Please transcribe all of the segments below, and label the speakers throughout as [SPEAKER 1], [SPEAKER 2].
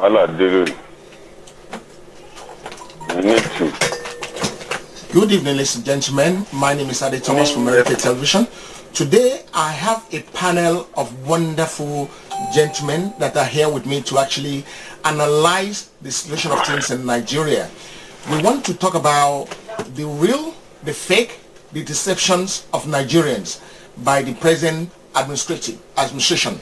[SPEAKER 1] Allah, dude. We need to.
[SPEAKER 2] Good evening, ladies and gentlemen. My name is Ade Thomas from America Television. Today, I have a panel of wonderful gentlemen that are here with me to actually analyze the situation of things in Nigeria. We want to talk about the real, the fake, the deceptions of Nigerians by the present administration.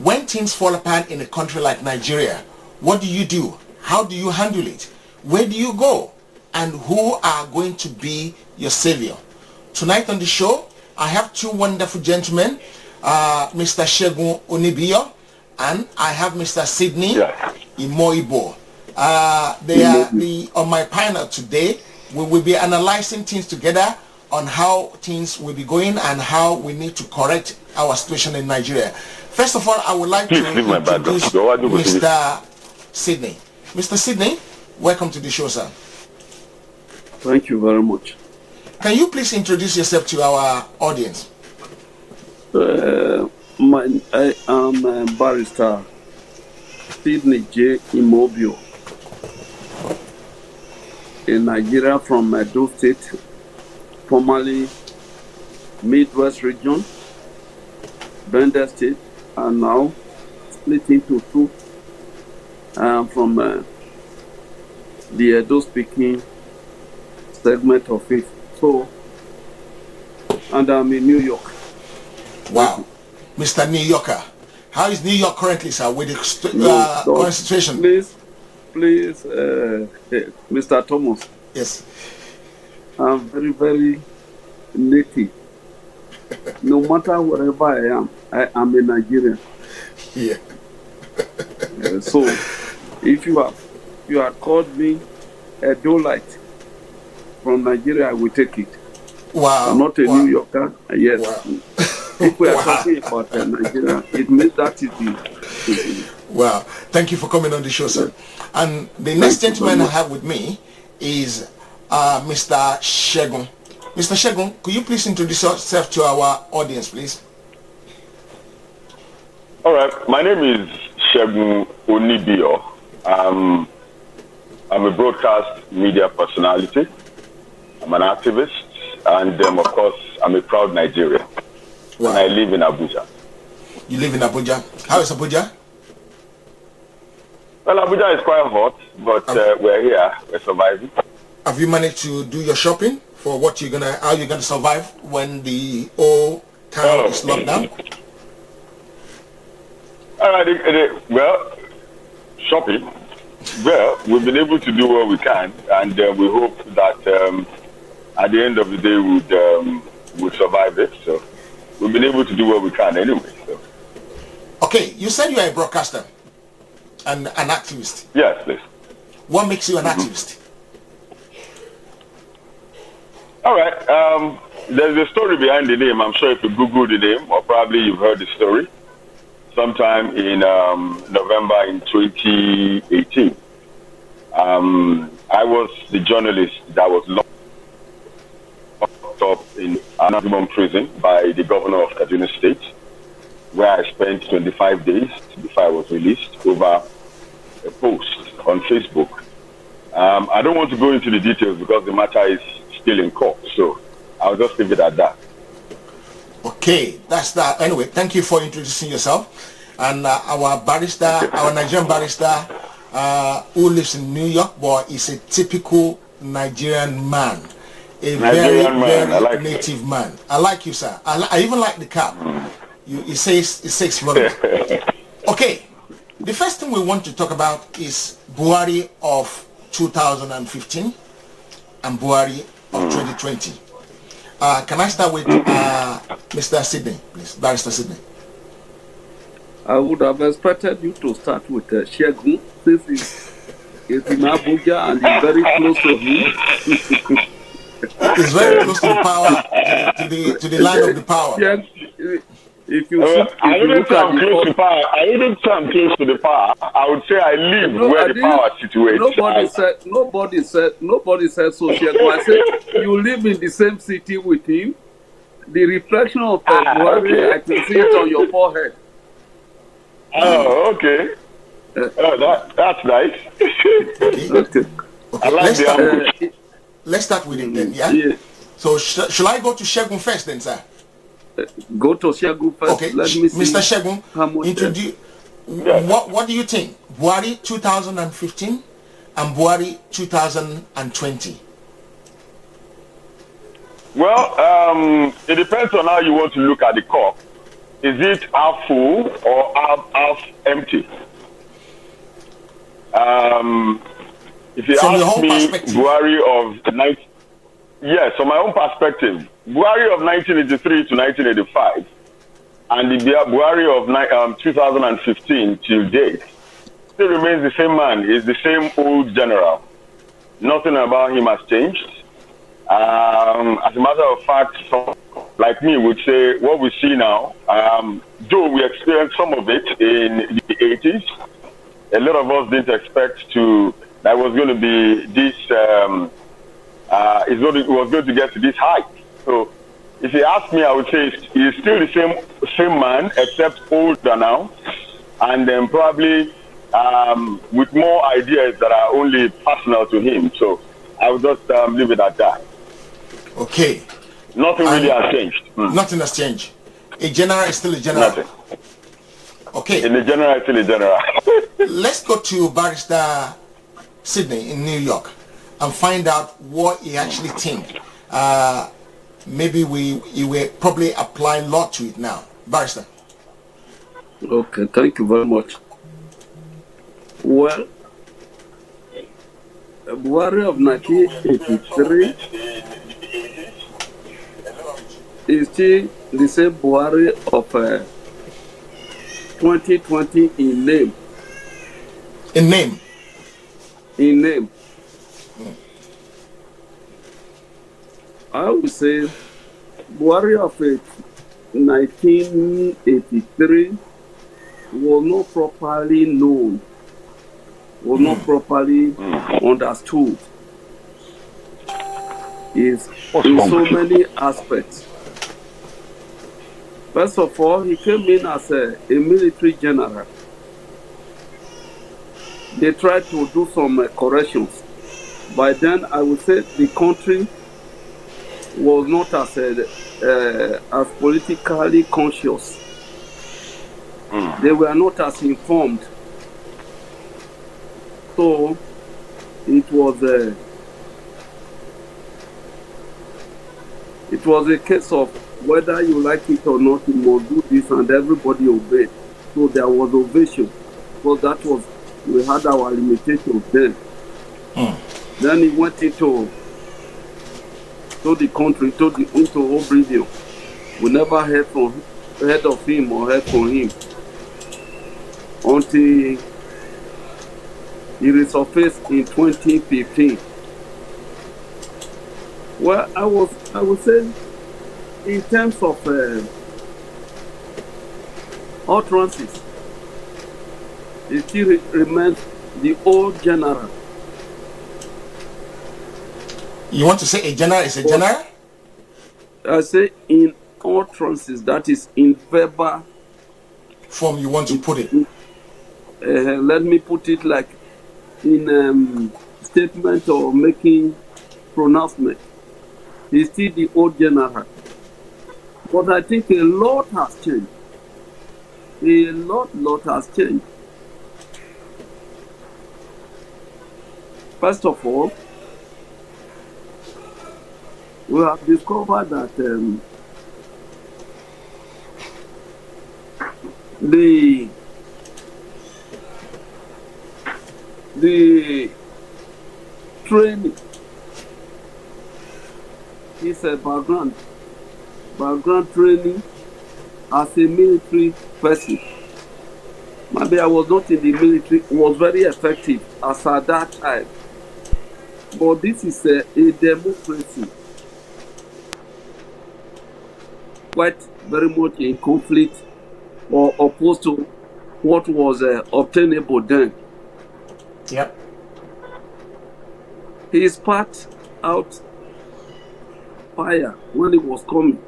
[SPEAKER 2] When things fall apart in a country like Nigeria, what do you do? How do you handle it? Where do you go? And who are going to be your savior? Tonight on the show, I have two wonderful gentlemen, Mr. Segun Onibiyo, and I have Mr. Sydney Imoibo. They are on my panel today. We will be analyzing things together on how things will be going and how we need to correct our situation in Nigeria. First of all, I would like to introduce Mr. Sydney. Mr. Sydney, welcome to the show, sir.
[SPEAKER 3] Thank you very much.
[SPEAKER 2] Can you please introduce yourself to our audience?
[SPEAKER 3] I am barrister Sydney J. Imobio in Nigeria from Edo State, formerly Midwest region, Bender State, and now split into two. I am from the Edo speaking segment of it. So, and I'm in New York.
[SPEAKER 2] Wow. Mr. New Yorker. How is New York currently, sir, with the current situation?
[SPEAKER 3] Please, Mr. Thomas.
[SPEAKER 2] Yes.
[SPEAKER 3] I'm very, very native. No matter wherever I am a Nigerian.
[SPEAKER 2] Yeah.
[SPEAKER 3] So, if you have called me a Dolite from Nigeria, I will take it.
[SPEAKER 2] Wow.
[SPEAKER 3] I'm not a New Yorker. Yes.
[SPEAKER 2] Wow.
[SPEAKER 3] If we are talking about Nigeria, it means that is the.
[SPEAKER 2] Wow. Thank you for coming on the show, sir. And the next gentleman I have with me is Mr. Segun. Mr. Segun, could you please introduce yourself to our audience, please?
[SPEAKER 1] All right. My name is Segun Onibiyo. I'm a broadcast media personality. I'm an activist, and of course, I'm a proud Nigerian.
[SPEAKER 2] Wow.
[SPEAKER 1] And I live in Abuja.
[SPEAKER 2] You live in Abuja. How is Abuja?
[SPEAKER 1] Well, Abuja is quite hot, but we're here. We're surviving.
[SPEAKER 2] Have you managed to do your shopping for how you're gonna survive when the whole town is locked down?
[SPEAKER 1] Well, shopping. Well, we've been able to do what we can, and we hope that at the end of the day we'll survive it. So we've been able to do what we can anyway. So.
[SPEAKER 2] Okay, you said you are a broadcaster and an activist.
[SPEAKER 1] Yes, please.
[SPEAKER 2] What makes you an activist?
[SPEAKER 1] All right. There's a story behind the name. I'm sure if you Google the name, or probably you've heard the story. Sometime in November in 2018, I was the journalist that was locked up in a maximum prison by the governor of Kaduna State, where I spent 25 days before I was released over a post on Facebook. I don't want to go into the details because the matter is still in court, so I'll just leave it at that.
[SPEAKER 2] Okay, that's that. Anyway, thank you for introducing yourself. And our barrister, our Nigerian barrister, who lives in New York, but is a typical Nigerian man. A very
[SPEAKER 1] like
[SPEAKER 2] native man. I like you, sir. I even like the cap. It says running. Okay, the first thing we want to talk about is Buhari of 2015 and Buhari of 2020. Can I start with Mr. Sydney, please, Barrister Sydney?
[SPEAKER 3] I would have expected you to start with Segun, since he's in Abuja and he's very close to him.
[SPEAKER 2] He's very close to the power, to the line of the power.
[SPEAKER 3] Yes, if you
[SPEAKER 1] I wouldn't say I'm close to power. I wouldn't say I'm close to the power. I would say I live where the power is situated.
[SPEAKER 3] Nobody said so. Segun. I said you live in the same city with him. The reflection of Buhari, I can see it on your forehead.
[SPEAKER 1] Oh, okay. That's nice.
[SPEAKER 2] Okay.
[SPEAKER 3] Okay.
[SPEAKER 1] I like
[SPEAKER 2] Let's
[SPEAKER 1] the
[SPEAKER 2] start.
[SPEAKER 1] ambush.
[SPEAKER 2] Let's start with it then. Yeah.
[SPEAKER 3] Yeah.
[SPEAKER 2] So shall I go to Shegun first then, sir?
[SPEAKER 3] Go to Shagun first.
[SPEAKER 2] Okay,
[SPEAKER 3] Let me see
[SPEAKER 2] Mr. Shegun,
[SPEAKER 3] how much.
[SPEAKER 2] introduce.
[SPEAKER 1] Yes.
[SPEAKER 2] What do you think? Buhari 2015 and Buhari 2020.
[SPEAKER 1] Well, it depends on how you want to look at the cup. Is it half full or half empty? If you
[SPEAKER 2] From your
[SPEAKER 1] ask
[SPEAKER 2] own
[SPEAKER 1] me,
[SPEAKER 2] perspective.
[SPEAKER 1] Buhari of the night, yes, from my own perspective, Buhari of 1983 to 1985, and the Buhari of 2015 till date still remains the same man. He's the same old general. Nothing about him has changed. As a matter of fact, some like me would say what we see now, though we experienced some of it in the 80s, a lot of us didn't expect that was going to be this, it was going to get to this height. So if you ask me, I would say he's still the same man, except older now, and then probably with more ideas that are only personal to him. So I would just leave it at that.
[SPEAKER 2] Okay.
[SPEAKER 1] Nothing really has changed.
[SPEAKER 2] Nothing has changed. A general is still a general.
[SPEAKER 1] Nothing.
[SPEAKER 2] Okay.
[SPEAKER 1] In the general, it's still a general.
[SPEAKER 2] Let's go to Barrister Sydney in New York and find out what he actually thinks. Maybe he will probably apply law to it now. Barrister.
[SPEAKER 3] Okay, thank you very much. Well, Buhari of 1983 is still the same Buhari of 2020 in name.
[SPEAKER 2] In name?
[SPEAKER 3] In name. I would say Buhari of 1983 was not properly known, was not properly understood in so many aspects. First of all, he came in as a military general. They tried to do some corrections. By then, I would say the country was not as politically conscious. They were not as informed. So it was a case of whether you like it or not, you must do this, and everybody obeyed. So there was ovation. So we had our limitations then. Then he went into the country, into oblivion. We never heard of him or heard from him until he resurfaced in 2015. Well, I would say, in terms of utterances, he still remains the old general.
[SPEAKER 2] You want to say a general is a general?
[SPEAKER 3] I say in utterances, that is in verbal
[SPEAKER 2] form you want to put it.
[SPEAKER 3] Let me put it like in statement or making pronouncement. He's still the old general. But I think a lot has changed. A lot has changed. First of all, we have discovered that the training is a background training as a military person. Maybe I was not in the military, was very effective as at that time. But this is a democracy, quite very much in conflict or opposed to what was obtainable then.
[SPEAKER 2] Yep.
[SPEAKER 3] He spat out fire when it was coming,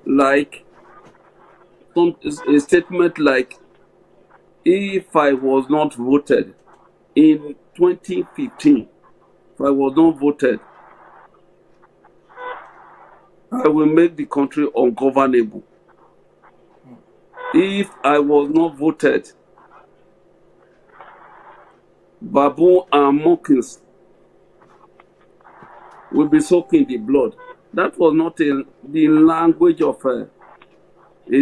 [SPEAKER 3] like a statement like, if I was not voted in 2015, if I was not voted, I will make the country ungovernable. If I was not voted, Babu and Mokins will be soaking the blood. That was not the language of a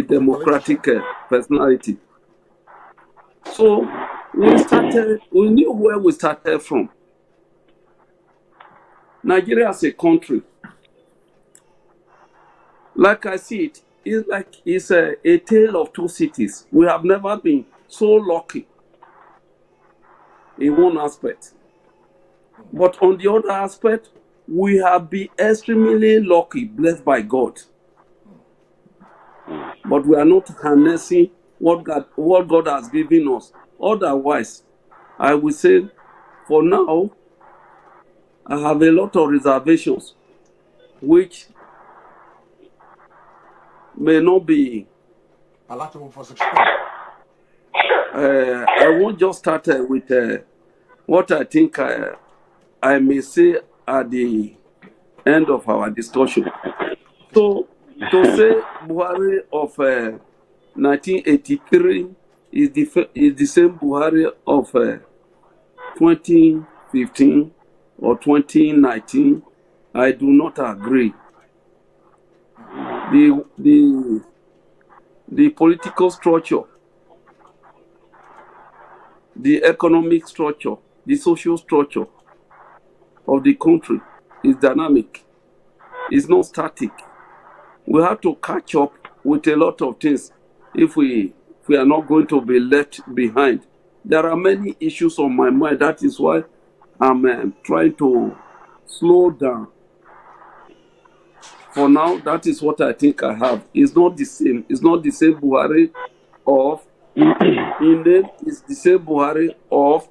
[SPEAKER 3] democratic personality. So we knew where we started from. Nigeria as a country, like I see it's a tale of two cities. We have never been so lucky in one aspect. But on the other aspect, we have been extremely lucky, blessed by God. But we are not harnessing what God has given us. Otherwise, I will say, for now, I have a lot of reservations, which may not be
[SPEAKER 2] palatable for success.
[SPEAKER 3] I won't just start with what I think I may say at the end of our discussion. So, to say Buhari of 1983 is the same Buhari of 2015 or 2019, I do not agree. The political structure, the economic structure, the social structure of the country is dynamic. It's not static. We have to catch up with a lot of things if we are not going to be left behind. There are many issues on my mind. That is why I'm trying to slow down. For now, that is what I think I have. It's not the same. It's not the same Buhari of in name is the same Buhari of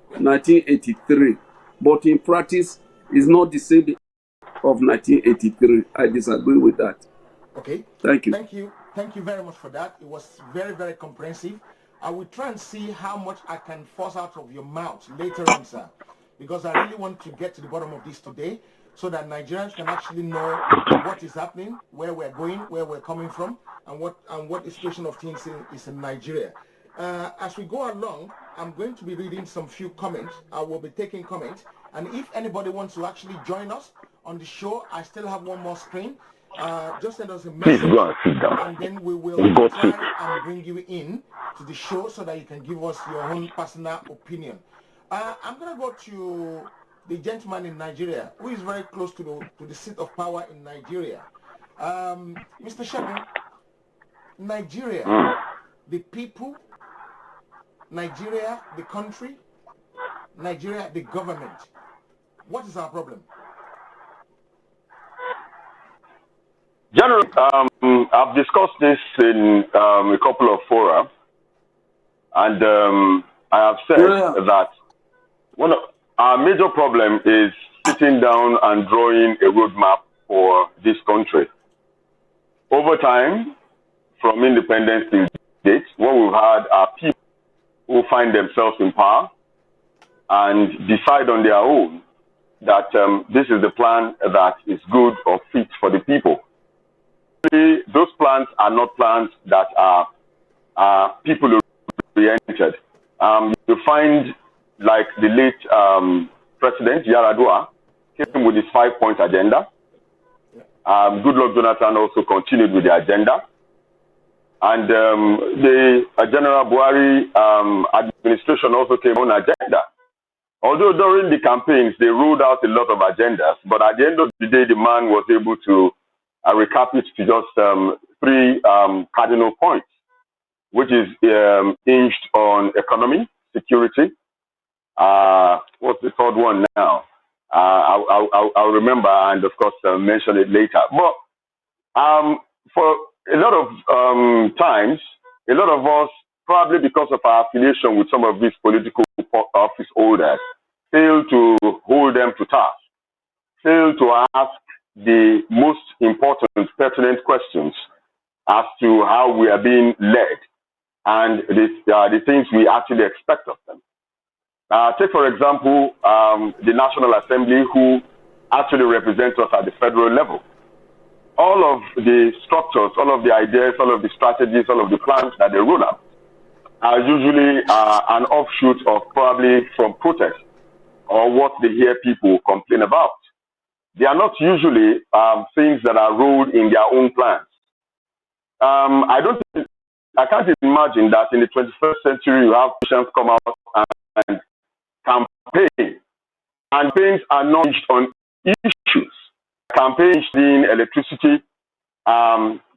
[SPEAKER 3] 1983, but in practice is not the same of 1983. I disagree with that.
[SPEAKER 2] Okay.
[SPEAKER 3] Thank you.
[SPEAKER 2] Thank you very much for that. It was very, very comprehensive. I will try and see how much I can force out of your mouth later on, sir, because I really want to get to the bottom of this today so that Nigerians can actually know what is happening, where we're going, where we're coming from, and what the situation of things is in Nigeria. As we go along, I'm going to be reading some few comments. I will be taking comments, and if anybody wants to actually join us on the show, I still have one more screen. Just send us a message, and then we will try and bring you in to the show so that you can give us your own personal opinion. I'm going to go to the gentleman in Nigeria who is very close to the seat of power in Nigeria. Mr. Shegun, Nigeria, the people, Nigeria, the country, Nigeria, the government. What is our problem?
[SPEAKER 1] Generally, I've discussed this in a couple of fora, and I have said that one of our major problem is sitting down and drawing a roadmap for this country. Over time, from independence to date, what we've had are people who find themselves in power and decide on their own that this is the plan that is good or fit for the people. Those plans are not plans that are people oriented. You find like the late President Yaradua came with his 5-point agenda. Goodluck Jonathan also continued with the agenda. And the General Buhari administration also came on agenda. Although during the campaigns, they ruled out a lot of agendas, but at the end of the day, the man was able to recap it to just 3 cardinal points, which is hinged on economy, security. What's the third one now? I'll remember and, of course, mention it later. But for a lot of times, a lot of us, probably because of our affiliation with some of these political office holders, fail to hold them to task, fail to ask the most important, pertinent questions as to how we are being led. and the things we actually expect of them. Take, for example, the National Assembly, who actually represent us at the federal level. All of the structures, all of the ideas, all of the strategies, all of the plans that they roll out are usually an offshoot of probably from protest or what they hear people complain about. They are not usually things that are rolled in their own plans. I can't imagine that in the 21st century you have politicians come out and campaign. Campaigns are not on issues. Campaigns in electricity,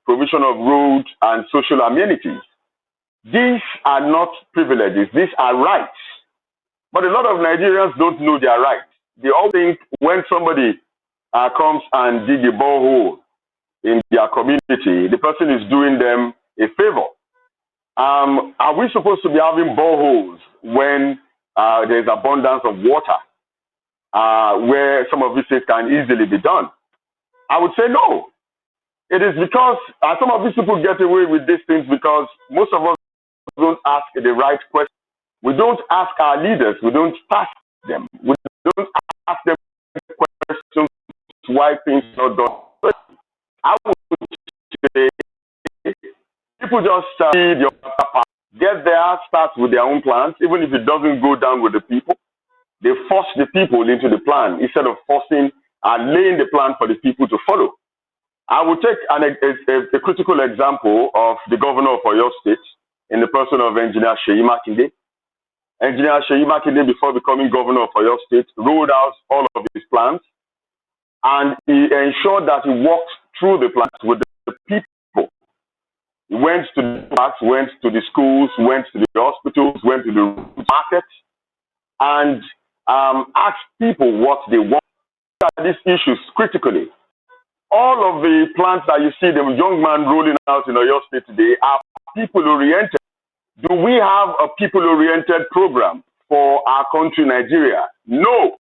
[SPEAKER 1] provision of roads and social amenities. These are not privileges. These are rights. But a lot of Nigerians don't know their rights. They all think when somebody comes and dig a borehole in their community, the person is doing them a favor. Are we supposed to be having boreholes when there's abundance of water, where some of these things can easily be done? I would say no. It is because some of these people get away with these things because most of us don't ask the right question. We don't ask our leaders. We don't task them. We don't ask them questions why things are not done. I would say people just read your part, get there, start with their own plans, even if it doesn't go down with the people. They force the people into the plan instead of forcing and laying the plan for the people to follow. I will take a critical example of the governor of Oyo State in the person of Engineer Seyi Makinde. Engineer Seyi Makinde, before becoming governor of Oyo State, rolled out all of his plans, and he ensured that he walked through the plans with the people. He went to the parks, went to the schools, went to the hospitals, went to the markets, and asked people what they want. These issues critically. All of the plans that you see the young man rolling out in Oyo State today are people-oriented. Do we have a people-oriented program for our country, Nigeria? No.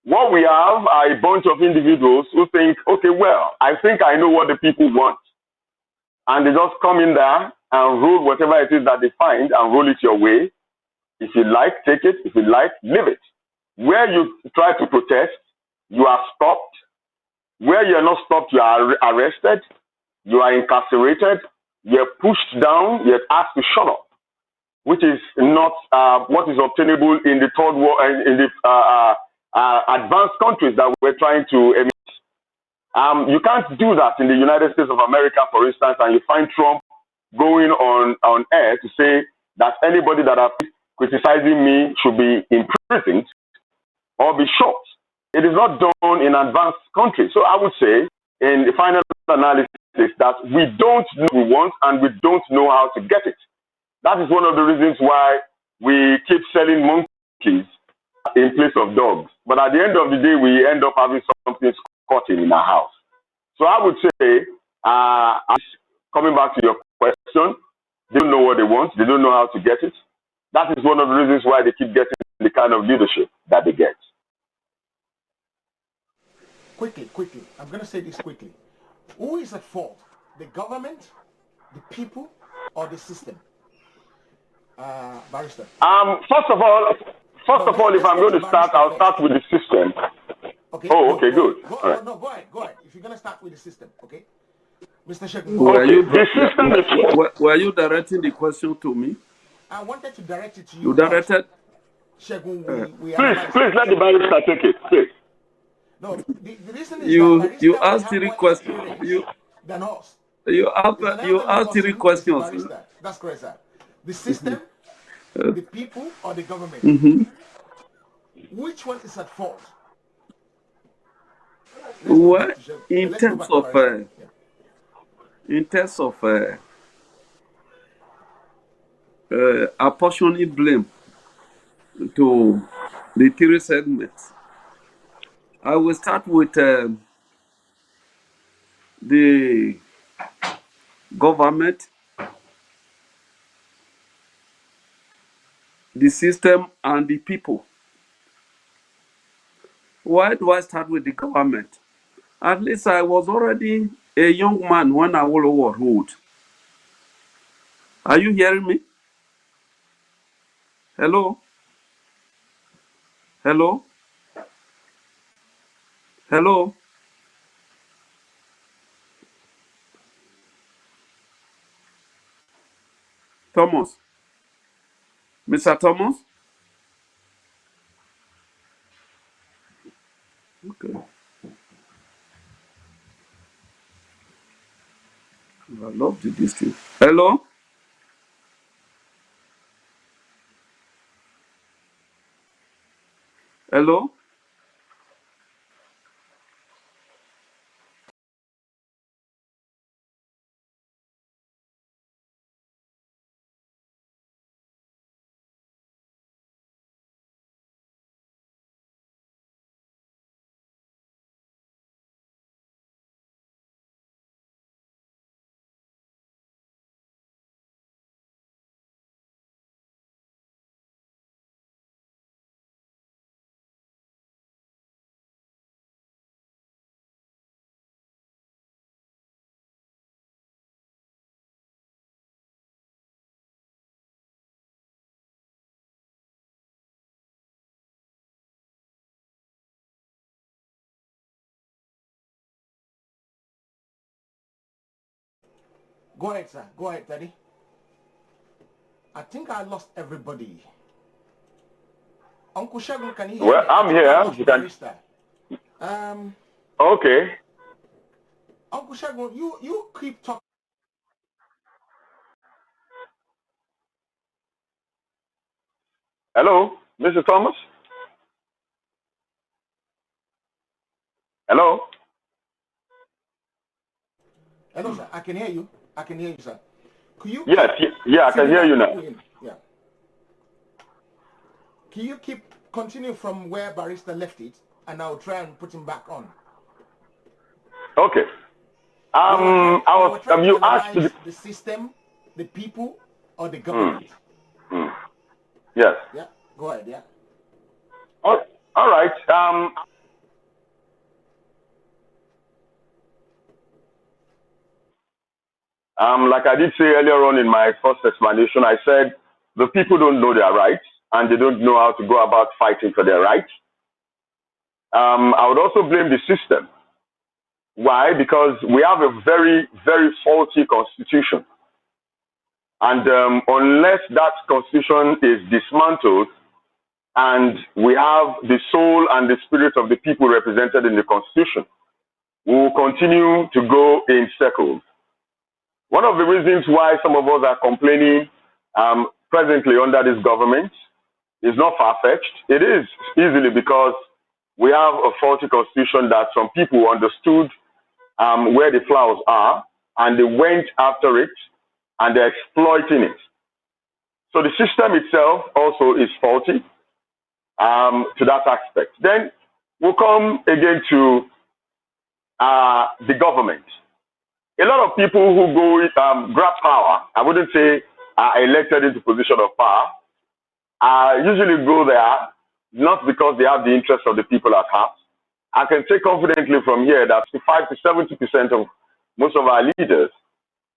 [SPEAKER 1] What we have are a bunch of individuals who think, okay, well, I think I know what the people want. And they just come in there and roll whatever it is that they find and roll it your way. If you like, take it. If you like, leave it. Where you try to protest, you are stopped. Where you are not stopped, you are arrested. You are incarcerated. You are pushed down. You are asked to shut up, which is not what is obtainable in the third world, in the advanced countries that we're trying to emit. You can't do that in the United States of America, for instance, and you find Trump going on air to say that anybody that is criticizing me should be imprisoned or be shot. It is not done in advanced countries. So I would say, in the final analysis, that we don't know what we want and we don't know how to get it. That is one of the reasons why we keep selling monkeys in place of dogs. But at the end of the day, we end up having something squatting in our house. So I would say, coming back to your question, they don't know what they want. They don't know how to get it. That is one of the reasons why they keep getting the kind of leadership that they get.
[SPEAKER 2] Quickly, I'm going to say this quickly. Who is at fault? The government, the people, or the system? Barrister.
[SPEAKER 1] First of all, if I'm going to start, I'll start with the system.
[SPEAKER 2] Okay.
[SPEAKER 1] Oh, okay, good.
[SPEAKER 2] Go
[SPEAKER 1] right.
[SPEAKER 2] No, go ahead. If you're going to start with the system, okay? Mr. Shegun.
[SPEAKER 3] Were you directing the question to me?
[SPEAKER 2] I wanted to direct it to you.
[SPEAKER 3] You directed?
[SPEAKER 2] Shegun,
[SPEAKER 1] please let the barrister take it, please.
[SPEAKER 2] No, the reason is
[SPEAKER 3] you asked three questions.
[SPEAKER 2] Than us.
[SPEAKER 3] You asked three questions.
[SPEAKER 2] That's correct, sir. The system, the people, or the government? Which one is at fault?
[SPEAKER 3] Well, in terms of apportioning blame to the three segments, I will start with the government, the system, and the people. Why do I start with the government? At least I was already a young man when Awolowo ruled. Are you hearing me? Hello? Hello? Hello? Thomas? Mr. Thomas? Okay. I love the district. Hello? Hello?
[SPEAKER 2] Go ahead, sir. Go ahead, Daddy. I think I lost everybody. Uncle Shagun, can you hear
[SPEAKER 1] Well,
[SPEAKER 2] me?
[SPEAKER 1] I'm here. You can. Okay.
[SPEAKER 2] Uncle Shagun, you keep talking.
[SPEAKER 1] Hello, Mr. Thomas? Hello?
[SPEAKER 2] Hello, sir. I can hear you. I can hear you, sir. Could you?
[SPEAKER 1] Yes, yeah, I can hear you now.
[SPEAKER 2] Yeah. Can you continue from where Barrister left it, and I'll try and put him back on.
[SPEAKER 1] Okay. You asked
[SPEAKER 2] the system, the people, or the government.
[SPEAKER 1] Yes.
[SPEAKER 2] Yeah. Go ahead. Yeah.
[SPEAKER 1] All right. Like I did say earlier on in my first explanation, I said the people don't know their rights and they don't know how to go about fighting for their rights. I would also blame the system. Why? Because we have a very, very faulty constitution. And unless that constitution is dismantled and we have the soul and the spirit of the people represented in the constitution, we will continue to go in circles. One of the reasons why some of us are complaining presently under this government is not far-fetched. It is easily because we have a faulty constitution that some people understood where the flaws are and they went after it and they're exploiting it. So the system itself also is faulty to that aspect. Then we'll come again to the government. A lot of people who go grab power, I wouldn't say are elected into position of power, usually go there not because they have the interest of the people at heart. I can say confidently from here that 65 to 70% of most of our leaders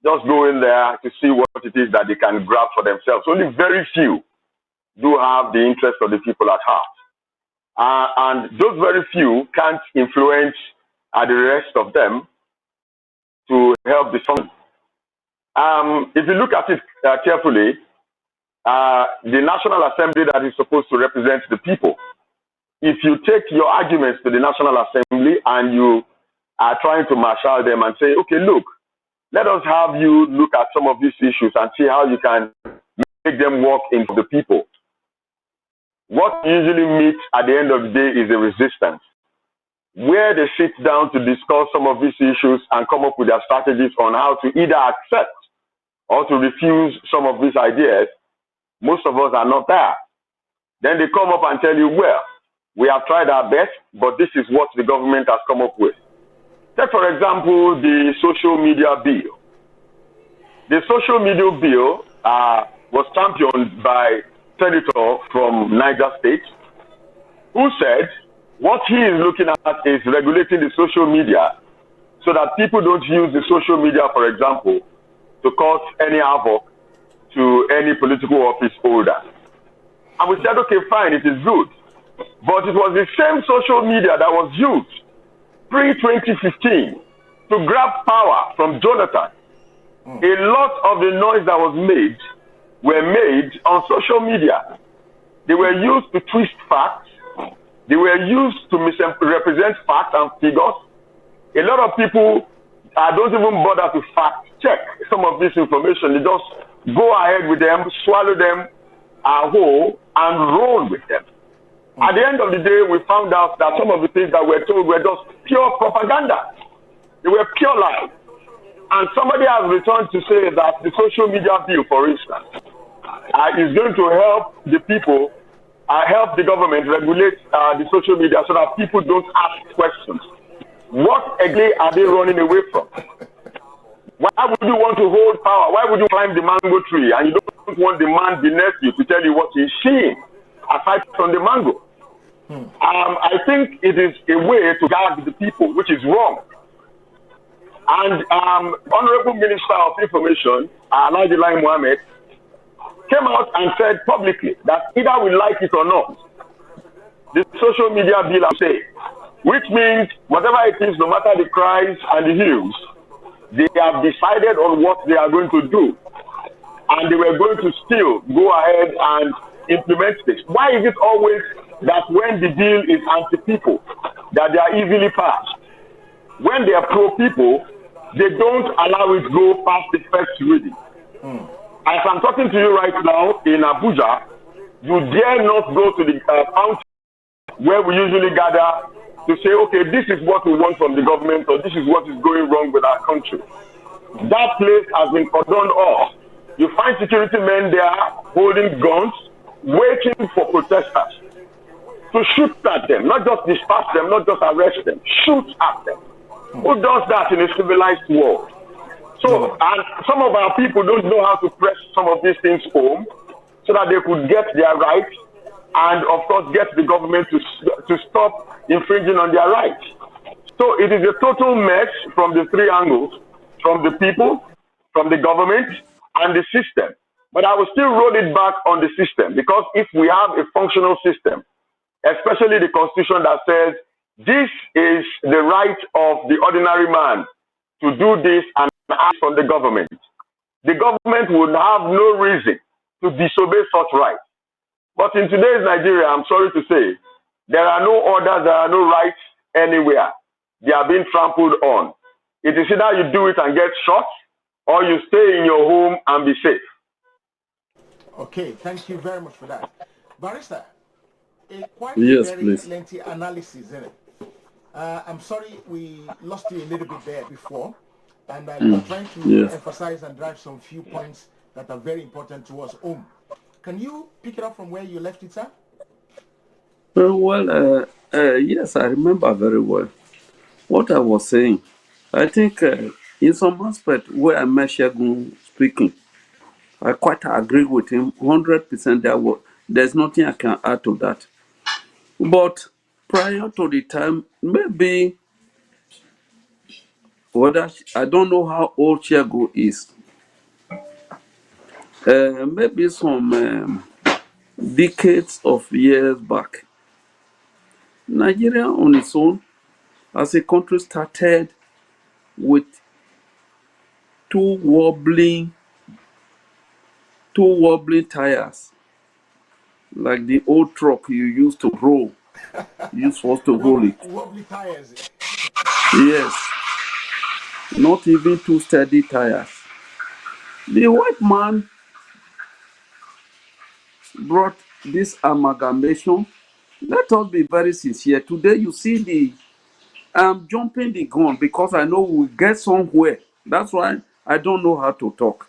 [SPEAKER 1] just go in there to see what it is that they can grab for themselves. Only very few do have the interest of the people at heart. And those very few can't influence the rest of them to help the fund. If you look at it carefully, the National Assembly that is supposed to represent the people, if you take your arguments to the National Assembly and you are trying to marshal them and say, okay, look, let us have you look at some of these issues and see how you can make them work into the people. What usually meets at the end of the day is a resistance, where they sit down to discuss some of these issues and come up with their strategies on how to either accept or to refuse some of these ideas. Most of us are not there. Then they come up and tell you, well, we have tried our best, but this is what the government has come up with. Take, for example, the social media bill. The social media bill was championed by a senator from Niger State, who said what he is looking at is regulating the social media so that people don't use the social media, for example, to cause any havoc to any political office holder. And we said, okay, fine, it is good. But it was the same social media that was used pre-2015 to grab power from Jonathan. A lot of the noise that was made were made on social media. They were used to twist facts. They were used to misrepresent facts and figures. A lot of people don't even bother to fact check some of this information. They just go ahead with them, swallow them whole, and roll with them. At the end of the day, we found out that some of the things that were told were just pure propaganda. They were pure lies. And somebody has returned to say that the social media bill, for instance, is going to help the people, help the government regulate the social media so that people don't ask questions. What exactly are they running away from? Why would you want to hold power? Why would you climb the mango tree and you don't want the man beneath you to tell you what he's seeing aside from the mango? I think it is a way to guard the people, which is wrong. And Honorable Minister of Information, Nnamdi Kanu Mohammed, came out and said publicly that either we like it or not, the social media bill will say, which means whatever it is, no matter the cries and the heels, they have decided on what they are going to do. And they were going to still go ahead and implement this. Why is it always that when the bill is anti-people, that they are easily passed? When they are pro-people, they don't allow it go past the first reading. As I'm talking to you right now in Abuja, you dare not go to the county where we usually gather to say, okay, this is what we want from the government, or this is what is going wrong with our country. That place has been cordoned off. You find security men there holding guns, waiting for protesters to shoot at them, not just disperse them, not just arrest them, shoot at them. Who does that in a civilized world? So, and some of our people don't know how to press some of these things home so that they could get their rights and, of course, get the government to stop infringing on their rights. So it is a total mess from the three angles, from the people, from the government, and the system. But I will still roll it back on the system, because if we have a functional system, especially the constitution that says this is the right of the ordinary man to do this and ask from the government would have no reason to disobey such rights. But in today's Nigeria, I'm sorry to say, there are no orders, there are no rights anywhere. They are being trampled on. It is either you do it and get shot, or you stay in your home and be safe.
[SPEAKER 2] Okay, thank you very much for that. Barrister, quite
[SPEAKER 3] Yes,
[SPEAKER 2] very
[SPEAKER 3] please.
[SPEAKER 2] lengthy analysis, isn't it? I'm sorry we lost you a little bit there before, and I'm trying to emphasize and drive some few points that are very important to us home. Can you pick it up from where you left it, sir?
[SPEAKER 3] Yes, I remember very well what I was saying. I think in some aspect where I met Shegun speaking, I quite agree with him 100%. There's nothing I can add to that. But prior to the time, maybe whether I don't know how old Chego is. Maybe some decades of years back, Nigeria on its own, as a country, started with two wobbling tires, like the old truck you used to roll. You used for us to roll it.
[SPEAKER 2] Wobbly tires.
[SPEAKER 3] Yes, not even two steady tires. The white man brought this amalgamation. Let us be very sincere. Today, you see I'm jumping the gun because I know we'll get somewhere. That's why I don't know how to talk.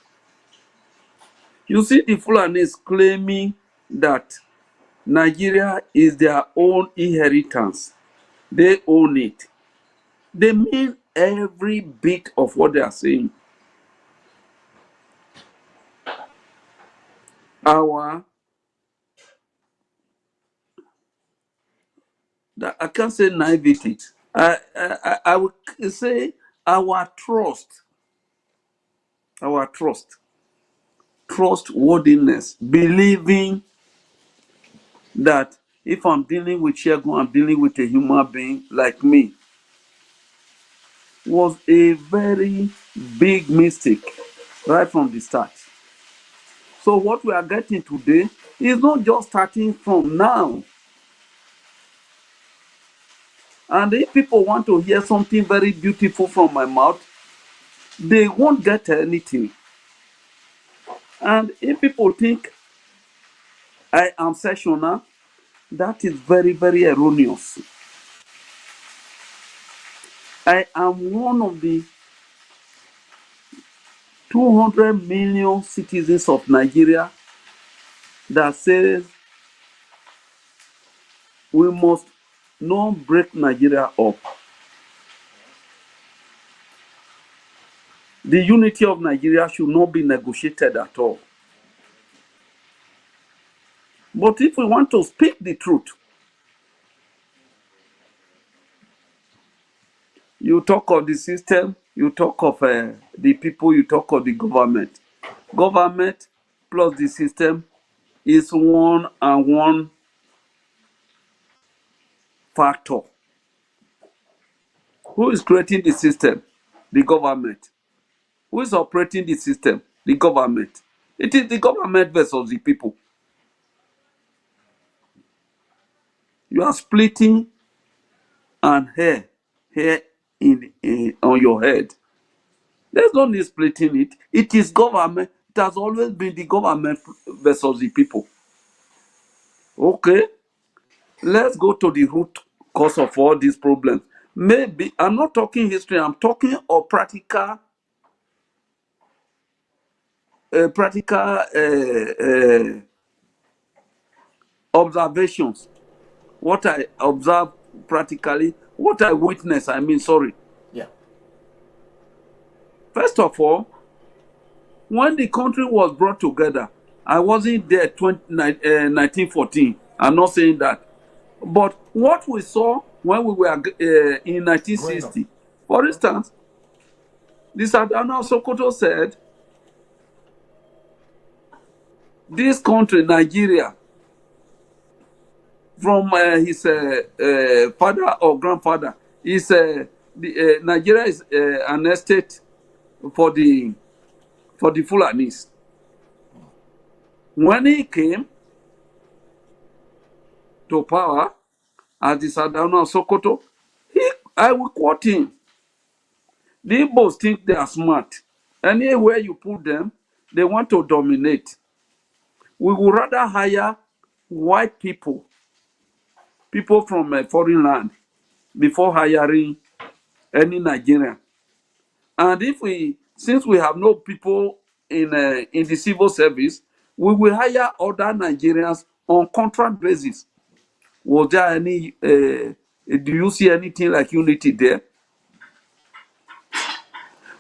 [SPEAKER 3] You see the Fulanis claiming that Nigeria is their own inheritance. They own it. They mean every bit of what they are saying. I can't say naivety. I would say our trust. trustworthiness, believing that if I'm dealing with Shegun, I'm dealing with a human being like me, was a very big mistake right from the start. So what we are getting today is not just starting from now. And if people want to hear something very beautiful from my mouth, they won't get anything. And if people think I am sessional, that is very, very erroneous. I am one of the 200 million citizens of Nigeria that says we must not break Nigeria up. The unity of Nigeria should not be negotiated at all. But if we want to speak the truth, you talk of the system, you talk of the people, you talk of the government. Government plus the system is one and one factor. Who is creating the system? The government. Who is operating the system? The government. It is the government versus the people. You are splitting an hair on your head. There's no need splitting it. It is government. It has always been the government versus the people. Okay, let's go to the root cause of all these problems. Maybe I'm not talking history. I'm talking of practical observations. What I observe practically, what I witness. I mean, sorry.
[SPEAKER 2] Yeah.
[SPEAKER 3] First of all, when the country was brought together, I wasn't there 1914. I'm not saying that. But what we saw when we were in 1960, for instance, the Sadana Sokoto said, this country, Nigeria, from his father or grandfather, Nigeria is an estate for the Fulanis. When he came to power as the Sadana Sokoto, I will quote him. The Igbos think they are smart. Anywhere you put them, they want to dominate. We would rather hire white people from a foreign land, before hiring any Nigerian. And since we have no people in the civil service, we will hire other Nigerians on contract basis. Was there any? Do you see anything like unity there?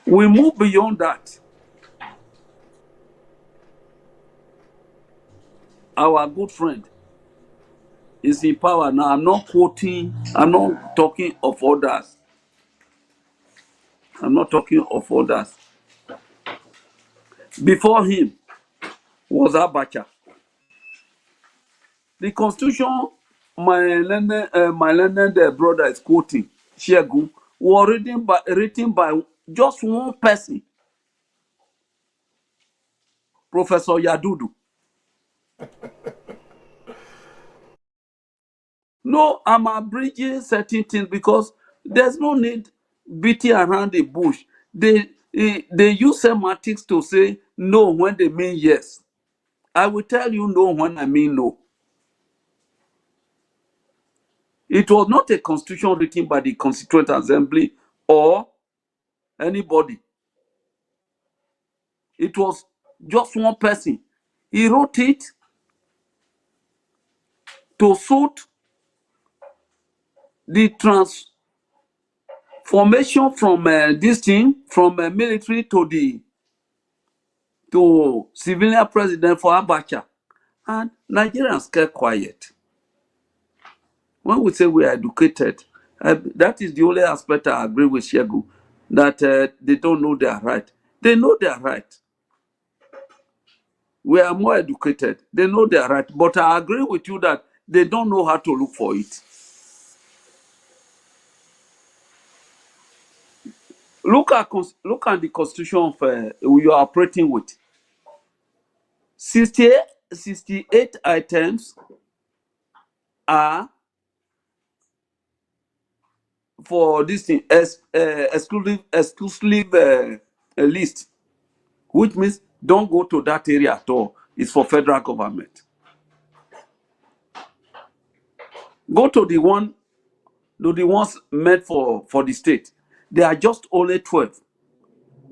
[SPEAKER 3] We move beyond that. Our good friend is in power now. I'm not quoting. I'm not talking of others. I'm not talking of others. Before him was Abacha. The constitution my learned brother is quoting, Shegun, was written by just one person, Professor Yadudu. No, I'm abridging certain things because there's no need beating around the bush. They use semantics to say no when they mean yes. I will tell you no when I mean no. It was not a constitution written by the Constituent Assembly or anybody. It was just one person. He wrote it to suit the transformation from this thing, from military to civilian president for Abacha. And Nigerians kept quiet. When we say we are educated, that is the only aspect I agree with Shegu, that they don't know their right. They know their right. We are more educated. They know they are right. But I agree with you that they don't know how to look for it. Look at the constitution of you are operating with. 68 items are for this thing exclusive list, which means don't go to that area at all. It's for federal government. Go to the ones meant for the state. They are just only 12,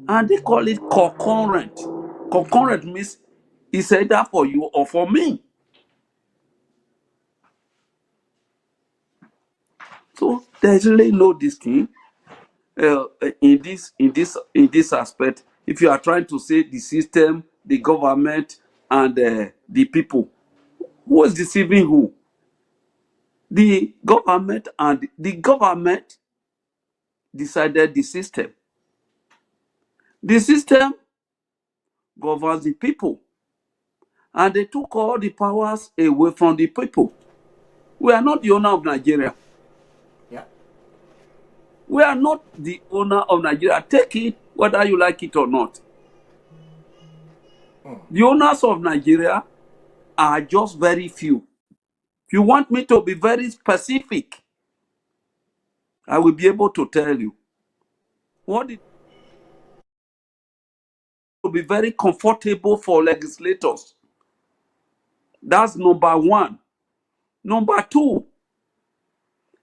[SPEAKER 3] and they call it concurrent. Concurrent means it's either for you or for me. So there's really no this thing in this aspect. If you are trying to say the system, the government, and the people, who is deceiving who? The government, and the government decided the system. The system governs the people, and they took all the powers away from the people. We are not the owner of Nigeria.
[SPEAKER 2] Yeah.
[SPEAKER 3] We are not the owner of Nigeria. Take it whether you like it or not. The owners of Nigeria are just very few. If you want me to be very specific, I will be able to tell you. What it will be very comfortable for legislators. That's number one. Number two,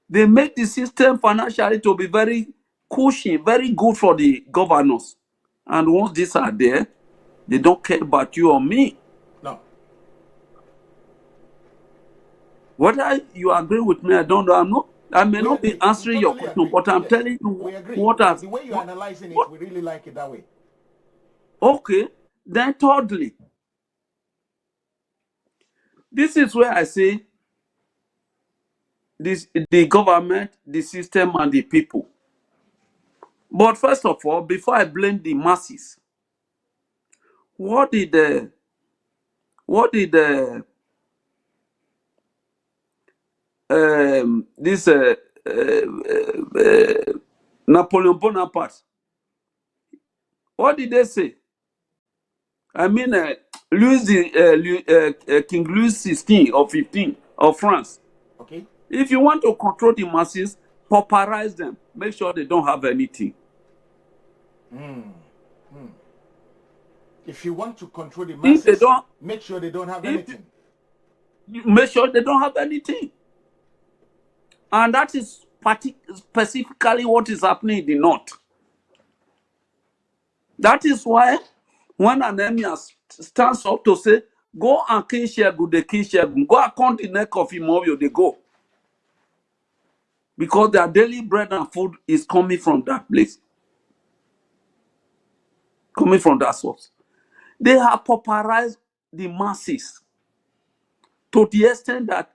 [SPEAKER 3] they make the system financially to be very cushy, very good for the governors. And once these are there, they don't care about you or me.
[SPEAKER 2] No.
[SPEAKER 3] Whether you agree with me, I don't know. I may not be answering your question,
[SPEAKER 2] agree.
[SPEAKER 3] but I'm
[SPEAKER 2] Yes,
[SPEAKER 3] telling you
[SPEAKER 2] we agree.
[SPEAKER 3] what I've.
[SPEAKER 2] The way you're analyzing it, we really like it that way.
[SPEAKER 3] Okay. Then thirdly, this is where I say the government, the system, and the people. But first of all, before I blame the masses, what did this Napoleon Bonaparte, what did they say? I mean, King Louis 16 or 15 of France.
[SPEAKER 2] Okay.
[SPEAKER 3] If you want to control the masses, pauperize them. Make sure they don't have anything.
[SPEAKER 2] If you want to control the
[SPEAKER 3] If
[SPEAKER 2] masses,
[SPEAKER 3] they don't,
[SPEAKER 2] make sure they don't have anything.
[SPEAKER 3] make sure they don't have anything. And that is specifically what is happening in the north. That is why when an enemy stands up to say, go and kill Shegun, they kill Shegun. Go and count the neck of Imobio, they go. Because their daily bread and food is coming from that place. Coming from that source. They have pauperized the masses to the extent that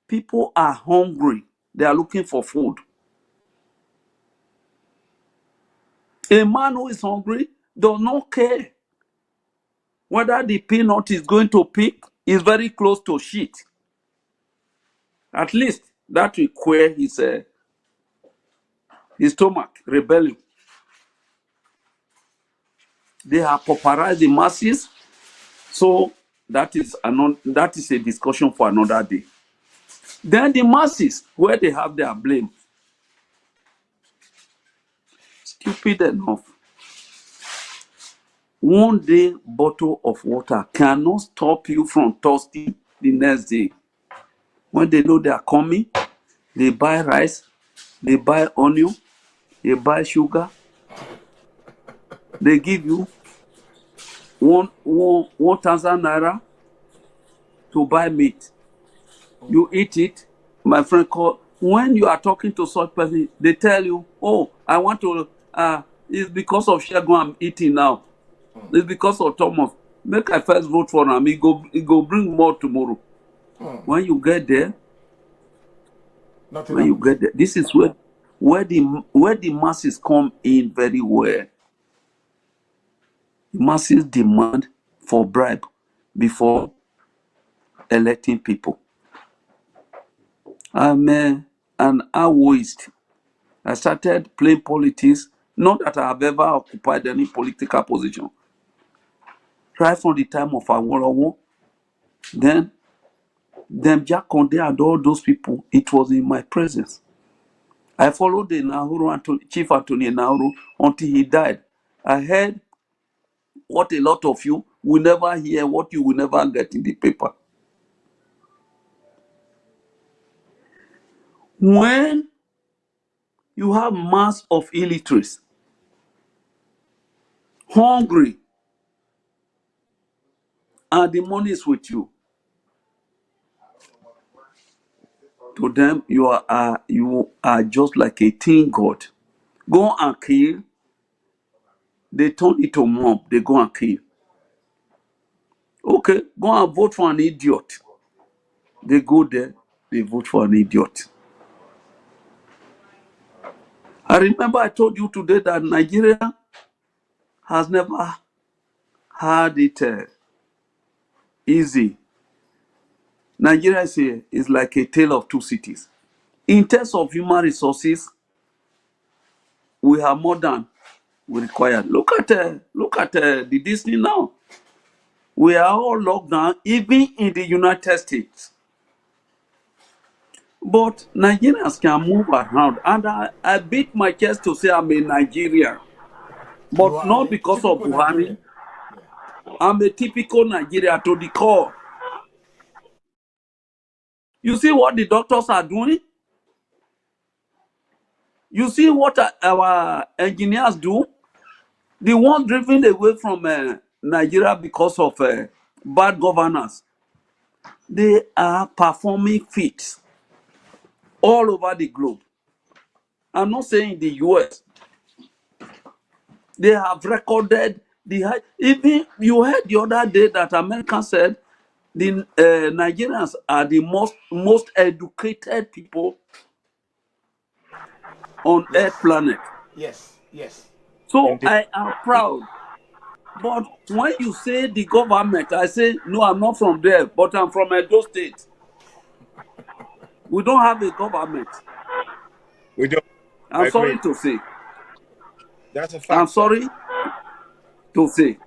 [SPEAKER 3] people are hungry. They are looking for food. A man who is hungry does not care whether the peanut is going to pick is very close to shit. At least that will quell his stomach rebelling. They have pauperized the masses, so that is a discussion for another day. Then the masses, where they have their blame, stupid enough. One day bottle of water cannot stop you from thirsty the next day. When they know they are coming, they buy rice, they buy onion, they buy sugar. They give you 1,000 naira to buy meat. You eat it, my friend. When you are talking to such person, they tell you, "Oh, I want to. It's because of Shegun I'm eating now. It's because of Thomas. Make I first vote for him. He go bring more tomorrow." When you get there, this is where the masses come in very well. The masses demand for bribe. before electing people. I'm an Awoist. I started playing politics, not that I have ever occupied any political position. Right from the time of Awolowo, then them Jack Conde and all those people, it was in my presence. I followed the Chief Anthony Nahuru until he died. I heard what a lot of you will never hear, what you will never get in the paper. When you have mass of illiterates, hungry, and the money is with you, to them you are just like a teen god. Go and kill. They turn it to mob. They go and kill. Okay, go and vote for an idiot. They go there. They vote for an idiot. I remember I told you today that Nigeria has never had it easy. Nigeria is like a tale of two cities. In terms of human resources, we have more than we require. Look at the Disney now. We are all locked down, even in the United States. But Nigerians can move around, and I beat my chest to say I'm a Nigerian,
[SPEAKER 2] You
[SPEAKER 3] but
[SPEAKER 2] are
[SPEAKER 3] not
[SPEAKER 2] a
[SPEAKER 3] because of
[SPEAKER 2] typical
[SPEAKER 3] Buhari.
[SPEAKER 2] Nigerian.
[SPEAKER 3] I'm a typical Nigerian to the core. You see what the doctors are doing? You see what our engineers do? The ones driven away from Nigeria because of bad governance, they are performing feats all over the globe. I'm not saying in the US. They have recorded the high. Even you heard the other day that America said the Nigerians are the most educated people on Earth
[SPEAKER 2] Yes,
[SPEAKER 3] planet.
[SPEAKER 2] yes.
[SPEAKER 3] So
[SPEAKER 4] Indeed.
[SPEAKER 3] I am proud. But when you say the government, I say no, I'm not from there, but I'm from Edo State. We don't have a government.
[SPEAKER 4] We don't. I
[SPEAKER 3] I'm sorry
[SPEAKER 4] agree.
[SPEAKER 3] to say.
[SPEAKER 4] That's a
[SPEAKER 3] I'm
[SPEAKER 4] fact, sir.
[SPEAKER 3] sorry to say.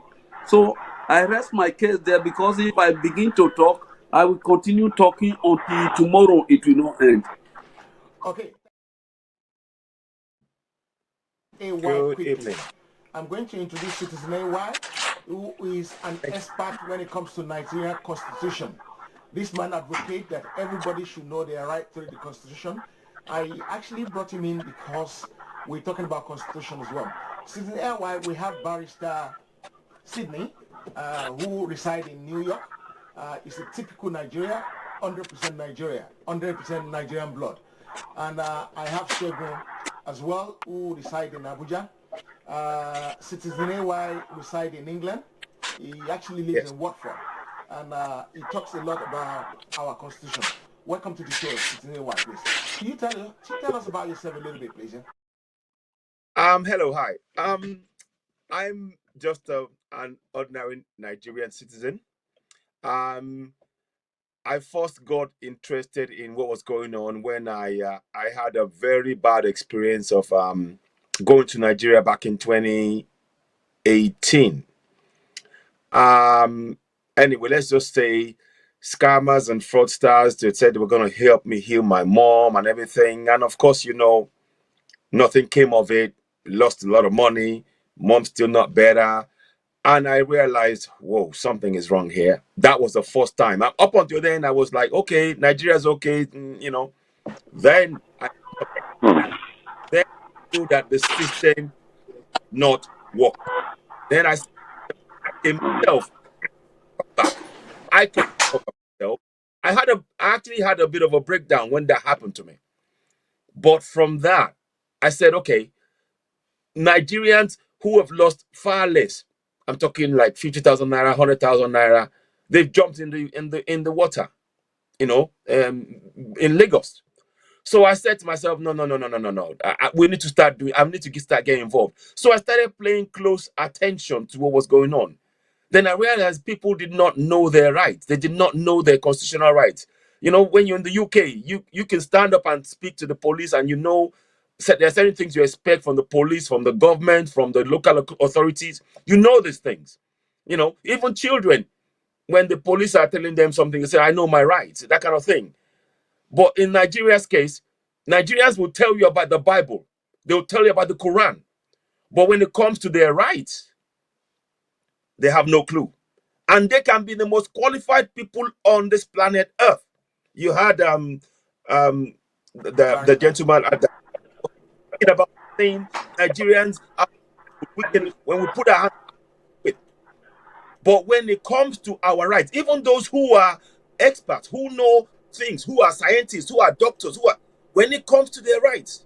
[SPEAKER 3] So I rest my case there because if I begin to talk, I will continue talking until tomorrow it will not end.
[SPEAKER 2] Okay. AY
[SPEAKER 4] Good
[SPEAKER 2] quickly.
[SPEAKER 4] evening.
[SPEAKER 2] I'm going to introduce Citizen AY, who is an expert when it comes to Nigeria Constitution. This man advocates that everybody should know their right to the Constitution. I actually brought him in because we're talking about Constitution as well. Citizen AY, we have Barrister Sydney, who reside in New York. Is a typical Nigeria, 100% Nigeria, 100% Nigerian blood. And I have Shegun as well, who reside in Abuja. Citizen AY reside in England. He actually lives
[SPEAKER 4] Yes.
[SPEAKER 2] in Watford. And he talks a lot about our constitution. Welcome to the show, Citizen AY, please. Can you tell us about yourself a little bit, please? Yeah?
[SPEAKER 4] Hello, hi. I'm just an ordinary Nigerian citizen. Um, I first got interested in what was going on when I had a very bad experience of going to Nigeria back in 2018. Anyway, let's just say scammers and fraudsters, they said they were going to help me heal my mom and everything, and of course, nothing came of it. Lost a lot of money. Mom's still not better. And I realized, whoa, something is wrong here. That was the first time. Up until then, I was like, okay, Nigeria's okay, Then I then knew that the system not work. Then I came myself back. I couldn't talk about myself. I actually had a bit of a breakdown when that happened to me. But from that, I said, okay, Nigerians who have lost far less. I'm talking like 50,000 naira, 100,000 naira. They've jumped in the water, in Lagos. So I said to myself, no, no, no, no, no, no, no. We need to start getting involved. So I started paying close attention to what was going on. Then I realized people did not know their rights. They did not know their constitutional rights. You know, when you're in the UK, you can stand up and speak to the police, and there are certain things you expect from the police, from the government, from the local authorities. You know these things. You know, even children, when the police are telling them something, they say, I know my rights, that kind of thing. But in Nigeria's case, Nigerians will tell you about the Bible. They'll tell you about the Quran. But when it comes to their rights, they have no clue. And they can be the most qualified people on this planet Earth. You had the gentleman at the talking about saying Nigerians are wicked when we put our hands with. But when it comes to our rights, even those who are experts, who know things, who are scientists, who are doctors, when it comes to their rights,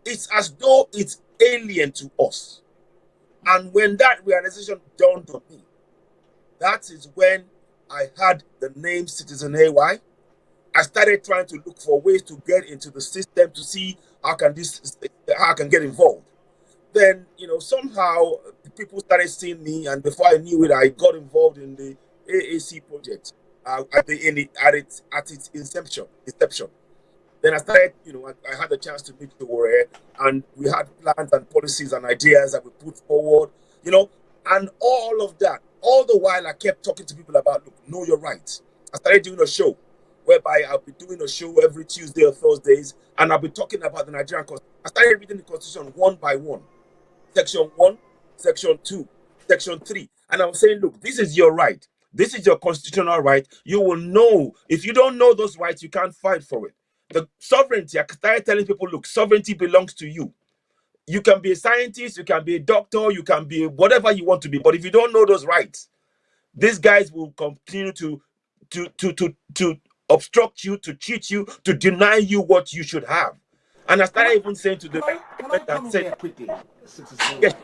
[SPEAKER 4] it's as though it's alien to us. And when that realization dawned on me, that is when I had the name Citizen AY. I started trying to look for ways to get into the system to see how I can get involved. Then, somehow people started seeing me, and before I knew it, I got involved in the AAC project at its inception. Then I started, I had a chance to meet Buhari, and we had plans and policies and ideas that we put forward, and all of that. All the while, I kept talking to people about, look, know your rights. I started doing a show whereby I'll be doing a show every Tuesday or Thursdays, and I'll be talking about the Nigerian Constitution. I started reading the Constitution one by one. Section 1, Section 2, Section 3. And I was saying, look, this is your right. This is your constitutional right. You will know. If you don't know those rights, you can't fight for it. The sovereignty, I started telling people, look, sovereignty belongs to you. You can be a scientist, you can be a doctor, you can be whatever you want to be. But if you don't know those rights, these guys will continue to obstruct you, to cheat you, to deny you what you should have. And I started even saying to them,
[SPEAKER 2] can I come in here quickly, Citizen?
[SPEAKER 4] yes.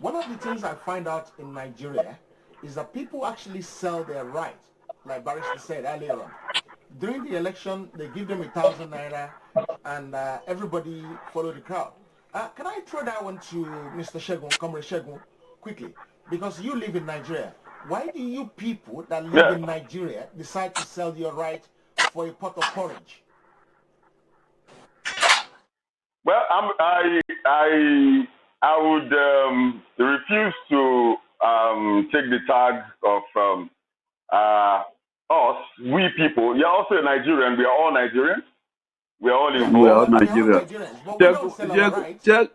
[SPEAKER 2] One of the things I find out in Nigeria is that people actually sell their rights, like Barrister said earlier on. During the election, they give them 1,000 naira, and everybody follow the crowd. Can I throw that one to Mr. Shegun, Comrade Shegun, quickly? Because you live in Nigeria. Why do you people that live in Nigeria decide to sell your right for a pot of porridge?
[SPEAKER 1] Well, I would refuse to take the tag of us, we people. You're also a Nigerian. We are all Nigerians. We are all involved.
[SPEAKER 3] We are all Nigerians. Check.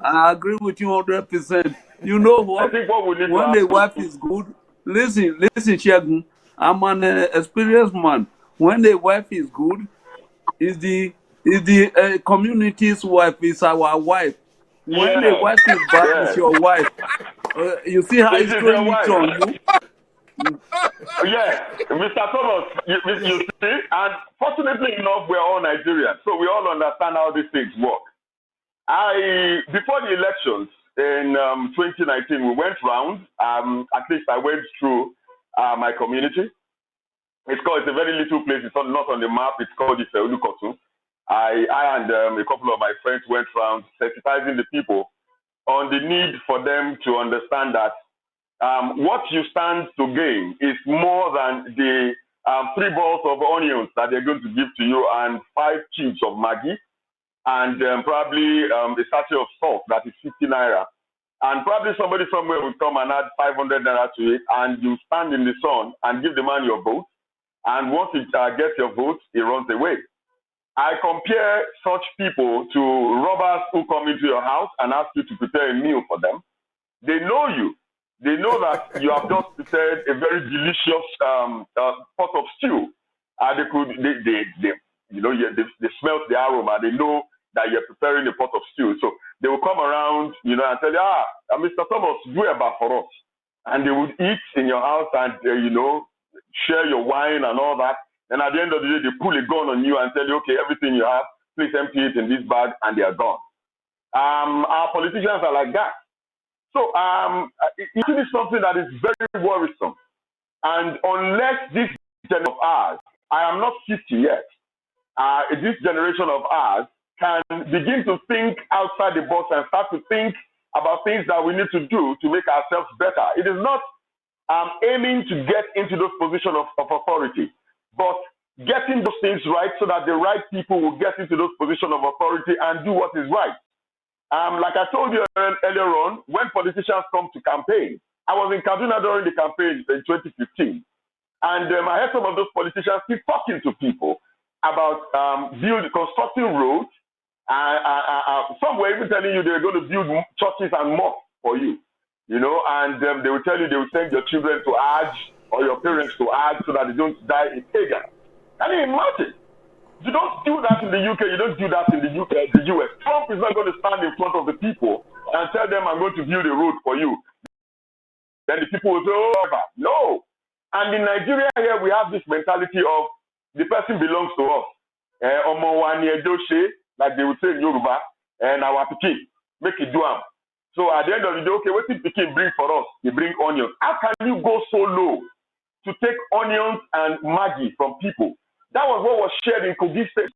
[SPEAKER 3] I agree with you 100%. You know what?
[SPEAKER 1] I think what we need
[SPEAKER 3] when
[SPEAKER 1] to
[SPEAKER 3] the wife is good, listen, Shegun. I'm an experienced man. When the wife is good, is the community's wife is our wife. When the wife is bad, is your wife. You see how it's throwing it on you?
[SPEAKER 1] Yeah, Mr. Thomas, you see, and fortunately enough, we're all Nigerians, so we all understand how these things work. Before the elections in 2019, we went round. At least I went through my community. It's a very little place. It's not on the map. It's called Ifeolukotu. I and a couple of my friends went around sensitizing the people on the need for them to understand that what you stand to gain is more than the 3 balls of onions that they're going to give to you and 5 cubes of Maggi and probably a sachet of salt that is 50 naira. And probably somebody somewhere will come and add 500 naira to it, and you stand in the sun and give the man your vote. And once he gets your vote, he runs away. I compare such people to robbers who come into your house and ask you to prepare a meal for them. They know you. They know that you have just prepared a very delicious pot of stew. They smell the aroma. They know that you're preparing a pot of stew. So they will come around, and tell you, Mr. Thomas, do a bar for us. And they would eat in your house and, share your wine and all that. Then at the end of the day, they pull a gun on you and tell you, okay, everything you have, please empty it in this bag, and they are gone. Our politicians are like that. So it is something that is very worrisome. And unless this generation of ours, I am not 50 yet, this generation of ours can begin to think outside the box and start to think about things that we need to do to make ourselves better. It is not aiming to get into those positions of authority, but getting those things right so that the right people will get into those positions of authority and do what is right. Like I told you earlier on, when politicians come to campaign, I was in Kaduna during the campaign in 2015, and I heard some of those politicians keep talking to people about constructing roads. Some were even telling you they were going to build churches and mosques for you, and they will tell you they will send your children to Hajj or your parents to Hajj so that they don't die in pagan. Can you imagine? You don't do that in the UK. You don't do that in the US. Trump is not going to stand in front of the people and tell them, I'm going to build a road for you. Then the people will say, oh, no. And in Nigeria here, we have this mentality of the person belongs to us. Like they would say in Yoruba, and our pikin, make it do am. So at the end of the day, okay, what did pikin bring for us? They bring onions. How can you go so low to take onions and Maggi from people? That was what was shared in Kogi State.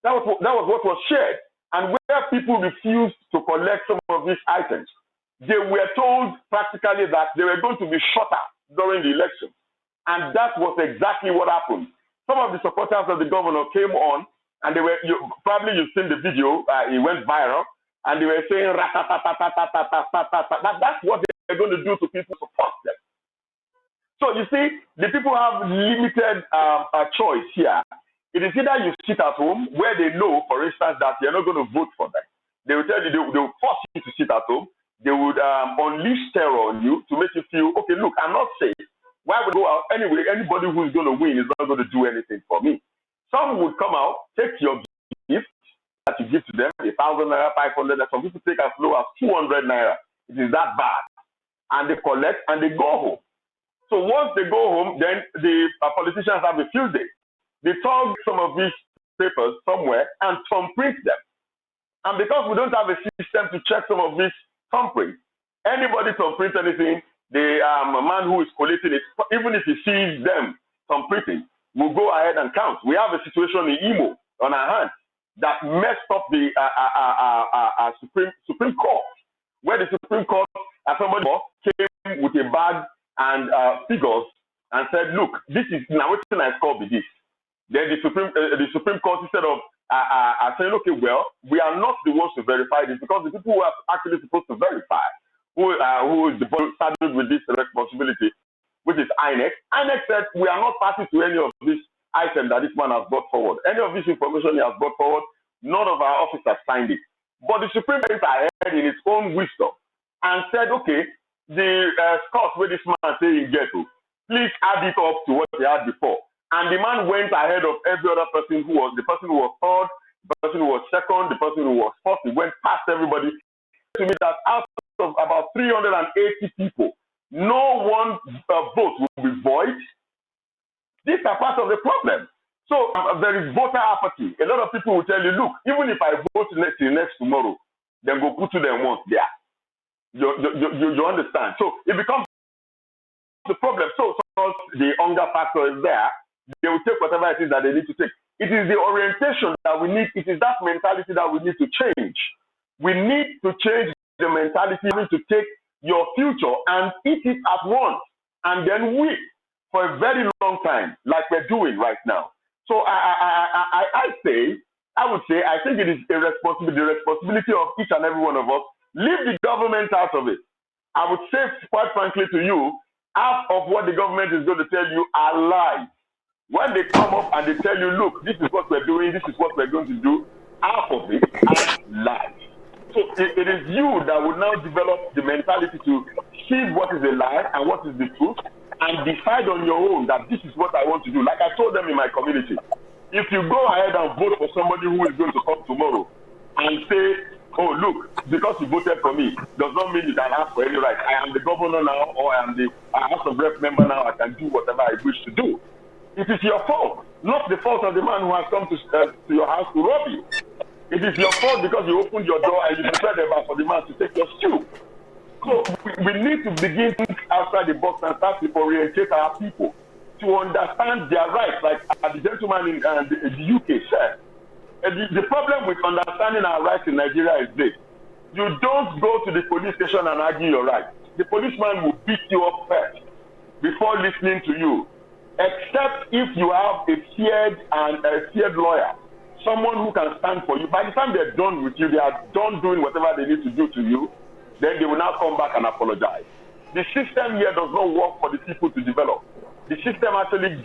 [SPEAKER 1] That was what was shared. And where people refused to collect some of these items, they were told practically that they were going to be shorter during the election. And that was exactly what happened. Some of the supporters of the governor came on, and they were, probably you've seen the video, it went viral, and they were saying, that's what they're going to do to people to support them. So you see, the people have limited choice here. It is either you sit at home where they know, for instance, that you're not going to vote for them. They will tell you, they will force you to sit at home. They would unleash terror on you to make you feel, okay, look, I'm not safe. Why would I go out anyway? Anybody who's going to win is not going to do anything for me. Some would come out, take your gift that you give to them, 1,000 naira, 500 naira. Some people take as low as 200 naira. It is that bad. And they collect and they go home. So once they go home, then the politicians have a field day. They tug some of these papers somewhere and thumbprint them. And because we don't have a system to check some of these thumbprints, anybody thumbprint anything, the man who is collating it, even if he sees them thumbprinting, will go ahead and count. We have a situation in Imo on our hands that messed up the Supreme Court, where the Supreme Court, somebody came with a bag and figures and said, look, this is now what I call this. Then the Supreme Court, instead of saying, okay, well, we are not the ones to verify this, because the people who are actually supposed to verify, who is the body saddled with this responsibility, which is INEC. INEC said, we are not party to any of this item that this man has brought forward. Any of this information he has brought forward, none of our officers signed it. But the Supreme Court ahead in its own wisdom and said, okay, the scores where this man say he get to, please add it up to what he had before. And the man went ahead of every other person who was, the person who was third, the person who was second, the person who was fourth. He went past everybody. To me, that out of about 380 people, no one vote will be void. These are part of the problem. So there is voter apathy. A lot of people will tell you, look, even if I vote next tomorrow, then go put to them once there. You understand? So it becomes the problem. So the hunger factor is there. They will take whatever it is that they need to take. It is the orientation that we need. It is that mentality that we need to change. We need to change the mentality to take your future and eat it at once and then wait for a very long time, like we're doing right now. So I would say, I think it is the responsibility of each and every one of us. Leave the government out of it. I would say, quite frankly to you, half of what the government is going to tell you are lies. When they come up and they tell you, look, this is what we're doing, this is what we're going to do, half of it are lies. So it is you that will now develop the mentality to see what is a lie and what is the truth and decide on your own that this is what I want to do. Like I told them in my community, if you go ahead and vote for somebody who is going to come tomorrow and say, oh, look, because you voted for me, does not mean you can ask for any right. I am the governor now, or I am the House of Rep member now, I can do whatever I wish to do. It is your fault, not the fault of the man who has come to your house to rob you. It is your fault because you opened your door and you prepared for the man to take your stew. So we need to begin to think outside the box and start to orientate our people to understand their rights, like the gentleman in the UK said. The problem with understanding our rights in Nigeria is this. You don't go to the police station and argue your rights. The policeman will beat you up first before listening to you, except if you have a feared lawyer, someone who can stand for you. By the time they're done with you, they are done doing whatever they need to do to you, then they will now come back and apologize. The system here does not work for the people to develop. The system actually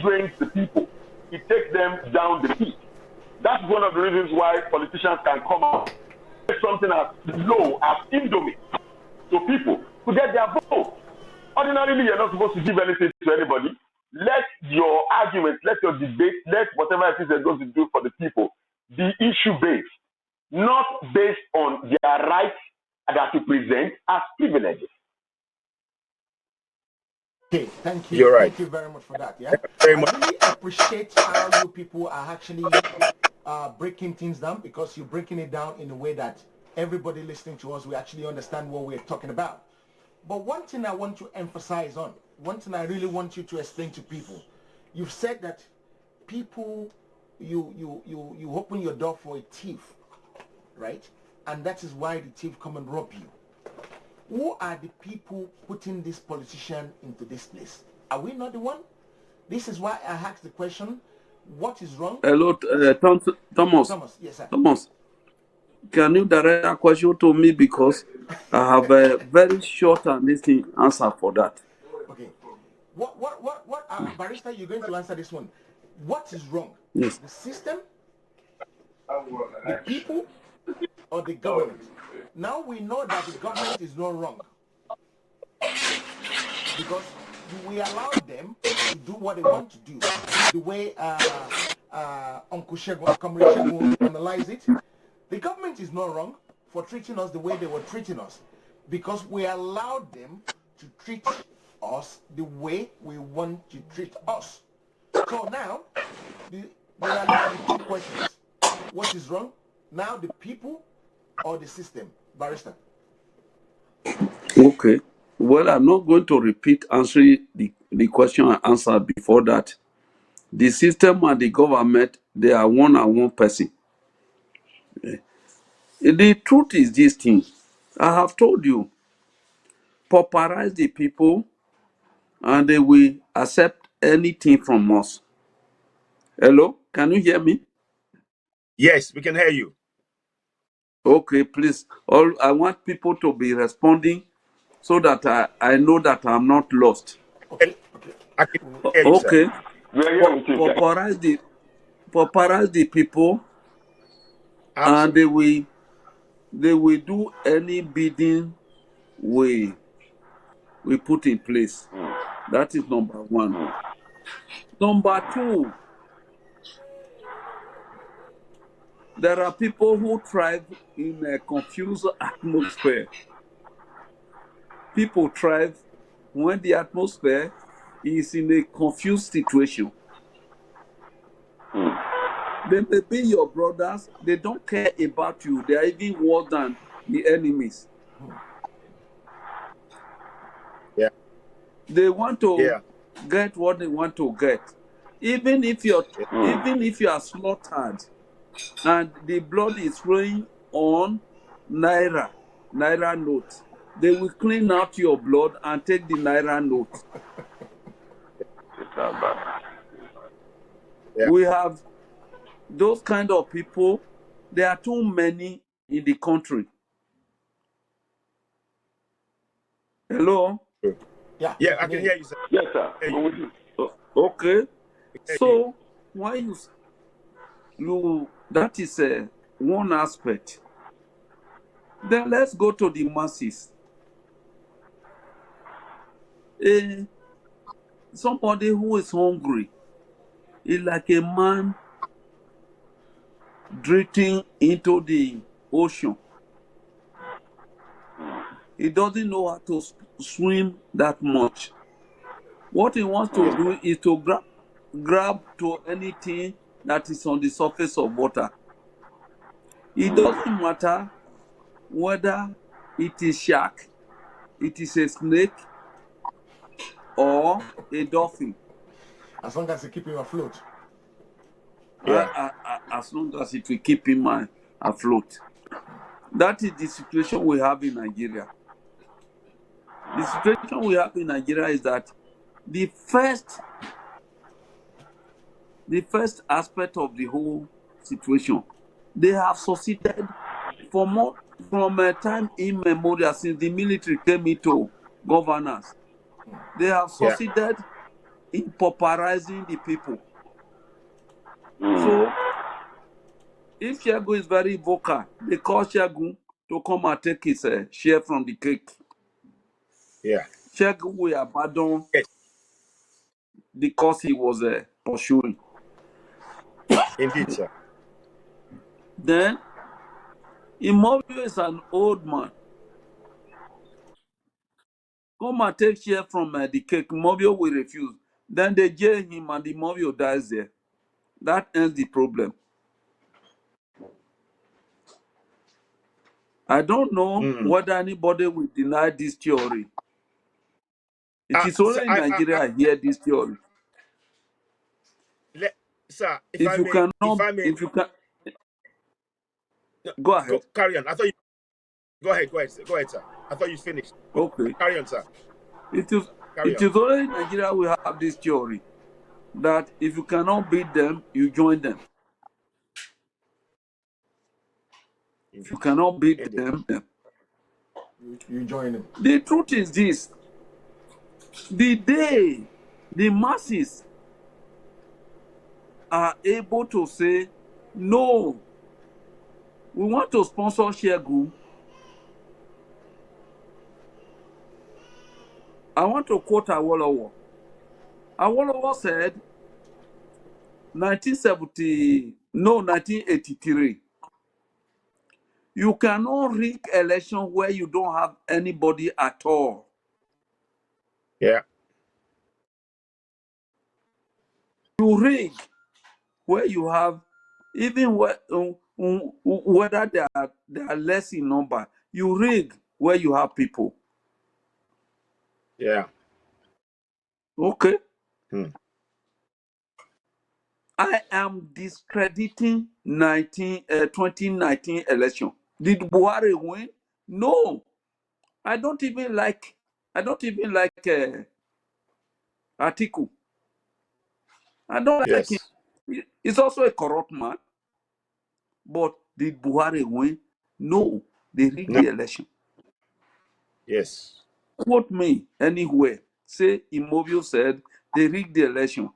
[SPEAKER 1] drains the people. It takes them down the pit. That's one of the reasons why politicians can come up with something as low as indomie to people to get their vote. Ordinarily, you're not supposed to give anything to anybody. Let your arguments, let your debate, let whatever it is they're going to do for the people be issue-based, not based on their rights that you present as privileges.
[SPEAKER 2] Okay, thank you.
[SPEAKER 4] You're right.
[SPEAKER 2] Thank you very much for that. Yeah,
[SPEAKER 4] Very
[SPEAKER 2] I
[SPEAKER 4] much.
[SPEAKER 2] really appreciate how you people are actually breaking things down, because you're breaking it down in a way that everybody listening to us will actually understand what we're talking about. But one thing I want to emphasize on, one thing I really want you to explain to people, you've said that people, you open your door for a thief, right? And that is why the thief come and rob you. Who are the people putting this politician into this place? Are we not the one? This is why I asked the question, what is wrong?
[SPEAKER 3] Hello, Thomas.
[SPEAKER 2] Thomas, yes, sir.
[SPEAKER 3] Thomas, can you direct a question to me, because I have a very short and listening answer for that.
[SPEAKER 2] Okay. What Barrister, you're going to answer this one. What is wrong?
[SPEAKER 3] Yes.
[SPEAKER 2] The system, the people, or the government? Now we know that the government is not wrong, because we allow them to do what they want to do. The way Uncle Shegun, Comrade Shegun analyze it, the government is not wrong for treating us the way they were treating us, because we allowed them to treat us the way we want to treat us. So now, there are left with two questions. What is wrong? Now the people or the system? Barrister.
[SPEAKER 3] Okay. Well, I'm not going to repeat answering the question I answered before that. The system and the government, they are one and one person. The truth is this thing. I have told you, pauperize the people and they will accept anything from us. Hello? Can you hear me?
[SPEAKER 4] Yes, we can hear you.
[SPEAKER 3] Okay, please. I want people to be responding so that I know that I'm not lost.
[SPEAKER 2] Okay.
[SPEAKER 4] I can hear you, sir.
[SPEAKER 3] Okay.
[SPEAKER 1] We are here with you, sir.
[SPEAKER 3] Pauperize the people, and they will do any bidding we put in place. That is number one. Number two, there are people who thrive in a confused atmosphere. People thrive when the atmosphere is in a confused situation. They may be your brothers, they don't care about you, they are even worse than the enemies.
[SPEAKER 4] Yeah.
[SPEAKER 3] They want to
[SPEAKER 4] Yeah.
[SPEAKER 3] get what they want to get. Even if you are slaughtered and the blood is flowing on naira note, they will clean out your blood and take the naira note.
[SPEAKER 4] Yeah.
[SPEAKER 3] We have those kind of people. There are too many in the country. Hello?
[SPEAKER 2] Yeah.
[SPEAKER 4] Yeah, I can hear you, sir.
[SPEAKER 1] Yes, sir.
[SPEAKER 3] Okay. So when you that is one aspect. Then let's go to the masses. Somebody who is hungry is like a man drifting into the ocean. He doesn't know how to swim that much. What he wants to do is to grab to anything that is on the surface of water. It doesn't matter whether it is shark, it is a snake, or a dolphin.
[SPEAKER 2] As long as you keep him afloat.
[SPEAKER 4] Yeah.
[SPEAKER 3] As long as it will keep him afloat. That is the situation we have in Nigeria. The situation we have in Nigeria is that the first aspect of the whole situation, they have succeeded for more from a time immemorial since the military came into governance. They have
[SPEAKER 4] Yeah.
[SPEAKER 3] succeeded in pauperizing the people.
[SPEAKER 1] Mm.
[SPEAKER 3] So if Shegun is very vocal, they call Shegun to come and take his share from the cake.
[SPEAKER 4] Yeah.
[SPEAKER 3] Shegun will abandon
[SPEAKER 4] Yes.
[SPEAKER 3] the cause he was pursuing.
[SPEAKER 4] Indeed, sir.
[SPEAKER 3] Then Immobile is an old man. Come and take share from the cake. Immobile will refuse. Then they jail him and Immobile dies there. That ends the problem. I don't know
[SPEAKER 4] Mm.
[SPEAKER 3] whether anybody will deny this theory. It is
[SPEAKER 4] Sir,
[SPEAKER 3] only in Nigeria I hear this theory.
[SPEAKER 4] let, sir,
[SPEAKER 3] If you if you can,
[SPEAKER 4] no,
[SPEAKER 3] go
[SPEAKER 4] go
[SPEAKER 3] ahead.
[SPEAKER 4] carry on. I thought you go ahead, sir. Go ahead, sir. I thought you finished.
[SPEAKER 3] Okay.
[SPEAKER 4] Carry on, sir.
[SPEAKER 3] It is
[SPEAKER 4] Carry
[SPEAKER 3] it
[SPEAKER 4] on.
[SPEAKER 3] is only in Nigeria we have this theory that if you cannot beat them, you join them. If you cannot beat
[SPEAKER 4] Indeed.
[SPEAKER 3] them,
[SPEAKER 2] You join him.
[SPEAKER 3] the truth is this: the day the masses are able to say, no, we want to sponsor Shegun. I want to quote Awolowo. Awolowo said 1983, you cannot rig election where you don't have anybody at all.
[SPEAKER 4] Yeah.
[SPEAKER 3] You rig where you have, even whether they are less in number, you rig where you have people.
[SPEAKER 4] Yeah.
[SPEAKER 3] Okay.
[SPEAKER 4] Hmm.
[SPEAKER 3] I am discrediting 2019 election. Did Buhari win? No. I don't even like Atiku. I don't like him.
[SPEAKER 4] Yes.
[SPEAKER 3] He's also a corrupt man. But did Buhari win? No. They rigged
[SPEAKER 4] No.
[SPEAKER 3] the election.
[SPEAKER 4] Yes.
[SPEAKER 3] Quote me anywhere. Say Immobile said they rigged the election.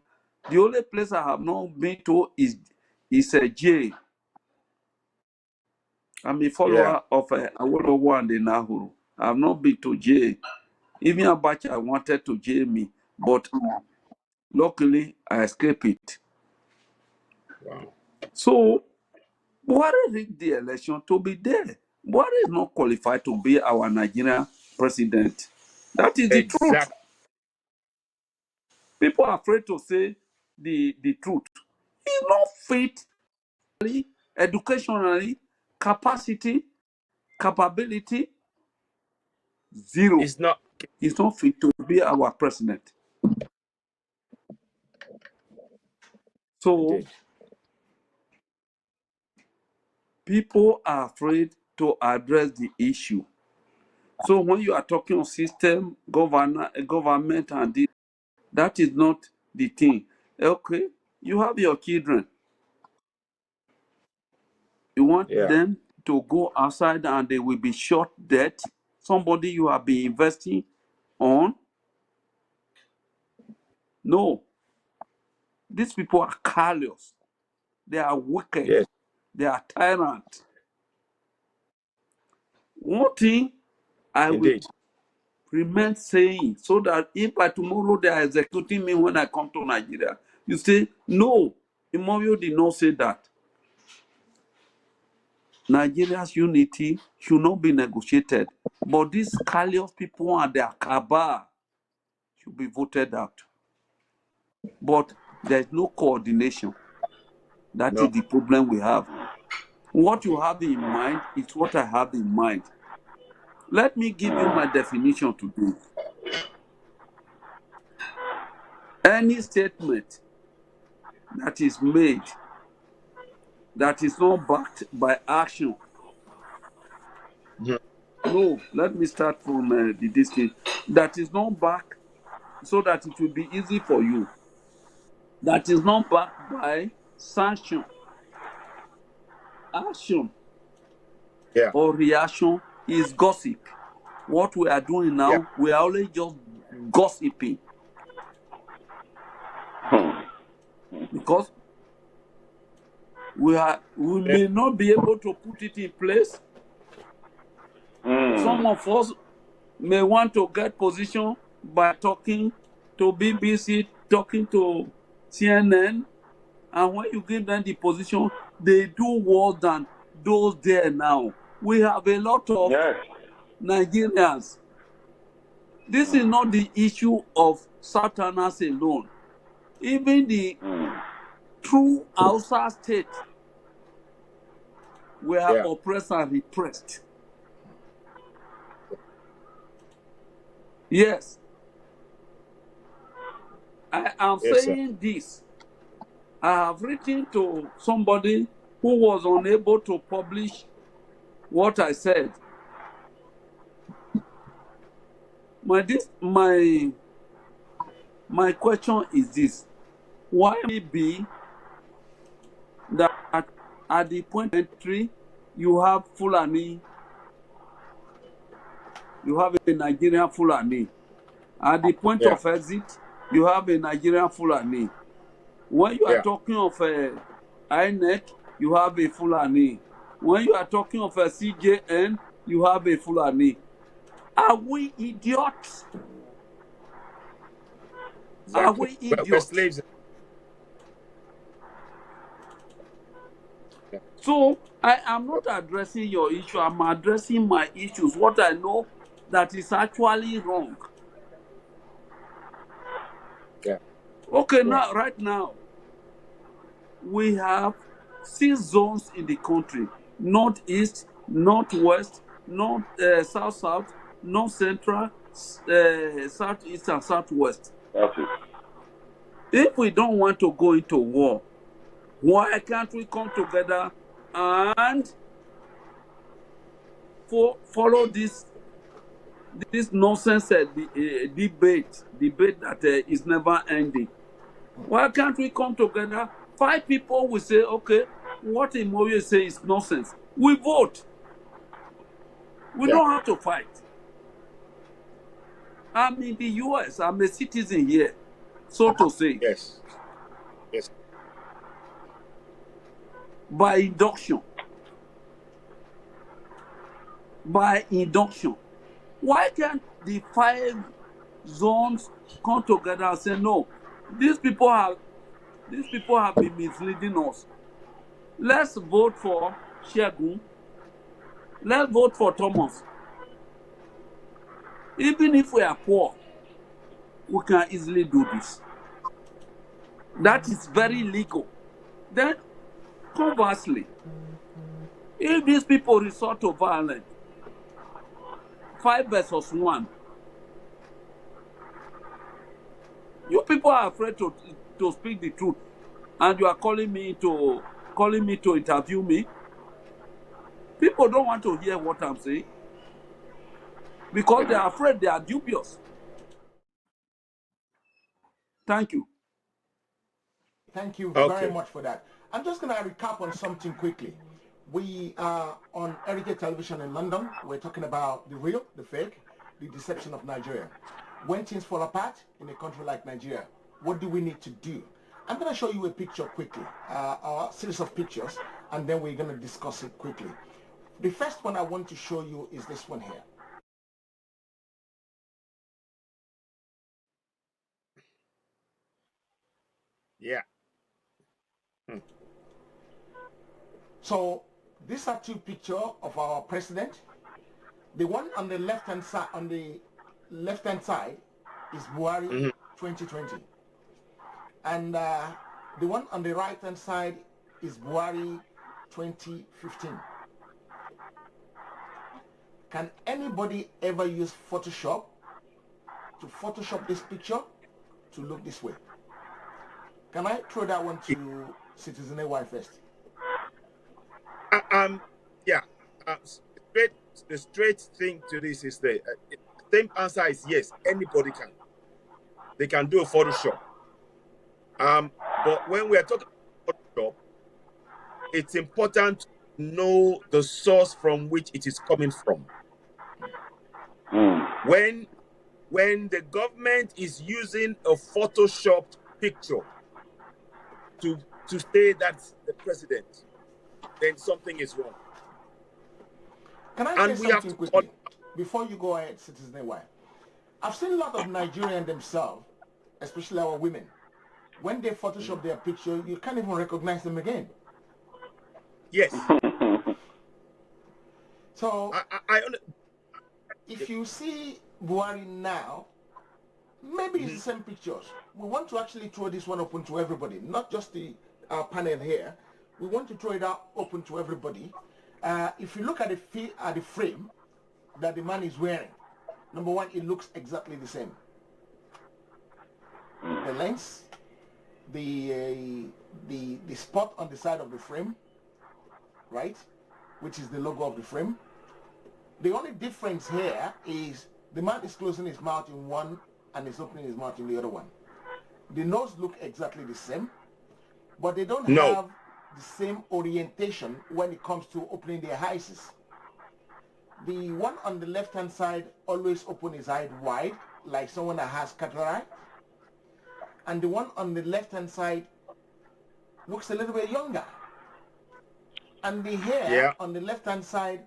[SPEAKER 3] The only place I have not been to is a jail. I'm a
[SPEAKER 4] Yeah.
[SPEAKER 3] follower of Awolowo and the Nahuru. I have not been to jail. Even Abacha wanted to jail me, but luckily I escaped it.
[SPEAKER 4] Wow.
[SPEAKER 3] So Buhari rigged the election to be there. Buhari is not qualified to be our Nigerian president. That is the truth.
[SPEAKER 4] Exactly.
[SPEAKER 3] People are afraid to say the truth. He's not fit educationally, capacity, capability, zero.
[SPEAKER 4] It's not
[SPEAKER 3] He's not fit to be our president. So
[SPEAKER 4] indeed.
[SPEAKER 3] people are afraid to address the issue. So when you are talking of system, government, and this, that is not the thing. Okay, you have your children. You want
[SPEAKER 4] Yeah.
[SPEAKER 3] them to go outside and they will be shot dead. Somebody you have been investing on. No, these people are callous. They are wicked.
[SPEAKER 4] Yes.
[SPEAKER 3] They are tyrants. One thing I will
[SPEAKER 4] Indeed.
[SPEAKER 3] remain saying, so that if by tomorrow they are executing me when I come to Nigeria, you say, no, Imorio did not say that. Nigeria's unity should not be negotiated. But these callous people and their cabal should be voted out. But there's no coordination. That is
[SPEAKER 4] No.
[SPEAKER 3] the problem we have. What you have in mind is what I have in mind. Let me give you my definition today. Any statement that is made that is not backed by action
[SPEAKER 4] Mhm.
[SPEAKER 3] No, let me start from the distance. That is not back, so that it will be easy for you. That is not backed by sanction, action,
[SPEAKER 4] Yeah.
[SPEAKER 3] or reaction is gossip. What we are doing
[SPEAKER 4] Yeah.
[SPEAKER 3] now, we are only just gossiping because we
[SPEAKER 4] Yeah.
[SPEAKER 3] may not be able to put it in place. Some of us may want to get position by talking to BBC, talking to CNN, and when you give them the position, they do worse than those there now. We have a lot of
[SPEAKER 1] Yes.
[SPEAKER 3] Nigerians. This is not the issue of Southerners alone. Even the true Hausa state were
[SPEAKER 4] Yeah.
[SPEAKER 3] oppressed and repressed. Yes, I am
[SPEAKER 4] Yes, sir.
[SPEAKER 3] saying this. I have written to somebody who was unable to publish what I said. My question is this: why may it be that at the point of entry you have Fulani, you have a Nigerian Fulani. At the point
[SPEAKER 4] Yeah.
[SPEAKER 3] of exit, you have a Nigerian Fulani. When you are
[SPEAKER 4] Yeah.
[SPEAKER 3] talking of a INEC, you have a Fulani. When you are talking of a CJN, you have a Fulani. Are we idiots? Are
[SPEAKER 4] Exactly.
[SPEAKER 3] we
[SPEAKER 4] We're
[SPEAKER 3] idiots?
[SPEAKER 4] slaves. Yeah.
[SPEAKER 3] So I am not addressing your issue. I'm addressing my issues. What I know that is actually wrong.
[SPEAKER 4] Yeah.
[SPEAKER 3] Okay,
[SPEAKER 4] Yeah.
[SPEAKER 3] now right now we have 6 zones in the country: northeast, northwest, north, south south, north central, southeast, and southwest.
[SPEAKER 1] That's it.
[SPEAKER 3] If we don't want to go into war, why can't we come together and follow this nonsense debate that is never ending? Why can't we come together? 5 people will say, okay, what Imoye say is nonsense. We vote. We
[SPEAKER 4] Yeah.
[SPEAKER 3] don't have to fight. I'm in the US. I'm a citizen here, so to say,
[SPEAKER 4] Yes. Yes.
[SPEAKER 3] by induction. By induction. Why can't the 5 zones come together and say, no, these people have been misleading us. Let's vote for Shegun. Let's vote for Thomas. Even if we are poor, we can easily do this. That is very legal. Then, conversely, if these people resort to violence, 5 versus 1, you people are afraid to speak the truth, and you are calling me to interview me. People don't want to hear what I'm saying because they are afraid, they are dubious. Thank you.
[SPEAKER 2] Thank you very
[SPEAKER 4] Okay.
[SPEAKER 2] much for that. I'm just going to recap on something quickly. We are on Heritage Television in London. We're talking about the real, the fake, the deception of Nigeria. When things fall apart in a country like Nigeria, what do we need to do? I'm going to show you a picture quickly, a series of pictures, and then we're going to discuss it quickly. The first one I want to show you is this one here.
[SPEAKER 4] Yeah. Hmm.
[SPEAKER 2] So these are 2 pictures of our president. The one on the left hand side is Buhari
[SPEAKER 4] Hmm.
[SPEAKER 2] 2020, and the one on the right hand side is Buhari 2015. Can anybody ever use Photoshop to Photoshop this picture to look this way? Can I throw that one to Citizen AY first?
[SPEAKER 4] Uh, um. Yeah. the straight thing to this is the same answer is yes. Anybody can. They can do a Photoshop. But when we are talking about Photoshop, it's important to know the source from which it is coming from. When the government is using a photoshopped picture to say that's the president, then something is wrong.
[SPEAKER 2] Can I say something quickly before you go ahead, Citizen Y? I've seen a lot of Nigerians themselves, especially our women. When they Photoshop their picture, you can't even recognize them again.
[SPEAKER 4] Yes.
[SPEAKER 2] So, if you see Buhari now, maybe it's the same pictures. We want to actually throw this one open to everybody, not just the panel here. We want to throw it out open to everybody. If you look at the frame that the man is wearing, number one, it looks exactly the same. The lens, the spot on the side of the frame, right, which is the logo of the frame. The only difference here is the man is closing his mouth in one and is opening his mouth in the other one. The nose look exactly the same, but they don't have the same orientation when it comes to opening their eyes. The one on the left-hand side always open his eye wide, like someone that has cataract. And the one on the left-hand side looks a little bit younger. And the hair on the left-hand side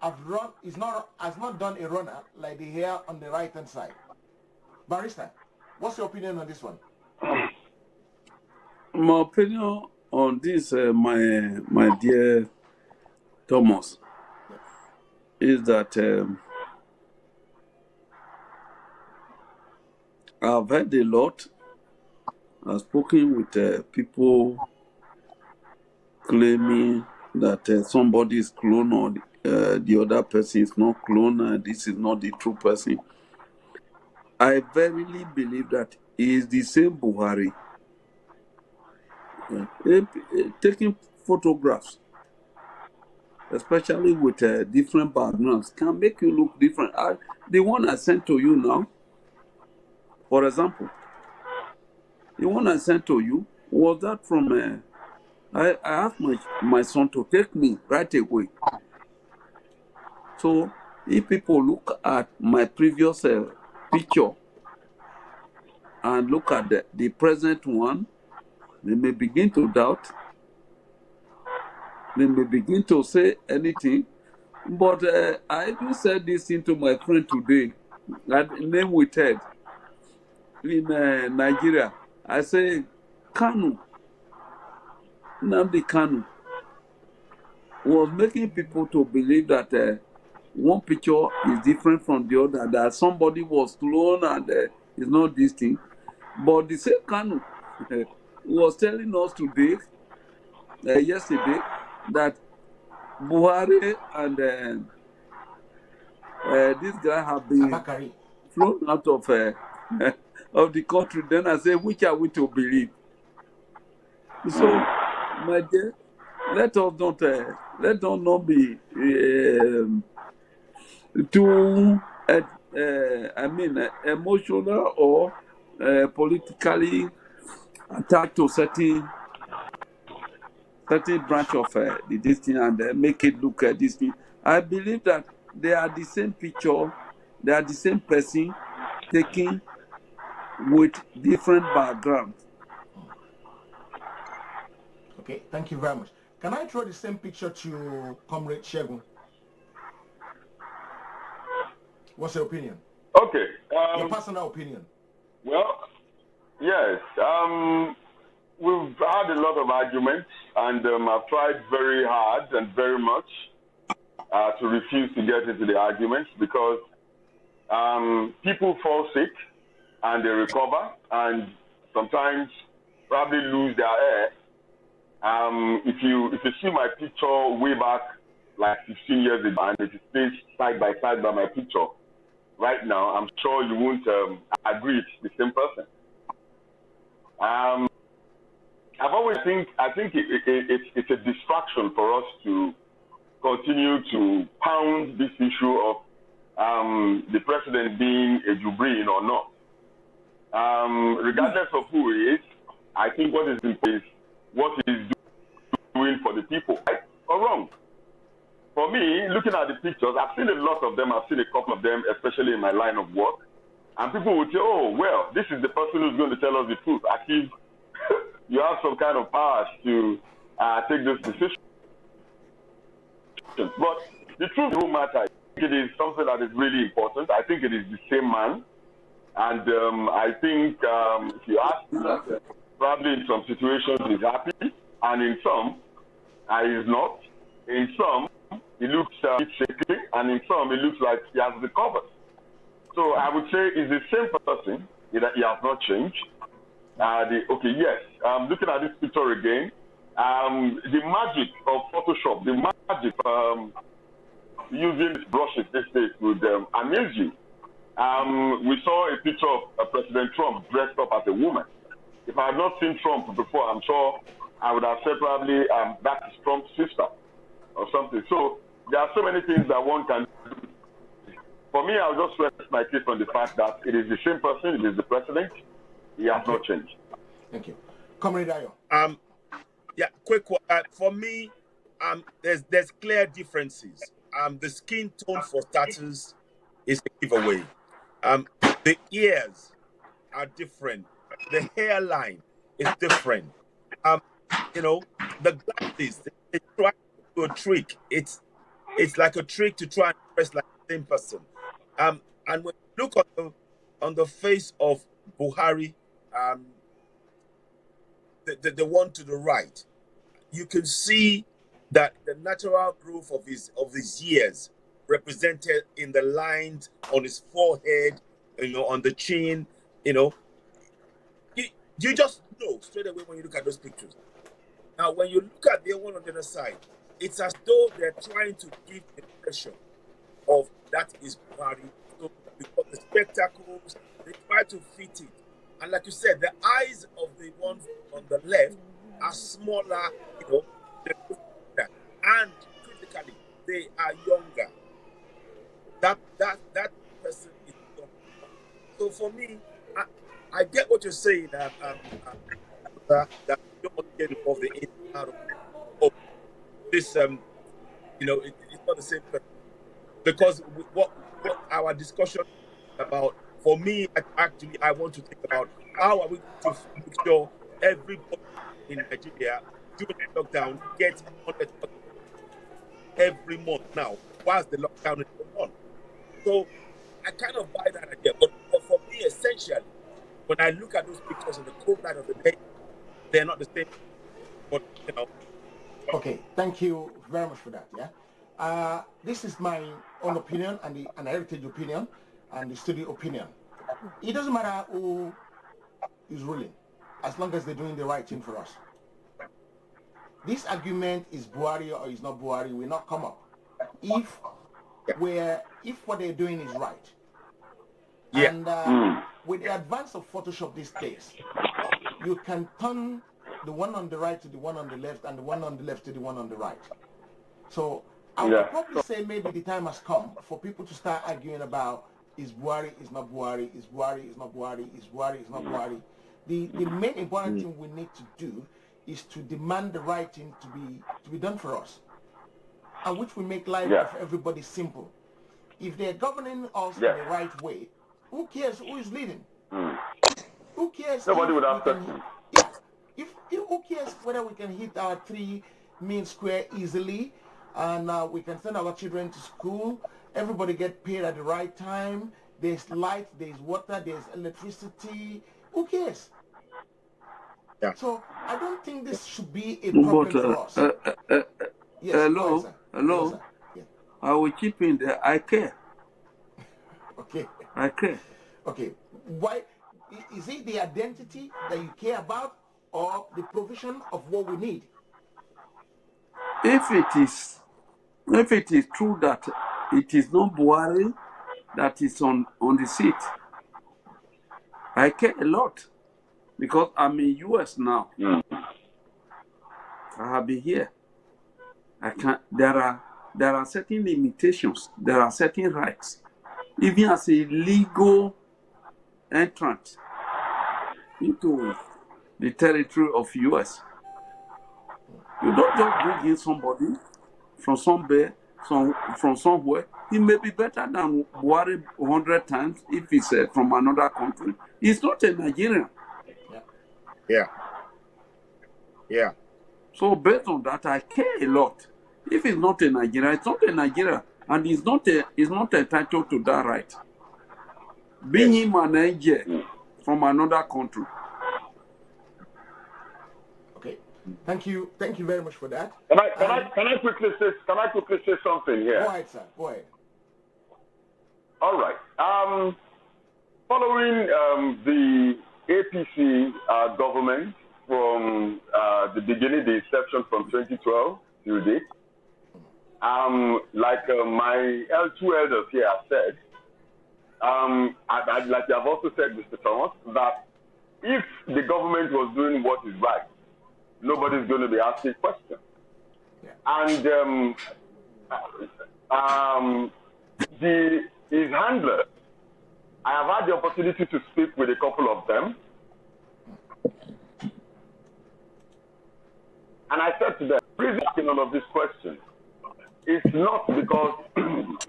[SPEAKER 2] has not done a runner like the hair on the right-hand side. Barrister, what's your opinion on this one?
[SPEAKER 3] My opinion on this, my dear Thomas, is that I've heard a lot. I've spoken with people claiming that somebody is clone or the other person is not clone and this is not the true person. I verily believe that he is the same Buhari. Taking photographs, especially with different backgrounds, can make you look different. The one I sent to you now, for example, the one I sent to you was that from. I asked my son to take me right away. So if people look at my previous picture and look at the present one, they may begin to doubt. They may begin to say anything. But I even said this thing to my friend today, that name with Ted in Nigeria. I say, Kanu, Nnamdi Kanu, was making people to believe that one picture is different from the other, that somebody was cloned and it's not this thing. But the same Kanu was telling us today, yesterday, that Buhari and this guy have been flown out of of the country. Then I say, which are we to believe? So, my dear, let us not be too, emotional or politically attached to certain branch of this thing and make it look at this thing. I believe that they are the same picture, they are the same person taken with different backgrounds.
[SPEAKER 2] Okay, thank you very much. Can I throw the same picture to Comrade Shegun? What's your opinion?
[SPEAKER 1] Okay.
[SPEAKER 2] Your personal opinion.
[SPEAKER 1] Well, yes. We've had a lot of arguments, and I've tried very hard and very much to refuse to get into the arguments because people fall sick and they recover, and sometimes probably lose their hair. If you see my picture way back, like 15 years ago, and it is placed side by side by my picture right now, I'm sure you won't agree it's the same person. I've always think it's a distraction for us to continue to pound this issue of the president being a Jubril or not. Regardless of who he is, I think what is important is what he's doing for the people, right or wrong. For me, looking at the pictures, I've seen a lot of them. I've seen a couple of them, especially in my line of work. And people would say, oh, well, this is the person who's going to tell us the truth. As if you have some kind of powers to take those decisions. But the truth of the matter, I think it is something that is really important. I think it is the same man. And I think if you ask me, probably in some situations he's happy, and in some, he's not. In some, he looks shaky, and in some, it looks like he has recovered. So I would say it's the same person. He has not changed. Okay, yes. Looking at this picture again, the magic of Photoshop, the magic using brushes these days would amuse you. We saw a picture of President Trump dressed up as a woman. If I had not seen Trump before, I'm sure I would have said probably that is Trump's sister or something. So there are so many things that one can do. For me, I'll just rest my case on the fact that it is the same person, it is the president. He has not changed.
[SPEAKER 2] Thank you. Comrade Ayo.
[SPEAKER 4] Yeah, quick one. For me, there's clear differences. The skin tone, for starters, is a giveaway. The ears are different. The hairline is different. The glasses, they try to do a trick. It's like a trick to try and dress like the same person. And when you look on the face of Buhari, the one to the right, you can see that the natural growth of his years represented in the lines on his forehead, on the chin, you just know straight away when you look at those pictures. Now, when you look at the one on the other side, it's as though they're trying to give the impression of that is Buhari. So because the spectacles, they try to fit it. And like you said, the eyes of the ones on the left are smaller, and critically, they are younger. That person is younger. So for me, I get what you're saying. That you don't want to get involved in it out of this. It's not the same person, because what our discussion about. For me, actually, I want to think about how are we going to make sure everybody in Nigeria during the lockdown gets 100,000 every month now, whilst the lockdown is going on. So I kind of buy that idea. But for me, essentially, when I look at those pictures in the cold light of the day, they're not the same. But
[SPEAKER 2] Okay, thank you very much for that. Yeah, this is my own opinion and an heritage opinion and the studio opinion. It doesn't matter who is ruling, as long as they're doing the right thing for us. This argument is Buhari or is not Buhari will not come up if what they're doing is right.
[SPEAKER 4] Yeah.
[SPEAKER 2] And with the advance of Photoshop these days, you can turn the one on the right to the one on the left and the one on the left to the one on the right. So I would probably say maybe the time has come for people to start arguing about is Buhari, is not Buhari, is Buhari, is not Buhari, is Buhari, is not Buhari. The main important thing we need to do is to demand the right thing to be done for us, and which will make life of everybody simple. If they're governing us in the right way, who cares who is leading? Who cares?
[SPEAKER 1] Nobody would have questions.
[SPEAKER 2] Yeah. If who cares whether we can hit our 3 mean square easily, and we can send our children to school, everybody get paid at the right time, there's light, there's water, there's electricity, who cares?
[SPEAKER 4] Yeah.
[SPEAKER 2] So I don't think this should be a problem for us. Yes,
[SPEAKER 3] hello.
[SPEAKER 2] Yes, yeah.
[SPEAKER 3] I will chip in there. I care.
[SPEAKER 2] Okay.
[SPEAKER 3] I care.
[SPEAKER 2] Okay. Why is it the identity that you care about, or the provision of what we need?
[SPEAKER 3] If it is true that it is not Buhari that is on the seat, I care a lot, because I'm in US now. I have been here. There there are certain limitations, there are certain rights. Even as a legal entrant into the territory of US, you don't just bring in somebody from somewhere. He may be better than Buhari 100 times if he's from another country. He's not a Nigerian.
[SPEAKER 4] Yeah.
[SPEAKER 3] So based on that, I care a lot. If he's not a Nigerian, it's not a Nigerian, and he's not entitled to that right. Being him an agent from another country.
[SPEAKER 2] Okay. Thank you very much for that.
[SPEAKER 1] Can I quickly say something here?
[SPEAKER 2] Go ahead, sir. Go ahead.
[SPEAKER 1] All right. Following the APC government from the beginning, the inception from 2012 to date, like my two elders here have said, like they have also said, Mr. Thomas, that if the government was doing what is right, nobody's going to be asking questions. Yeah. And his handler, I have had the opportunity to speak with a couple of them. And I said to them, the reason asking all of these questions is not because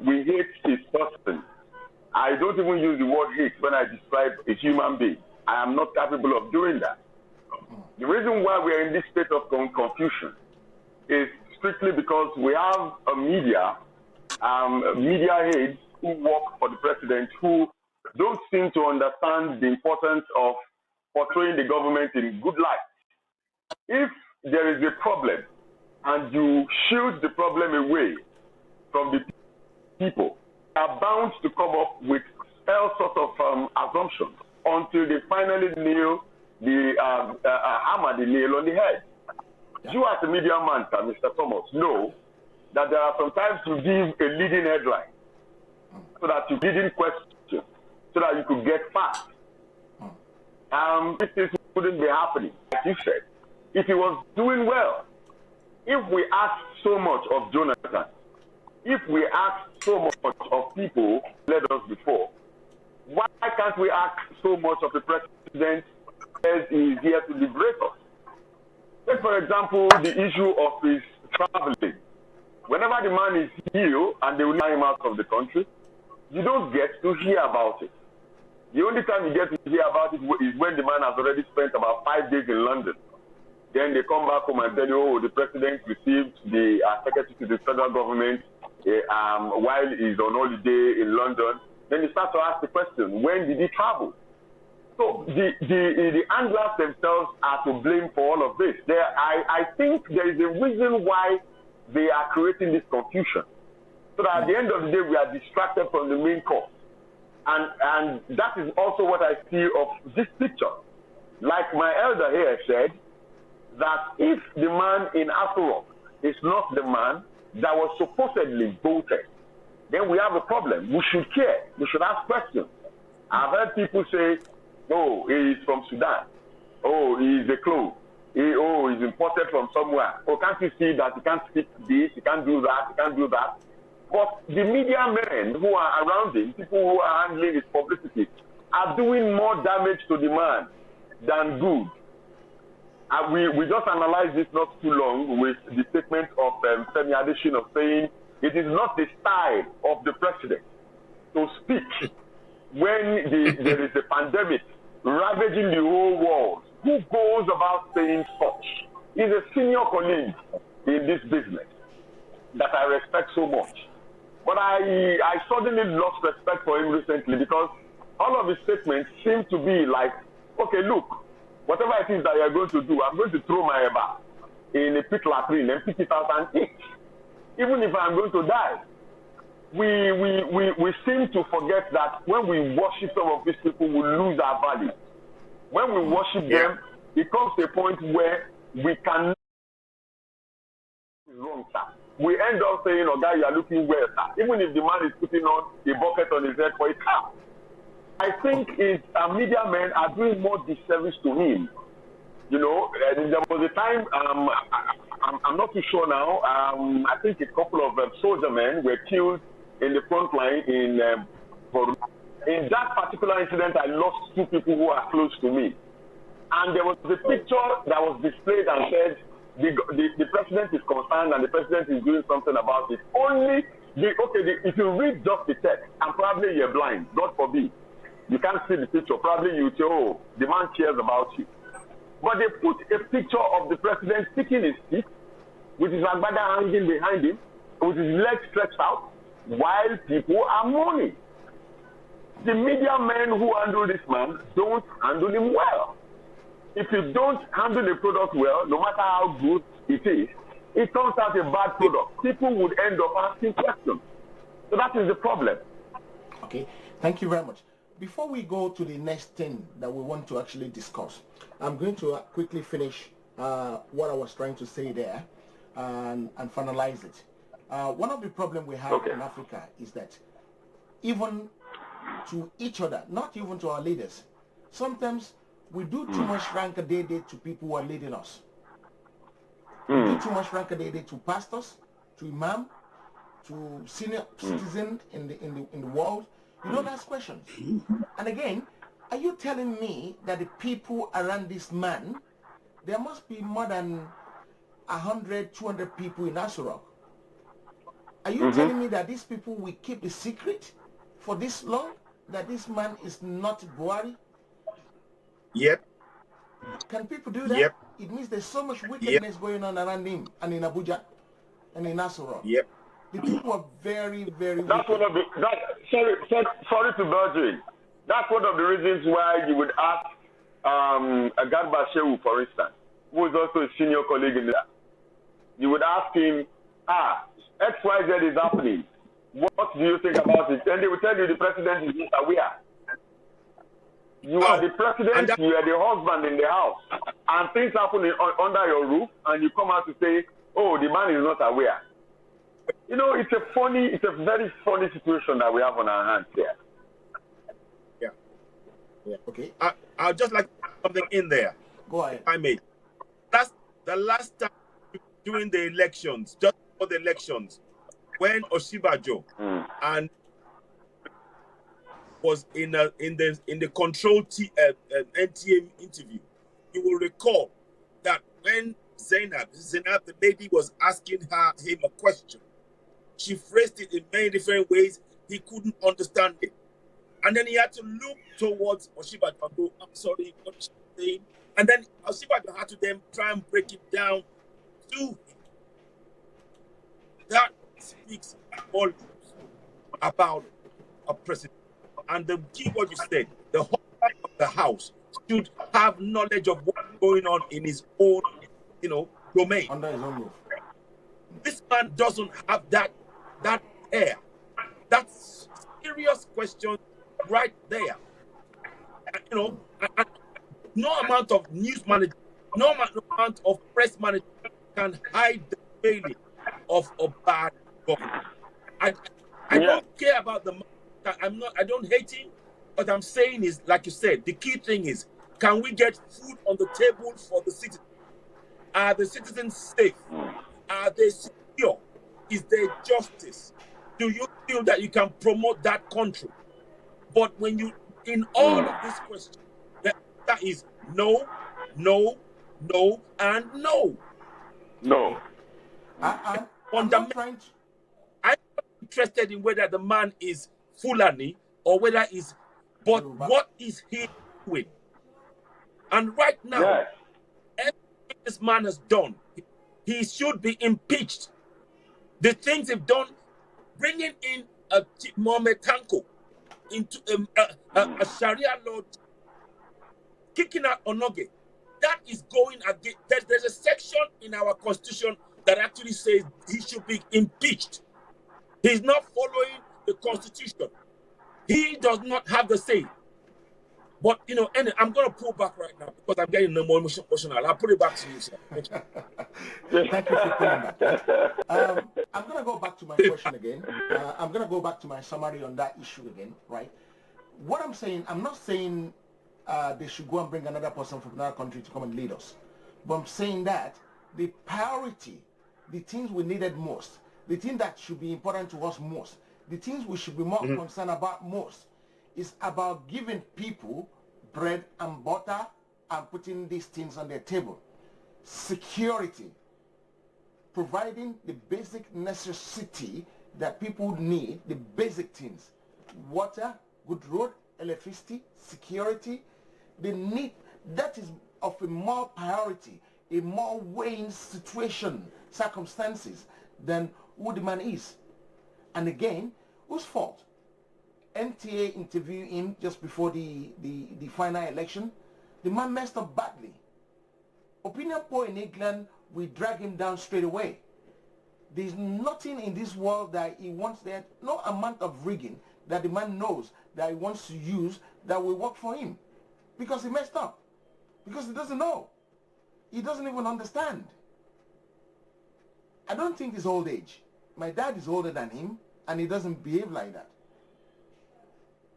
[SPEAKER 1] we hate his person. I don't even use the word hate when I describe a human being. I am not capable of doing that. The reason why we are in this state of confusion is strictly because we have a media heads who work for the president who don't seem to understand the importance of portraying the government in good light. If there is a problem and you shield the problem away from the people, they are bound to come up with all sorts of assumptions until they finally nail the hammer the nail on the head. Yeah. You as a media man, Mr. Thomas, know that there are sometimes you give a leading headline so that you didn't question, so that you could get fast. This wouldn't be happening, like you said. If he was doing well, if we ask so much of Jonathan, if we ask so much of people who led us before, why can't we ask so much of the president as he is here to liberate us? Take, for example, the issue of his traveling. Whenever the man is ill and they will let him out of the country, you don't get to hear about it. The only time you get to hear about it is when the man has already spent about 5 days in London. Then they come back home and tell you, oh, the president received the secretary to the federal government while he's on holiday in London. Then you start to ask the question, when did he travel? So the anglers themselves are to blame for all of this. I think there is a reason why they are creating this confusion. So that at the end of the day, we are distracted from the main course. And that is also what I see of this picture. Like my elder here said, that if the man in Afro is not the man that was supposedly voted, then we have a problem. We should care. We should ask questions. I've heard people say, oh, he's from Sudan. Oh, he's a clone. He's imported from somewhere. Oh, can't you see that he can't speak this, he can't do that, he can't do that? But the media men who are around him, people who are handling his publicity, are doing more damage to the man than good. We just analyzed this not too long with the statement of Femi Adesina saying it is not the style of the president to speak when there is a pandemic ravaging the whole world. Who goes about saying such? He's a senior colleague in this business that I respect so much. But I suddenly lost respect for him recently because all of his statements seem to be like, okay, look, whatever it is that you're going to do, I'm going to throw my eba in a pit latrine and pick it out and eat. Even if I'm going to die. We seem to forget that when we worship some of these people, we lose our value. When we worship them, it comes to a point where we cannot wrong, sir. We end up saying, oh, guy, you are looking well, sir. Even if the man is putting on a bucket on his head for his car. I think his media men are doing more disservice to him You know, there was a time, I'm not too sure now, I think a couple of soldier men were killed in the front line in that particular incident. I lost two people who are close to me. And there was a picture that was displayed and said, the president is concerned and the president is doing something about it. If you read just the text, and probably you're blind, God forbid, you can't see the picture, probably you say, oh, the man cares about you. But they put a picture of the president sticking his feet, with his agbada hanging behind him, with his legs stretched out, while people are mourning. The media men who handle this man don't handle him well. If you don't handle the product well, no matter how good it is, it turns out a bad product. People would end up asking questions. So that is the problem.
[SPEAKER 2] Okay, thank you very much. Before we go to the next thing that we want to actually discuss, I'm going to quickly finish what I was trying to say there and finalize it. One of the problems we have in Africa is that even to each other, not even to our leaders, sometimes we do too much rank-a-day-day to people who are leading us. We do too much rank-a-day-day to pastors, to imam, to senior citizen in the world. You don't ask questions. And again, are you telling me that the people around this man, there must be more than 100, 200 people in Asurok? Are you telling me that these people will keep the secret for this long, that this man is not Buhari?
[SPEAKER 4] Yep.
[SPEAKER 2] Can people do that?
[SPEAKER 4] Yep.
[SPEAKER 2] It means there's so much wickedness going on around him and in Abuja and in Asurok.
[SPEAKER 4] Yep.
[SPEAKER 2] The people are very, very
[SPEAKER 1] That's
[SPEAKER 2] wicked.
[SPEAKER 1] one of the sorry to burst in. That's one of the reasons why you would ask Agarba Shehu, for instance, who is also a senior colleague in there. You would ask him, XYZ is happening. What do you think about it? And they will tell you the president is not aware. You are the president, you are the husband in the house, and things happen under your roof, and you come out to say, oh, the man is not aware. You know, it's a very funny situation that we have on our hands here.
[SPEAKER 4] Yeah. Okay. I'd just like to put something in there.
[SPEAKER 2] Go ahead.
[SPEAKER 4] If I may. That's the last time during the elections, just before the elections, when Oshibajo and was in the control NTA interview, you will recall that when Zainab, the lady, was asking him a question, she phrased it in many different ways. He couldn't understand it. And then he had to look towards Oshibajo and go, I'm sorry, what is she saying? And then Oshibajo had to then try and break it down to him. That speaks volumes about a president. And the key word you said, the husband of the house should have knowledge of what's going on in his own, domain.
[SPEAKER 2] Under his own roof.
[SPEAKER 4] This man doesn't have that air. That's serious question right there. And no amount of news management, no amount of press management can hide the failing of a bad government. I don't care about the man. I don't hate him. What I'm saying is, like you said, the key thing is, can we get food on the table for the citizens? Are the citizens safe? Are they secure? Is there justice? Do you feel that you can promote that country? But when you, in all of these questions, the answer is no, no, no, and no.
[SPEAKER 1] No.
[SPEAKER 2] I'm not
[SPEAKER 4] interested in whether the man is Fulani or whether he's, but what is he doing? And right now, everything this man has done, he should be impeached. The things he've done, bringing in a Mohamed Tanko into a Sharia law, kicking out Onoge, that is going against. There's a section in our constitution that actually says he should be impeached. He's not following the constitution. He does not have the say. But anyway, I'm going to pull back right now because I'm getting no more emotional. I'll put it back to you, sir. Thank you.
[SPEAKER 2] Thank you for pulling back. I'm going to go back to my question again. I'm going to go back to my summary on that issue again, right? What I'm saying, I'm not saying they should go and bring another person from another country to come and lead us. But I'm saying that the priority, the things we needed most, the thing that should be important to us most, the things we should be more concerned about most, is about giving people bread and butter and putting these things on their table. Security, providing the basic necessity that people need, the basic things: water, good road, electricity, security. They need, that is of a more priority, a more weighing situation, circumstances than who the man is. And again, whose fault? NTA interviewed him just before the final election. The man messed up badly. Opinion poll in England, we drag him down straight away. There's nothing in this world that he wants, there, no amount of rigging that the man knows that he wants to use that will work for him. Because he messed up. Because he doesn't know. He doesn't even understand. I don't think it's old age. My dad is older than him and he doesn't behave like that.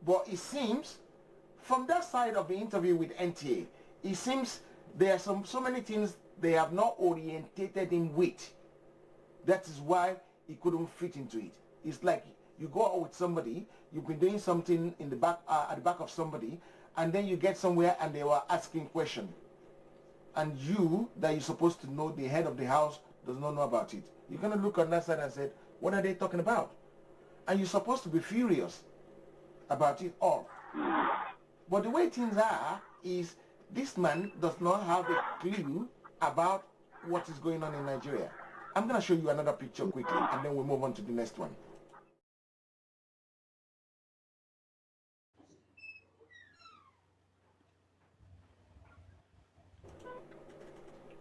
[SPEAKER 2] But it seems, from that side of the interview with NTA, it seems there are so many things they have not orientated him with. That is why he couldn't fit into it. It's like you go out with somebody, you've been doing something in the back, at the back of somebody, and then you get somewhere and they were asking questions. And you, that you're supposed to know, the head of the house, does not know about it. You're going to look on that side and say, what are they talking about? And you're supposed to be furious about it all. But the way things are is this man does not have a clue about what is going on in Nigeria. I'm going to show you another picture quickly and then we'll move on to the next one.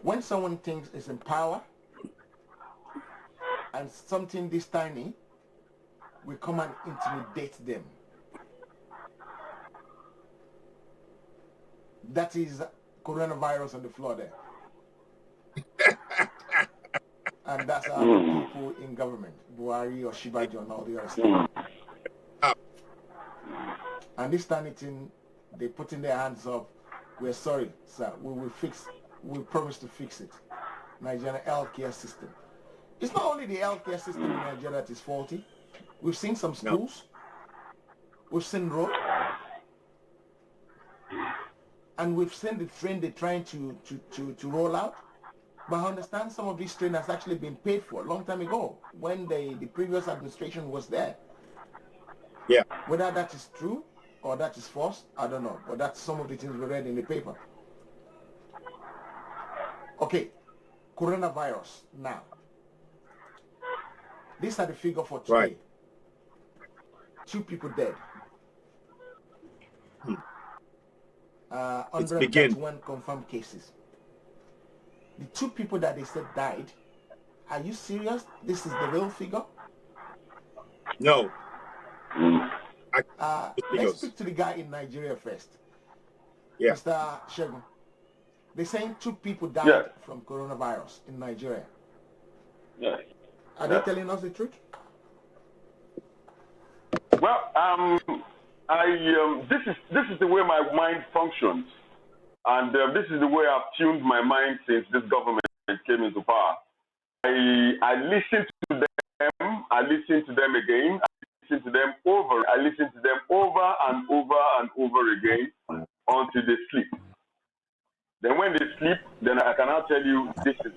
[SPEAKER 2] When someone thinks it's in power and something this tiny will come and intimidate them. That is coronavirus on the floor there. And that's how the people in government, Buhari or Shibaji and all the other stuff. And this tiny thing, they putting their hands up. We're sorry, sir. We promise to fix it. Nigerian healthcare system. It's not only the healthcare system in Nigeria that is faulty. We've seen some schools. We've seen roads. And we've seen the train they're trying to roll out. But I understand some of these trains has actually been paid for a long time ago when the previous administration was there.
[SPEAKER 4] Yeah.
[SPEAKER 2] Whether that is true or that is false, I don't know. But that's some of the things we read in the paper. Okay, coronavirus now. These are the figure for today.
[SPEAKER 4] Right.
[SPEAKER 2] 2 people dead. 131 confirmed cases. The 2 people that they said died, are you serious? This is the real figure?
[SPEAKER 4] No.
[SPEAKER 2] Let's speak to the guy in Nigeria first.
[SPEAKER 4] Yeah.
[SPEAKER 2] Mr. Shegun. They're saying 2 people died from coronavirus in Nigeria.
[SPEAKER 1] Yeah.
[SPEAKER 2] Are they telling us the truth?
[SPEAKER 1] Well, this is the way my mind functions, and this is the way I've tuned my mind since this government came into power. I listen to them. I listen to them again. I listen to them over. I listen to them over and over and over again until they sleep. Then when they sleep, then I can now tell you this is.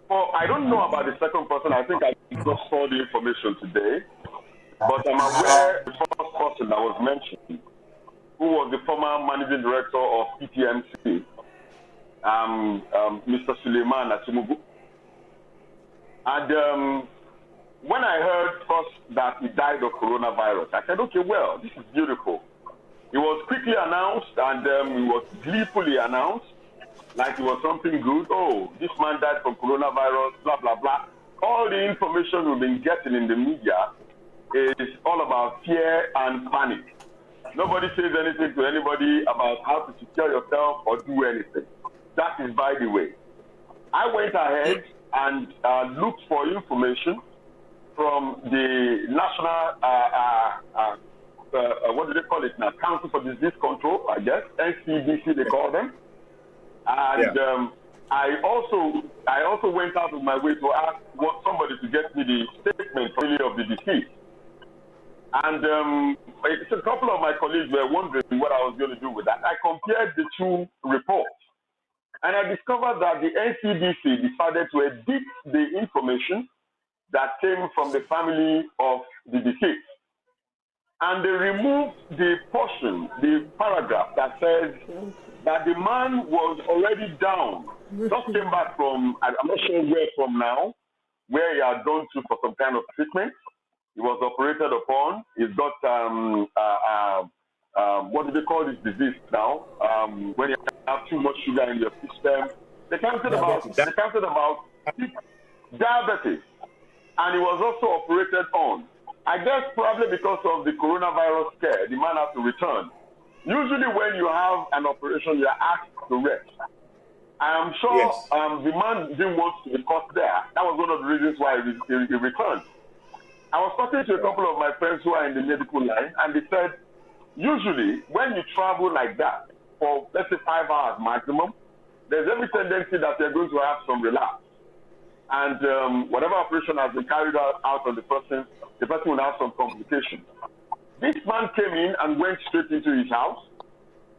[SPEAKER 1] Well, I don't know about the second person. I think I just saw the information today. But I'm aware the first person that was mentioned, who was the former managing director of PTMC, Mr. Suleiman Atimugu. And when I heard first that he died of coronavirus, I said, okay, well, this is beautiful. It was quickly announced and it was gleefully announced, like it was something good. Oh, this man died from coronavirus, blah, blah, blah. All the information we've been getting in the media is all about fear and panic. Nobody says anything to anybody about how to secure yourself or do anything. That is by the way. I went ahead and looked for information from the National what do they call it now? Council for Disease Control, I guess, NCDC they call them. And I also went out of my way to ask somebody to get me the statement really of the deceased. And a couple of my colleagues were wondering what I was going to do with that. I compared the two reports, and I discovered that the NCDC decided to edit the information that came from the family of the deceased. And they removed the portion, the paragraph that says that the man was already down, just came back from, I'm not sure where from now, where he had gone to for some kind of treatment. He was operated upon. He's got, what do they call this disease now? When you have too much sugar in your system. They counted about diabetes. And he was also operated on. I guess probably because of the coronavirus scare, the man had to return. Usually when you have an operation, you are asked to rest. I am sure the man didn't want to be caught there. That was one of the reasons why he returned. I was talking to a couple of my friends who are in the medical line, and they said, usually when you travel like that for, let's say, 5 hours maximum, there's every tendency that you're going to have some relapse. And whatever operation has been carried out on the person will have some complications. This man came in and went straight into his house,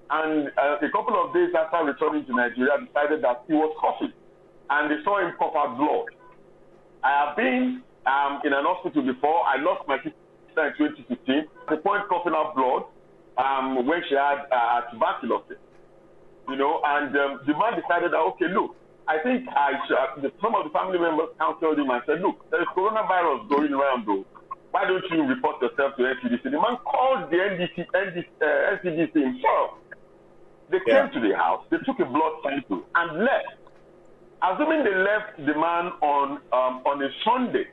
[SPEAKER 1] and a couple of days after returning to Nigeria, decided that he was coughing, and they saw him cough out blood. I have been in an hospital before. I lost my sister in 2015. The point coughing out blood when she had tuberculosis, and the man decided that, okay, look, I think some of the family members counseled him and said, look, there is coronavirus going around, though. Why don't you report yourself to NCDC? The man called the NCDC himself. They came to the house, they took a blood sample and left. Assuming they left the man on a Sunday,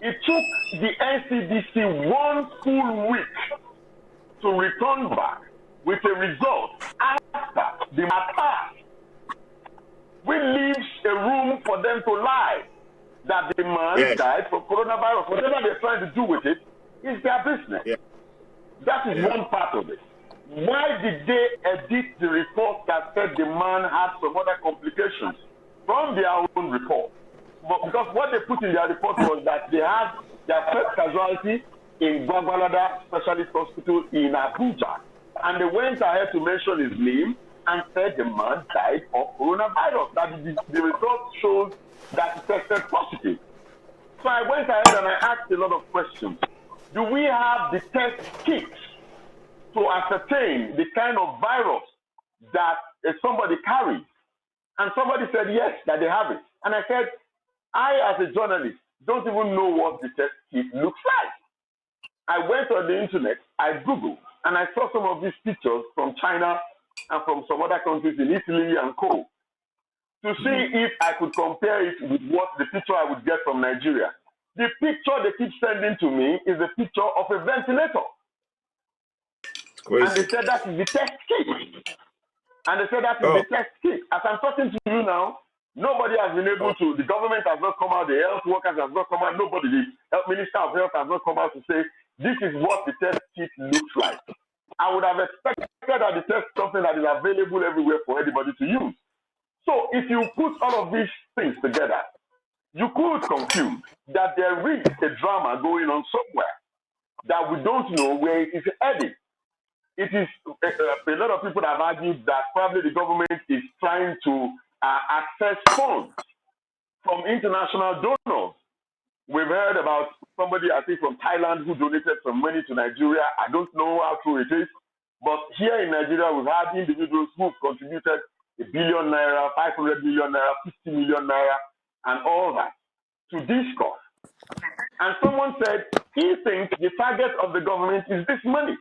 [SPEAKER 1] it took the NCDC 1 full week to return back with a result after the attack. We leaves a room for them to lie that the man died from coronavirus. Whatever they're trying to do with it is their business. That is one part of it. Why did they edit the report that said the man had some other complications from their own report? But because what they put in their report was that they had their first casualty in Gwagwalada Specialist Hospital in Abuja. And they went ahead to mention his name and said the man died of coronavirus. That the result shows that he tested positive. So I went ahead and I asked a lot of questions. Do we have the test kits to ascertain the kind of virus that somebody carries? And somebody said yes, that they have it. And I said, I as a journalist don't even know what the test kit looks like. I went on the internet, I Googled, and I saw some of these pictures from China and from some other countries in Italy and co. to see if I could compare it with what the picture I would get from Nigeria. The picture they keep sending to me is a picture of a ventilator. And they said that is the test kit. And they said that is the test kit. As I'm talking to you now, nobody has been able to, the government has not come out, the health workers have not come out, nobody, the health minister of health has not come out to say, this is what the test kit looks like. I would have expected that the test is something that is available everywhere for anybody to use. So if you put all of these things together, you could conclude that there is a drama going on somewhere that we don't know where it is heading. It is a lot of people have argued that probably the government is trying to access funds from international donors. We've heard about somebody, I think, from Thailand who donated some money to Nigeria. I don't know how true it is, but here in Nigeria, we've had individuals who've contributed ₦1 billion, 500 million naira, 50 million naira, and all that to this cause. And someone said he thinks the target of the government is this money.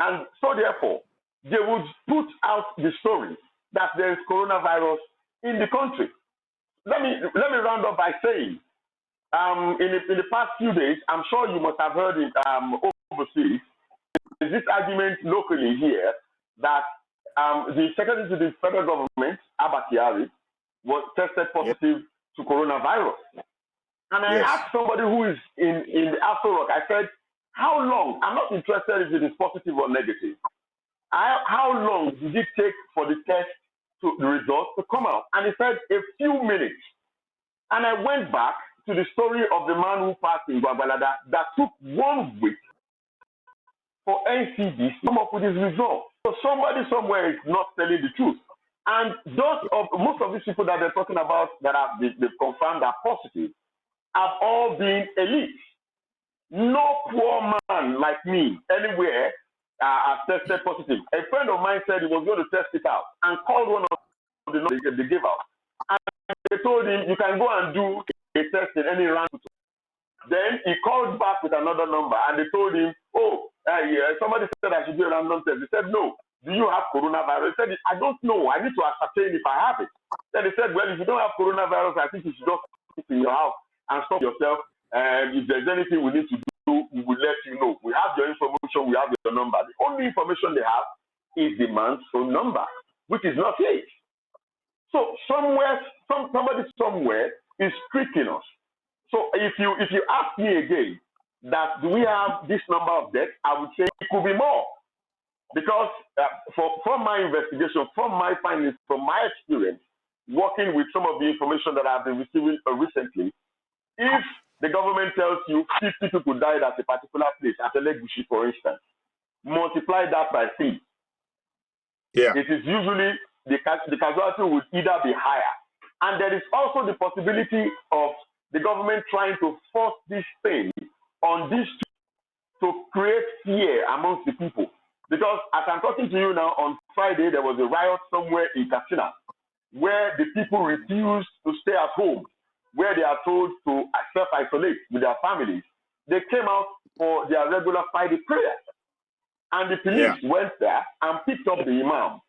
[SPEAKER 1] And so therefore, they would put out the story that there is coronavirus in the country. Let me round up by saying, in the past few days, I'm sure you must have heard it overseas, there's this argument locally here that the Secretary to the federal government, Abba Kyari, was tested positive to coronavirus. And I asked somebody who is in the Afro Rock, I said, how long? I'm not interested if it is positive or negative. How long did it take for the test the results to come out? And he said a few minutes. And I went back to the story of the man who passed in Gwagwalada that took 1 week for NCDC to come up with his results. So somebody somewhere is not telling the truth. And most of these people that they're talking about that they've confirmed are positive have all been elites. No poor man like me anywhere has tested positive. A friend of mine said he was going to test it out and called one of the numbers they gave out. And they told him, you can go and do a test in any random. Then he called back with another number and they told him, somebody said I should do a random test. He said, no. Do you have coronavirus? He said, I don't know. I need to ascertain if I have it. Then he said, well, if you don't have coronavirus, I think you should just sit in your house and stop yourself. And if there's anything we need to do, we will let you know. We have your information, we have your number. The only information they have is the man's phone number, which is not his. So somebody somewhere is tricking us. So if you ask me again that do we have this number of deaths, I would say it could be more. Because from my investigation, from my findings, from my experience, working with some of the information that I've been receiving recently, if the government tells you 50 people died at a particular place, at Elegushi, for instance, multiply that by 3.
[SPEAKER 4] Yeah.
[SPEAKER 1] It is usually the casualty would either be higher. And there is also the possibility of the government trying to force this thing on these to create fear amongst the people. Because as I'm talking to you now, on Friday, there was a riot somewhere in Katsina where the people refused to stay at home, where they are told to self-isolate with their families. They came out for their regular Friday prayers. And the police went there and picked up the imam.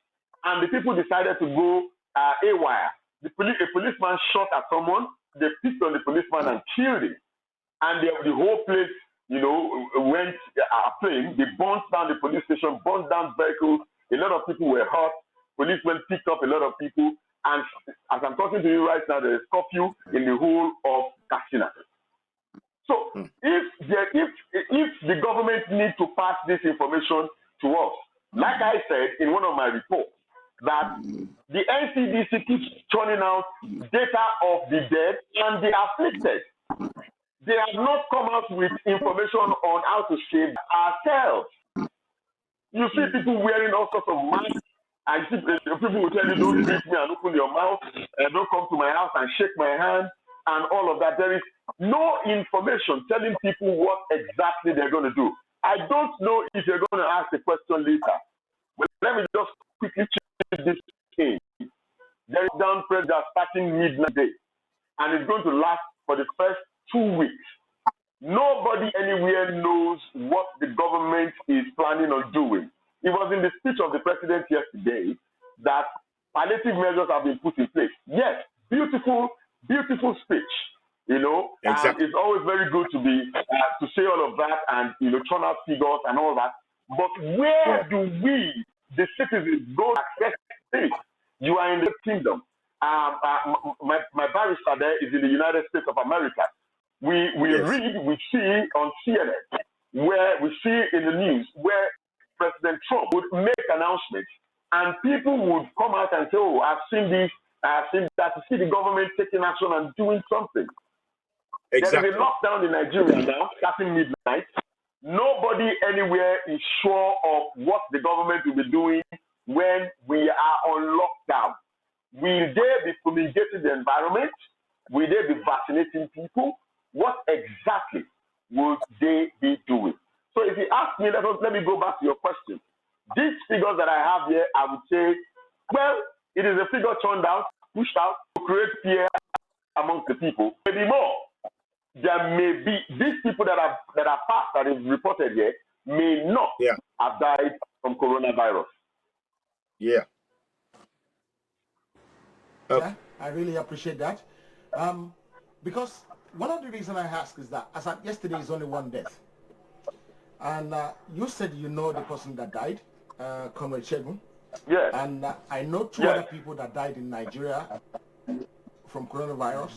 [SPEAKER 1] And the people decided to go AWire. A policeman shot at someone. They picked on the policeman and killed him. And the whole place, went aflame. They burnt down the police station, burnt down vehicles. A lot of people were hurt. Policemen picked up a lot of people. And as I'm talking to you right now, there is curfew in the whole of Katsina. So if the government needs to pass this information to us, like I said in one of my reports, that the NCDC keeps churning out data of the dead and the afflicted. They have not come out with information on how to save ourselves. You see people wearing all sorts of masks, and people will tell you, don't greet me and open your mouth, and don't come to my house and shake my hand, and all of that. There is no information telling people what exactly they're going to do. I don't know if you're going to ask the question later, but let me just quickly check this thing. There is down pressure starting midnight day, and it's going to last for the first 2 weeks. Nobody anywhere knows what the government is planning on doing. It was in the speech of the president yesterday that palliative measures have been put in place. Yes, beautiful, beautiful speech.
[SPEAKER 4] Exactly.
[SPEAKER 1] It's always very good to be to say all of that and turn out figures and all that. But where do we, the citizens, go to access this? You are in the kingdom. My barrister there is in the United States of America. We read, we see on CNN, where we see in the news where President Trump would make announcements and people would come out and say, oh, I've seen this, I've seen that, to see the government taking action and doing something.
[SPEAKER 4] Exactly.
[SPEAKER 1] There is a lockdown in Nigeria now, starting midnight. Nobody anywhere is sure of what the government will be doing when we are on lockdown. Will they be fumigating the environment? Will they be vaccinating people? What exactly would they be doing? So if you ask me, let me go back to your question. These figures that I have here, I would say, well, it is a figure turned out, pushed out to create fear amongst the people. Maybe more. There may be these people that are passed, that is reported here, may not have died from coronavirus.
[SPEAKER 4] Yeah.
[SPEAKER 2] Yeah, I really appreciate that. Because one of the reasons I ask is that as of yesterday is only one death. And you said you know the person that died, Comrade Shegun.
[SPEAKER 1] Yeah.
[SPEAKER 2] And I know two other people that died in Nigeria from coronavirus.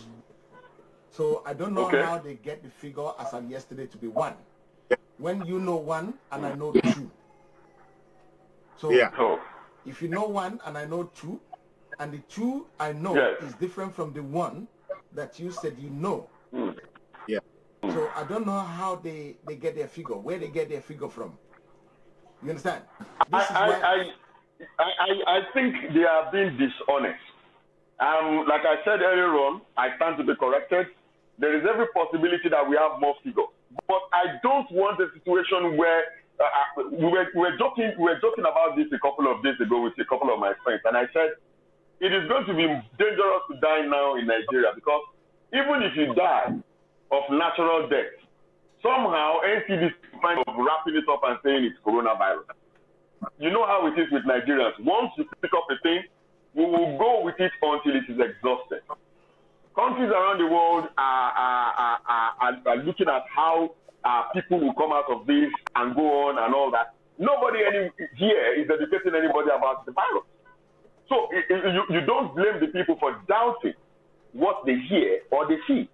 [SPEAKER 2] So I don't know how they get the figure as of yesterday to be one. when you know one and I know two. So
[SPEAKER 4] Yeah.
[SPEAKER 1] Oh,
[SPEAKER 2] if you know one and I know two, and the two I know
[SPEAKER 1] yes.
[SPEAKER 2] is different from the one that you said you know.
[SPEAKER 4] Yeah.
[SPEAKER 2] So I don't know how they get their figure, where they get their figure from. You understand? This is why.
[SPEAKER 1] I think they are being dishonest. Like I said earlier on, I stand to be corrected. There is every possibility that we have more figures, but I don't want a situation where we were joking about this a couple of days ago with a couple of my friends, and I said it is going to be dangerous to die now in Nigeria because even if you die of natural death, somehow NCDC kind of wrapping it up and saying it's coronavirus. You know how it is with Nigerians. Once you pick up a thing, we will go with it until it is exhausted. Countries around the world are looking at how people will come out of this and go on and all that. Nobody here is educating anybody about the virus. So you don't blame the people for doubting what they hear or they see,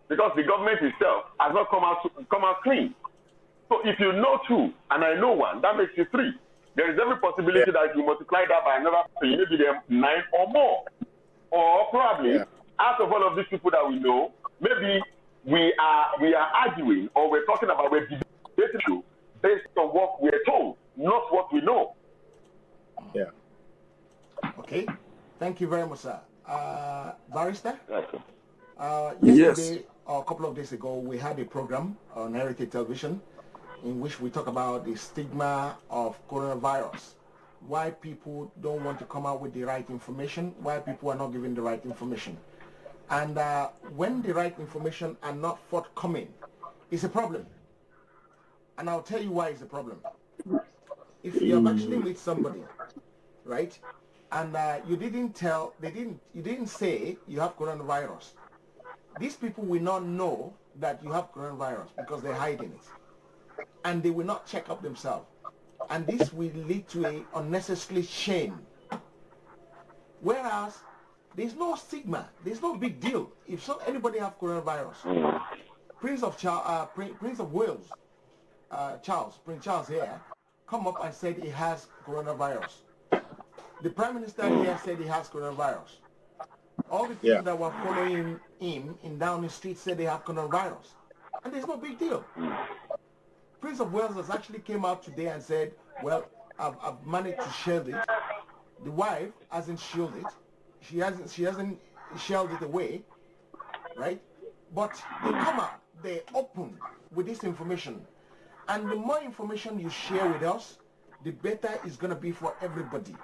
[SPEAKER 1] because the government itself has not come out clean. So if you know two and I know one, that makes it three. There is every possibility that if you multiply that by another three, maybe there are 9 or more. Or probably out of all of these people that we know, maybe we are arguing or we're talking about, we're debating based on what we're told, not what we know.
[SPEAKER 4] Yeah.
[SPEAKER 2] Okay. Thank you very much, sir. Barrister?
[SPEAKER 3] Yes.
[SPEAKER 2] Yesterday or a couple of days ago, we had a program on Heritage Television in which we talk about the stigma of coronavirus, why people don't want to come out with the right information, why people are not given the right information. And when the right information are not forthcoming, it's a problem. And I'll tell you why it's a problem. If you have actually met somebody, right, and you didn't say you have coronavirus, these people will not know that you have coronavirus because they're hiding it. And they will not check up themselves. And this will lead to a unnecessary shame. Whereas there's no stigma, there's no big deal. If anybody have coronavirus, Prince of Wales, Prince Charles here, come up and said he has coronavirus. The Prime Minister here said he has coronavirus. All the people that were following him in Downing Street said they have coronavirus. And there's no big deal. Prince of Wales has actually came out today and said, well, I've managed to shield it. The wife hasn't shielded it. She hasn't shelled it away, right? But they come out, they open with this information. And the more information you share with us, the better it's going to be for everybody.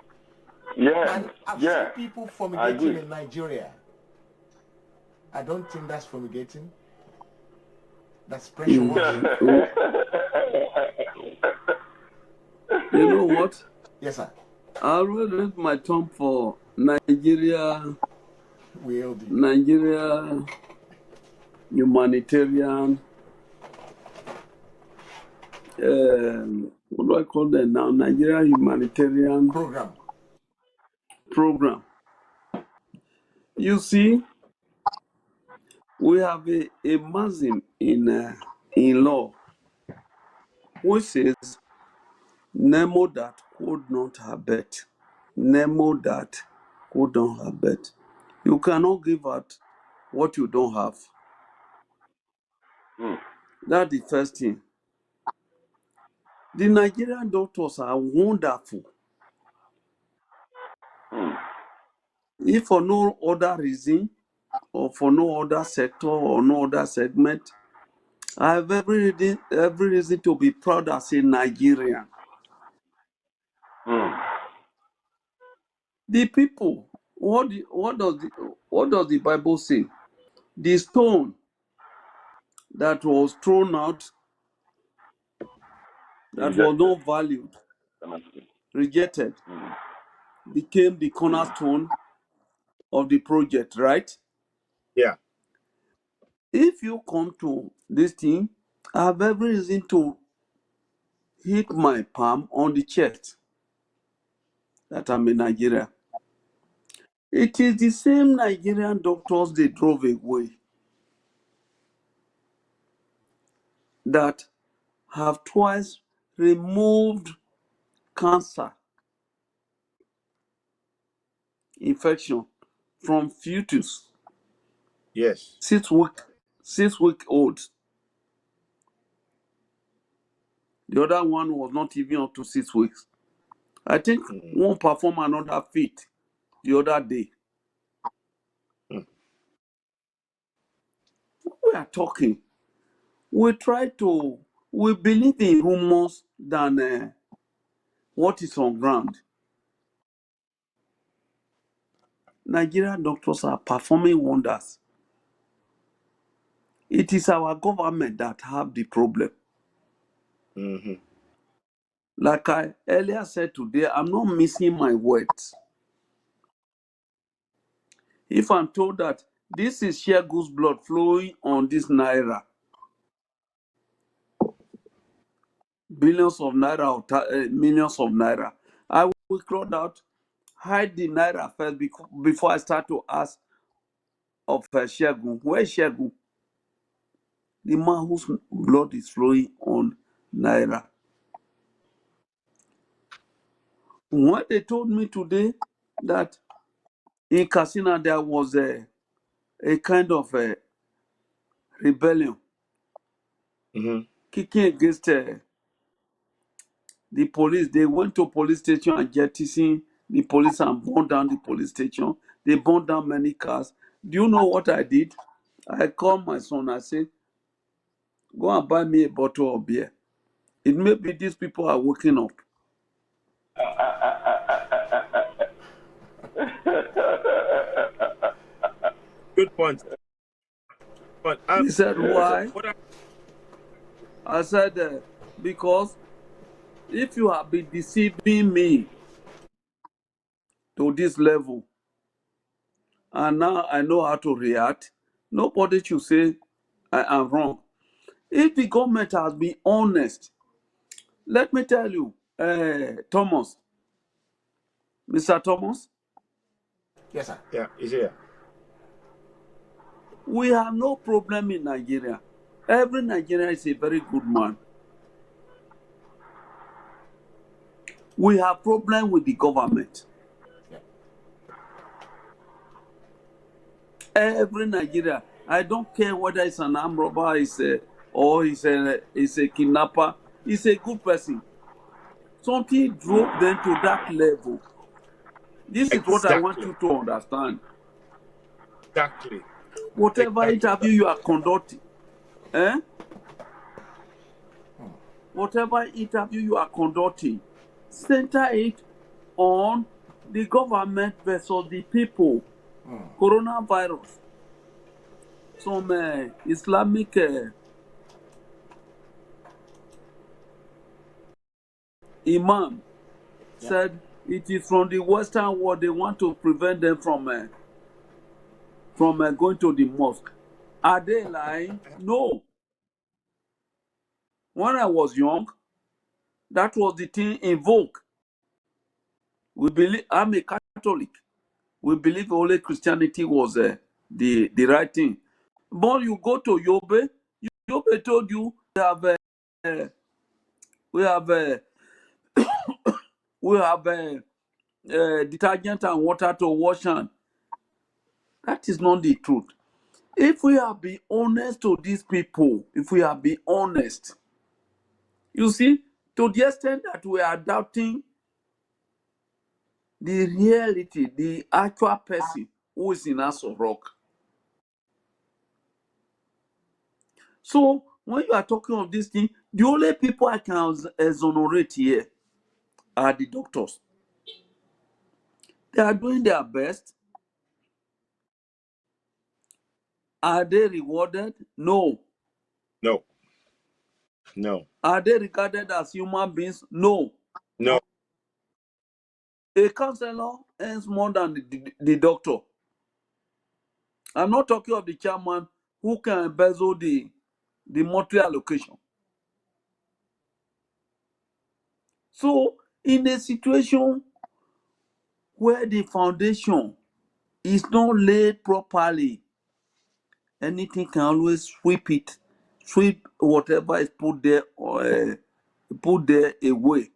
[SPEAKER 1] Yeah.
[SPEAKER 2] And I've seen people fumigating in Nigeria. I don't think that's fumigating. That's pressure washing.
[SPEAKER 3] You know what?
[SPEAKER 2] Yes, sir.
[SPEAKER 3] I will raise my thumb for Nigeria humanitarian. What do I call them now? Nigeria humanitarian program. You see, we have a maxim in law which says, Nemo that could not abet. Nemo that could not abet. You cannot give out what you don't have. That's the first thing. The Nigerian doctors are wonderful. If for no other reason, or for no other sector or no other segment, I have every reason to be proud as a Nigerian. The people, what does the Bible say? The stone that was thrown out, that was not valued, rejected, became the cornerstone of the project, right?
[SPEAKER 4] Yeah.
[SPEAKER 3] If you come to this thing, I have every reason to hit my palm on the chest that I'm in Nigeria. It is the same Nigerian doctors they drove away that have twice removed cancer infection from fetus,
[SPEAKER 4] Yes.
[SPEAKER 3] 6 week old. The other one was not even up to 6 weeks. I think
[SPEAKER 4] Mm,
[SPEAKER 3] one performed another feat the other day.
[SPEAKER 4] mm,
[SPEAKER 3] We are talking. We try to, we believe in rumors than what is on ground. Nigerian doctors are performing wonders. It is our government that have the problem.
[SPEAKER 4] mhm,
[SPEAKER 3] Like I earlier said today, I'm not missing my words. If I'm told that this is Shegu's blood flowing on this naira, billions of naira or millions of naira, I will crowd out, hide the naira first before I start to ask of Shegu. Where is Shegu? The man whose blood is flowing on naira. When they told me today that in Katsina there was a kind of a rebellion
[SPEAKER 4] mhm.
[SPEAKER 3] kicking against the police. They went to police station and jettisoned the police and burned down the police station. They burned down many cars. Do you know what I did? I called my son. I said, go and buy me a bottle of beer. It may be these people are waking up.
[SPEAKER 4] Good point. But
[SPEAKER 3] He said, why?
[SPEAKER 4] what I,
[SPEAKER 3] I said, because if you have been deceiving me to this level, and now I know how to react, nobody should say I am wrong. If the government has been honest, let me tell you, Thomas, Mr. Thomas,
[SPEAKER 2] Yes, sir.
[SPEAKER 4] yeah, is here.
[SPEAKER 3] we have no problem in Nigeria. Every Nigerian is a very good man. We have problem with the government.
[SPEAKER 2] Yeah.
[SPEAKER 3] Every Nigeria, I don't care whether it's an armed robber, or is a kidnapper. He's a good person. Something drove them to that level. This is what I want
[SPEAKER 4] Exactly.
[SPEAKER 3] you to understand.
[SPEAKER 4] Exactly.
[SPEAKER 3] Whatever
[SPEAKER 4] Exactly.
[SPEAKER 3] interview you are conducting, eh? Whatever interview you are conducting, center it on the government versus the people. Coronavirus. Some Islamic imam
[SPEAKER 2] Yeah.
[SPEAKER 3] said it is from the Western world they want to prevent them from going to the mosque. Are they lying? No. When I was young, that was the thing in vogue. We believe I'm a Catholic. We believe only Christianity was the right thing. But you go to Yobe, Yobe told you uh, we have we have detergent and water to wash hand. That is not the truth. If we have been honest to these people, if we have been honest, you see, to the extent that we are doubting the reality, the actual person who is in Aso Rock. So when you are talking of this thing, the only people I can exonerate here are the doctors. They are doing their best. Are they rewarded? No.
[SPEAKER 4] No. No.
[SPEAKER 3] Are they regarded as human beings? No.
[SPEAKER 4] No.
[SPEAKER 3] A counselor earns more than the doctor. I'm not talking of the chairman who can embezzle the monthly allocation. So, in a situation where the foundation is not laid properly, anything can always sweep whatever is put there or put there away.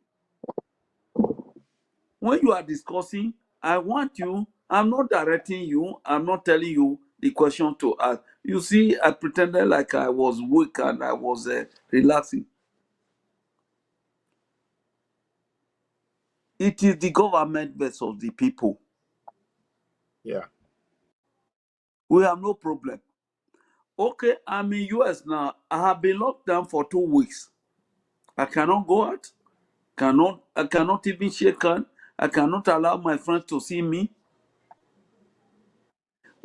[SPEAKER 3] When you are discussing, I want you, I'm not directing you, I'm not telling you the question to ask. You see, I pretended like I was weak and I was relaxing. It is the government versus the people.
[SPEAKER 4] Yeah.
[SPEAKER 3] We have no problem. Okay, I'm in US now. I have been locked down for 2 weeks. I cannot go out. I cannot even shake hand. I cannot allow my friends to see me.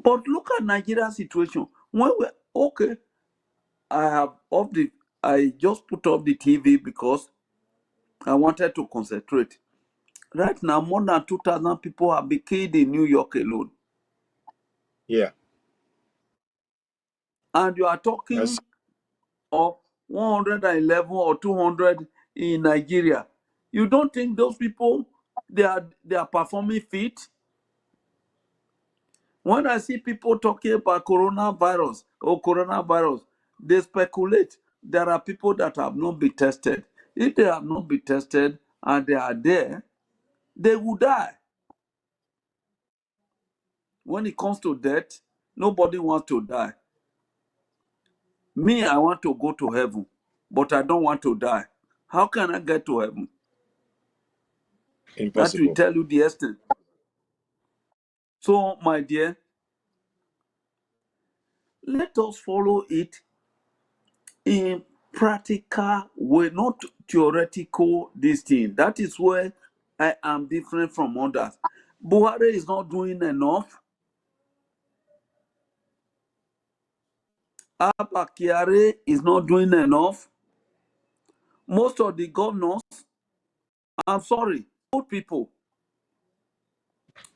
[SPEAKER 3] But look at Nigeria's situation. When we okay, I have off the I just put off the TV because I wanted to concentrate. Right now, more than 2,000 people have been killed in New York alone.
[SPEAKER 4] Yeah.
[SPEAKER 3] And you are talking
[SPEAKER 4] That's
[SPEAKER 3] of 111 or 200 in Nigeria. You don't think those people they are performing fit? When I see people talking about coronavirus, they speculate there are people that have not been tested. If they have not been tested and they are there, they will die. When it comes to death, nobody wants to die. Me, I want to go to heaven, but I don't want to die. How can I get to heaven? That will
[SPEAKER 4] impossible.
[SPEAKER 3] tell you the extent. So, my dear, let us follow it in practical way, not theoretical this thing. That is where I am different from others. Buhari is not doing enough. Abba Kyari is not doing enough. Most of the governors, I'm sorry, good people,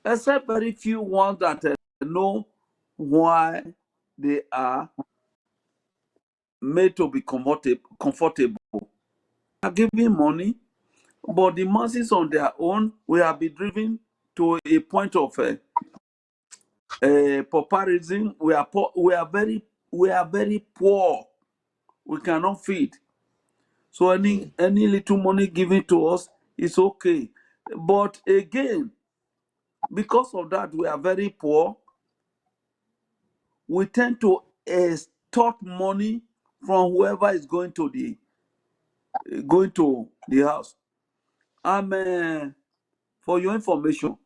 [SPEAKER 3] except very few ones that know why they are made to be comfortable. Are giving money, but the masses on their own will have been driven to a point of pauperism. We are poor, we are very poor. We cannot feed. So any little money given to us is okay. But again, because of that, we are very poor. We tend to extort money from whoever is going to the house. For your information,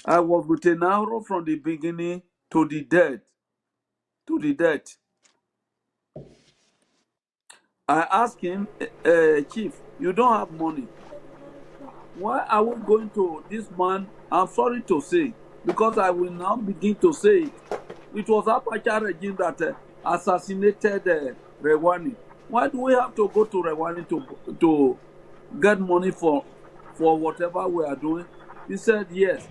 [SPEAKER 3] I was with an arrow from the beginning to the death. To the death. I asked him, Chief, you don't have money. Why are we going to this man? I'm sorry to say, because I will now begin to say it. It was Apache regime that assassinated Rewani. Why do we have to go to Rewani to get money for whatever we are doing? He said, yes.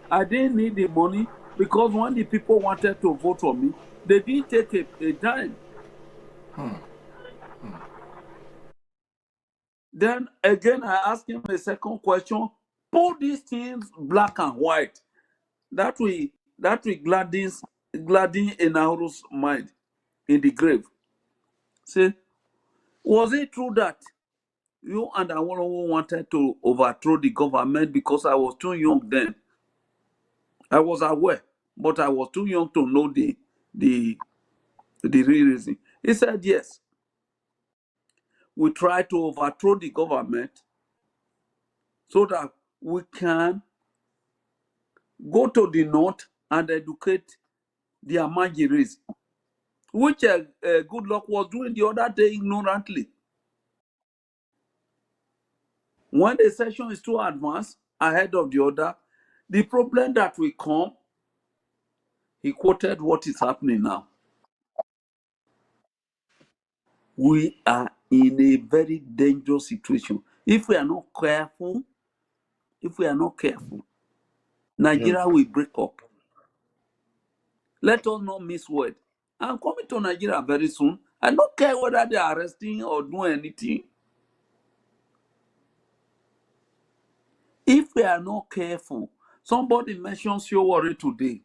[SPEAKER 3] I didn't need the money because when the people wanted to vote for me, they didn't take a dime. Then again, I asked him a second question. Put these things black and white. That will gladden Enahuru's mind in the grave. Say, was it true that you and Awolowo wanted to overthrow the government because I was too young then? I was aware, but I was too young to know the real reason. He said, yes, we tried to overthrow the government so that we can go to the north and educate the Amajiris, which Good Luck was doing the other day ignorantly. When the session is too advanced ahead of the other, the problem that will come, he quoted what is happening now. We are in a very dangerous situation. If we are not careful,
[SPEAKER 4] Mhm.
[SPEAKER 3] Nigeria will break up. Let us not miss word. I'm coming to Nigeria very soon. I don't care whether they are arresting or doing anything. If we are not careful, somebody mentioned Shiowari today.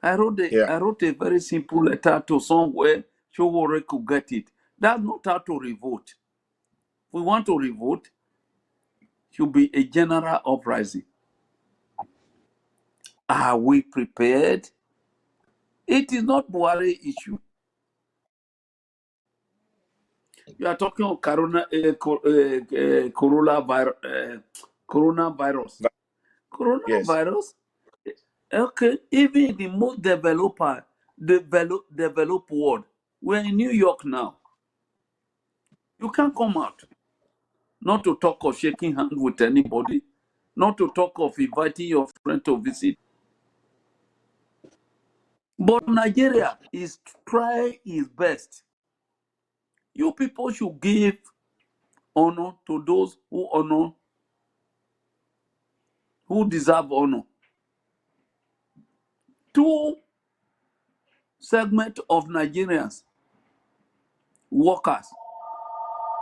[SPEAKER 3] I wrote
[SPEAKER 4] Yeah.
[SPEAKER 3] a very simple letter to somewhere Showore could get it. That's not how to revolt. If we want to revolt, should be a general uprising. Are we prepared? It is not Buhari issue. You are talking of coronavirus.
[SPEAKER 4] Yes.
[SPEAKER 3] Coronavirus. Okay, even in the most developed world, we're in New York now. You can't come out. Not to talk of shaking hands with anybody, not to talk of inviting your friend to visit. But Nigeria is trying its best. You people should give honor to those who deserve honor. Two segments of Nigerians, workers,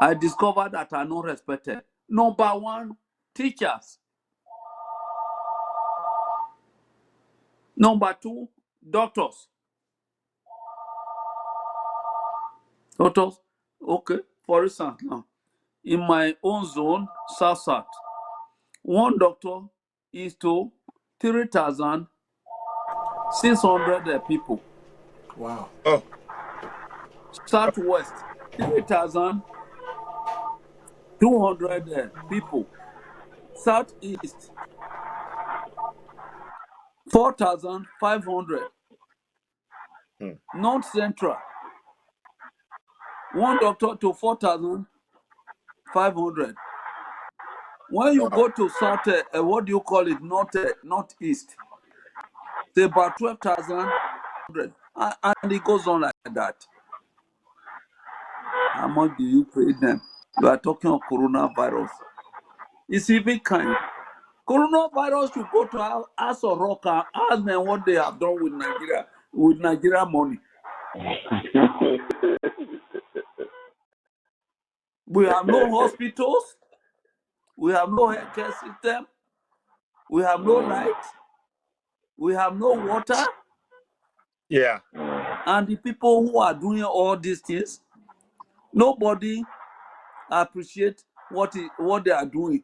[SPEAKER 3] I discovered that are not respected. Number one, teachers. Number two, doctors. Doctors, okay, for instance, now, in my own zone, South, one doctor is to 3,600 people.
[SPEAKER 2] Wow.
[SPEAKER 4] Oh,
[SPEAKER 3] Southwest, 3,200 people. Southeast, 4,500.
[SPEAKER 4] hmm.
[SPEAKER 3] North Central, one doctor to 4,500. When you
[SPEAKER 4] Wow.
[SPEAKER 3] go to South, what do you call it? Northeast, it's about 12,000, and it goes on like that. How much do you pay them? You are talking of coronavirus. It's even kind. Coronavirus should go to House of Rock and ask them what they have done with Nigeria money. We have no hospitals. We have no healthcare system. We have no light. We have no water.
[SPEAKER 4] Yeah.
[SPEAKER 3] And the people who are doing all these things, nobody appreciate what they are doing.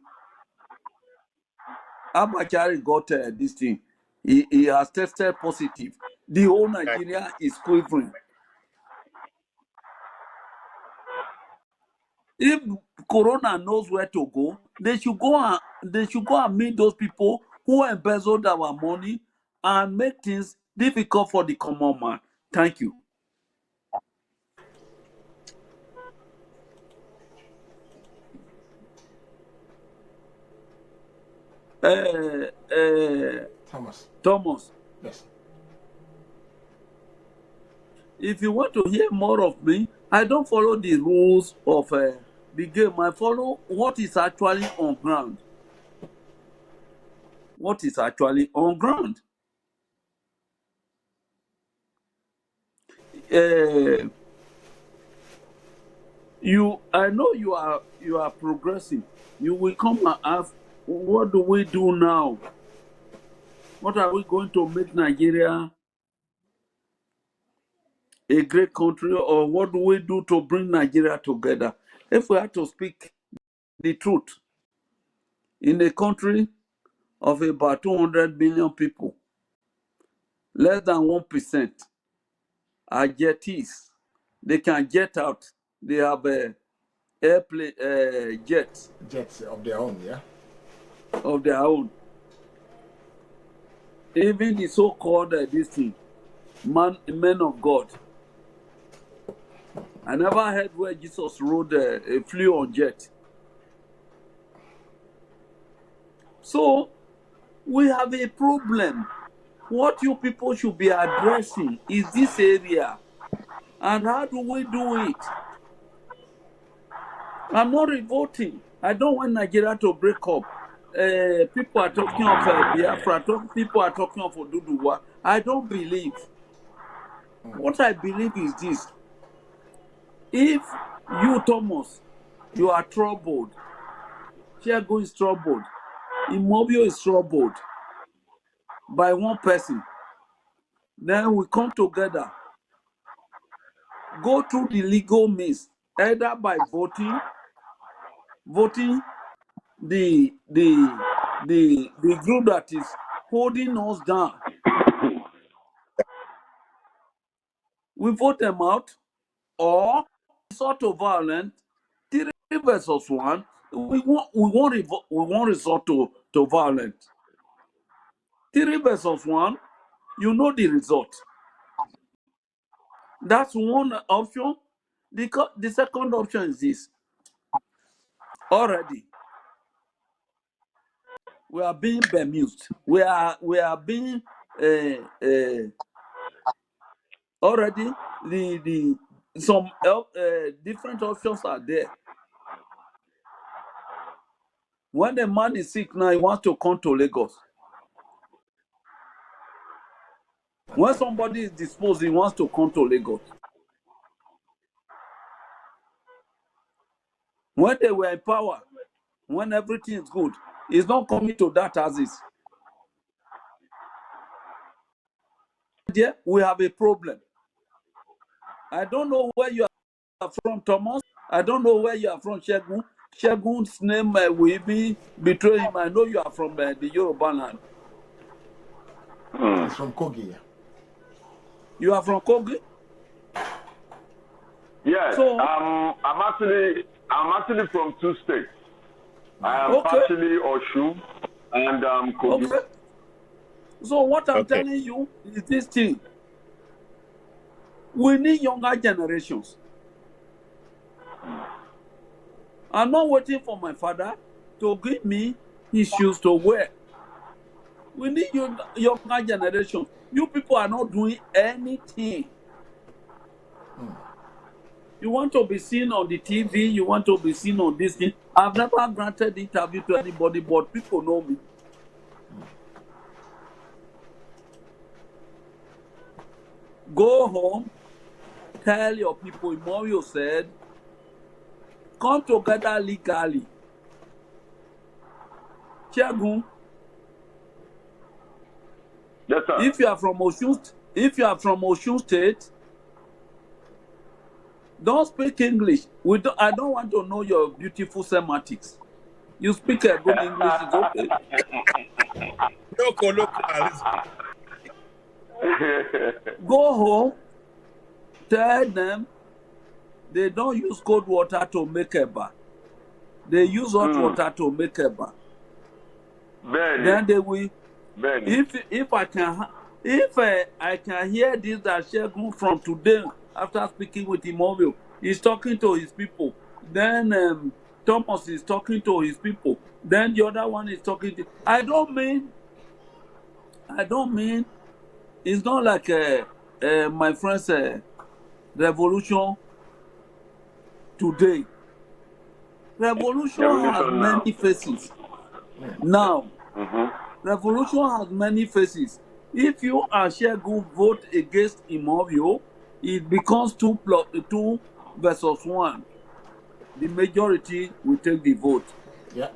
[SPEAKER 3] Abachari got this thing. He has tested positive. The whole
[SPEAKER 4] I,
[SPEAKER 3] Nigeria is quivering. If Corona knows where to go, they should go and meet those people who embezzled our money and make things difficult for the common man. Thank you. Thomas,
[SPEAKER 2] Yes.
[SPEAKER 3] if you want to hear more of me, I don't follow the rules of the game. I follow what is actually on ground. What is actually on ground? Uh, I know you are progressing. You will come and ask, what do we do now? What are we going to make Nigeria a great country, or what do we do to bring Nigeria together? If we have to speak the truth, in a country of about 200 million people, less than 1% are jetties. They can jet out. They have airplane jets
[SPEAKER 2] Jets of their own, yeah.
[SPEAKER 3] of their own. Even the so-called this thing, men of God. I never heard where Jesus flew on jet. So we have a problem. What you people should be addressing is this area. And how do we do it? I'm not revolting. I don't want Nigeria to break up. People are talking of Biafra. People are talking of Oduduwa. I don't believe. What I believe is this. If you, Thomas, you are troubled, Chiago is troubled, Immobile is troubled by one person, Then we come together, go through the legal means, either by voting the group that is holding us down. We vote them out, or resort to violence. 3 versus 1. We won't resort to violence. 3 versus 1. You know the result. That's one option. The second option is this. Already, we are being bemused. We are being already the some different options are there. When the man is sick now, he wants to come to Lagos. When somebody is disposed, he wants to come to Lagos. When they were in power, when everything is good, he's not coming to that as is. There, we have a problem. I don't know where you are from, Thomas. I don't know where you are from, Shegun. Shegun's name will even betray him. I know you are from the Yoruba land.
[SPEAKER 2] He's from Kogi.
[SPEAKER 3] You are from Kogi?
[SPEAKER 1] Yes.
[SPEAKER 3] So,
[SPEAKER 1] I'm actually from 2 states. I am
[SPEAKER 3] okay.
[SPEAKER 1] partially Osun and Kogi.
[SPEAKER 3] Okay. So what I'm
[SPEAKER 4] Okay.
[SPEAKER 3] telling you is this thing. We need younger generations. I'm not waiting for my father to give me his shoes to wear. We need younger generations. You people are not doing anything. You want to be seen on the TV, you want to be seen on this thing. I've never granted interview to anybody, but people know me. Go home, tell your people, Imorio said, come together legally. Shegun,
[SPEAKER 1] Yes, sir.
[SPEAKER 3] if you are from Osun State, don't speak English. I don't want to know your beautiful semantics. You speak a good English, it's okay.
[SPEAKER 4] Local.
[SPEAKER 3] Go home, tell them they don't use cold water to make eba. They use hot water to make eba. Then they will. If I can hear this that Shegun from today after speaking with Imorio, he's talking to his people. Then Thomas is talking to his people. Then the other one is talking to. I don't mean. It's not like my friend's revolution today. Revolution has many faces. Now, revolution has many faces. If you and Shegun vote against Imorio, it becomes 2 versus 1. The majority will take the vote.
[SPEAKER 2] Yeah.